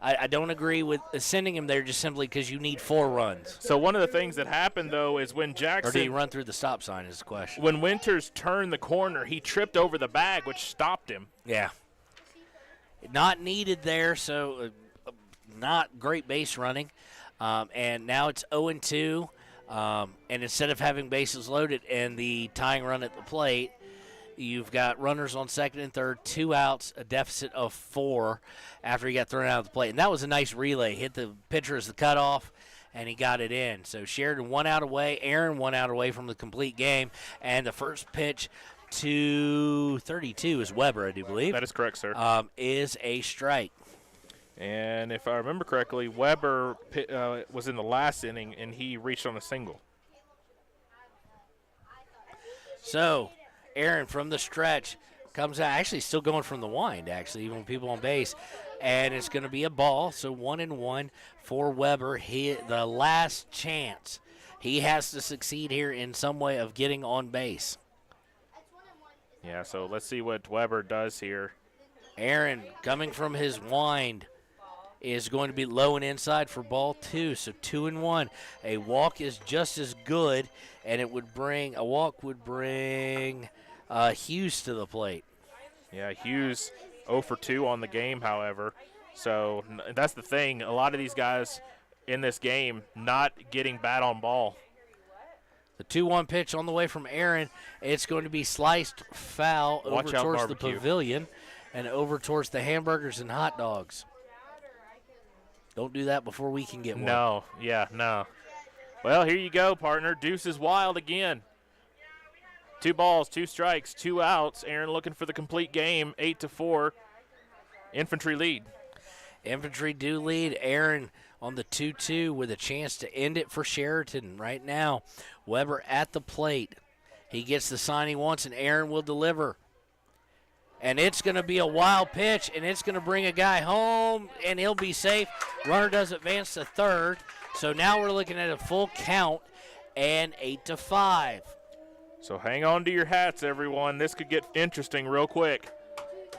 I don't agree with sending him there just simply because you need 4 runs. So one of the things that happened, though, is when Jackson – or did he run through the stop sign is the question. When Winters turned the corner, he tripped over the bag, which stopped him. Yeah. Not needed there, so not great base running. And now it's 0-2. And instead of having bases loaded and the tying run at the plate, you've got runners on second and third, 2 outs, a deficit of 4 after he got thrown out of the plate. And that was a nice relay. Hit the pitcher as the cutoff, and he got it in. So Sheridan 1 out away. Aaron 1 out away from the complete game. And the first pitch to 32 is Weber, I do believe. That is correct, sir. Is a strike. And if I remember correctly, Weber was in the last inning, and he reached on a single. So Aaron from the stretch comes out, actually still going from the wind, actually, even with people on base. And it's going to be a ball, so 1-1 for Weber. The last chance. He has to succeed here in some way of getting on base. Yeah, so let's see what Weber does here. Aaron, coming from his wind, is going to be low and inside for ball 2, so 2-1. A walk is just as good, and a walk would bring Hughes to the plate. Yeah, Hughes 0 for 2 on the game, however. So that's the thing. A lot of these guys in this game not getting bat on ball. The 2-1 pitch on the way from Aaron. It's going to be sliced foul over towards the pavilion and over towards the hamburgers and hot dogs. Don't do that before we can get one. No. Well, here you go, partner. Deuce is wild again. 2 balls, 2 strikes, 2 outs. Aaron looking for the complete game, 8-4. Infantry lead. Infantry do lead. Aaron on the 2-2 with a chance to end it for Sheridan right now. Weber at the plate. He gets the sign he wants, and Aaron will deliver. And it's going to be a wild pitch, and it's going to bring a guy home, and he'll be safe. Runner does advance to third. So now we're looking at a full count and 8-5. So hang on to your hats, everyone. This could get interesting real quick.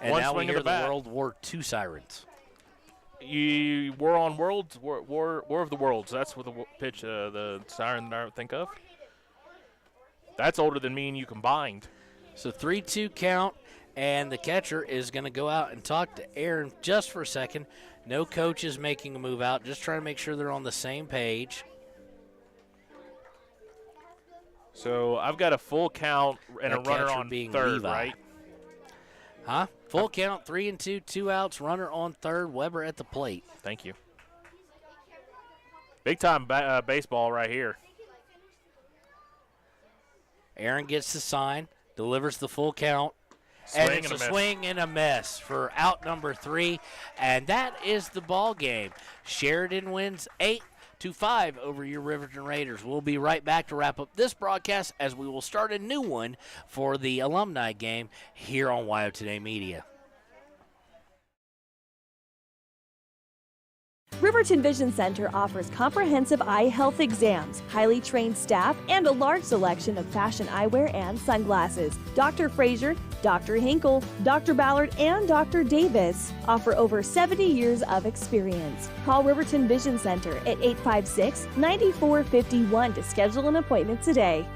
And One now swing we hear of the bat. World War II sirens. War on Worlds, War of the Worlds. That's what the pitch, the siren that I think of. That's older than me and you combined. So 3-2 count, and the catcher is going to go out and talk to Aaron just for a second. No coach is making a move out, just trying to make sure they're on the same page. So I've got a full count and a runner on third, Levi. right? Huh? Full count, 3-2, 2 outs, runner on third, Weber at the plate. Thank you. Big time baseball right here. Aaron gets the sign, delivers the full count. And it's a swing and a miss for out number 3. And that is the ball game. Sheridan wins 8-5 over your Riverton Raiders. We'll be right back to wrap up this broadcast as we will start a new one for the alumni game here on WyoToday Media. Riverton Vision Center offers comprehensive eye health exams, highly trained staff, and a large selection of fashion eyewear and sunglasses. Dr. Frazier, Dr. Hinkle, Dr. Ballard, and Dr. Davis offer over 70 years of experience. Call Riverton Vision Center at 856-9451 to schedule an appointment today.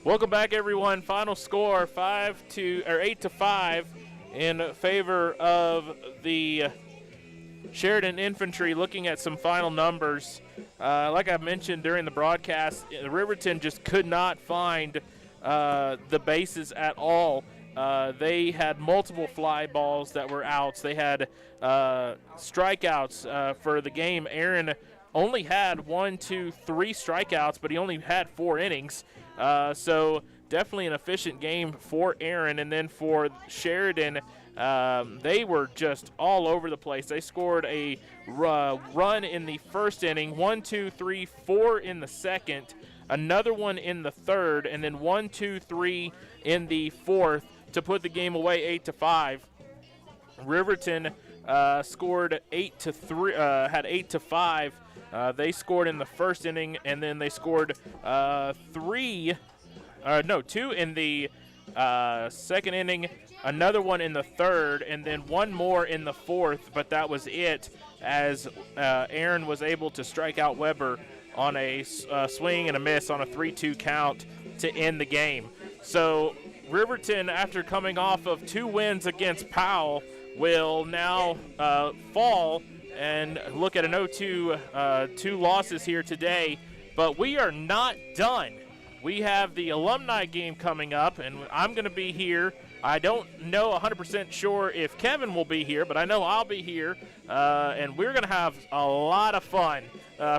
Welcome back, everyone. Final score 8-5 in favor of the Sheridan Infantry. Looking at some final numbers, like I mentioned during the broadcast, Riverton just could not find the bases at all. They had multiple fly balls that were outs. They had strikeouts for the game. Aaron only had 3 strikeouts, but he only had 4 innings. So definitely an efficient game for Aaron. And then for Sheridan, They were just all over the place. They scored a run in the first inning, 1, 2, 3, 4 in the second, another one in the third, and then 1, 2, 3 in the fourth to put the game away 8-5. Riverton scored 8-3, had 8-5. They scored in the first inning, and then they scored 2 in the second inning, another one in the third, and then one more in the fourth, but that was it, as Aaron was able to strike out Weber on a swing and a miss on a 3-2 count to end the game. So Riverton, after coming off of 2 wins against Powell, will now fall and look at an 0-2, 2 losses here today. But we are not done. We have the alumni game coming up, and I'm going to be here. I don't know 100% sure if Kevin will be here, but I know I'll be here, and we're going to have a lot of fun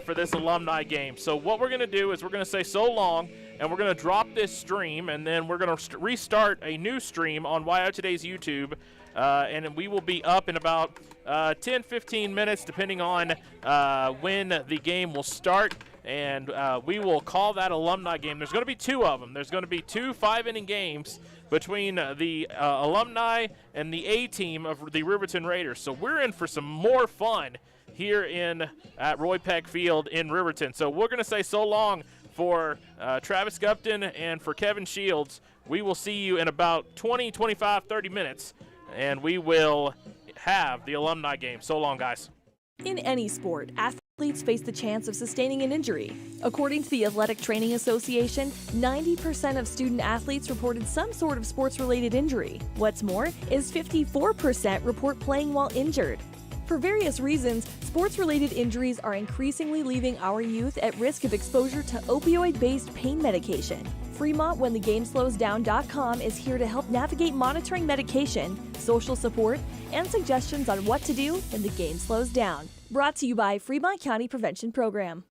for this alumni game. So what we're going to do is we're going to say so long, and we're going to drop this stream, and then we're going to restart a new stream on WyoToday's YouTube, and we will be up in about 10-15 minutes, depending on when the game will start. And we will call that alumni game. There's going to be 2 of them. There's going to be 2 5-inning games between the alumni and the A team of the Riverton Raiders. So we're in for some more fun here at Roy Peck Field in Riverton. So we're going to say so long for Travis Gupton and for Kevin Shields. We will see you in about 20, 25, 30 minutes, and we will have the alumni game. So long, guys. In any sport, athletes face the chance of sustaining an injury. According to the Athletic Training Association, 90% of student athletes reported some sort of sports-related injury. What's more is 54% report playing while injured. For various reasons, sports-related injuries are increasingly leaving our youth at risk of exposure to opioid-based pain medication. Fremont WhenTheGameSlowsDown.com is here to help navigate monitoring medication, social support, and suggestions on what to do when the game slows down. Brought to you by Fremont County Prevention Program.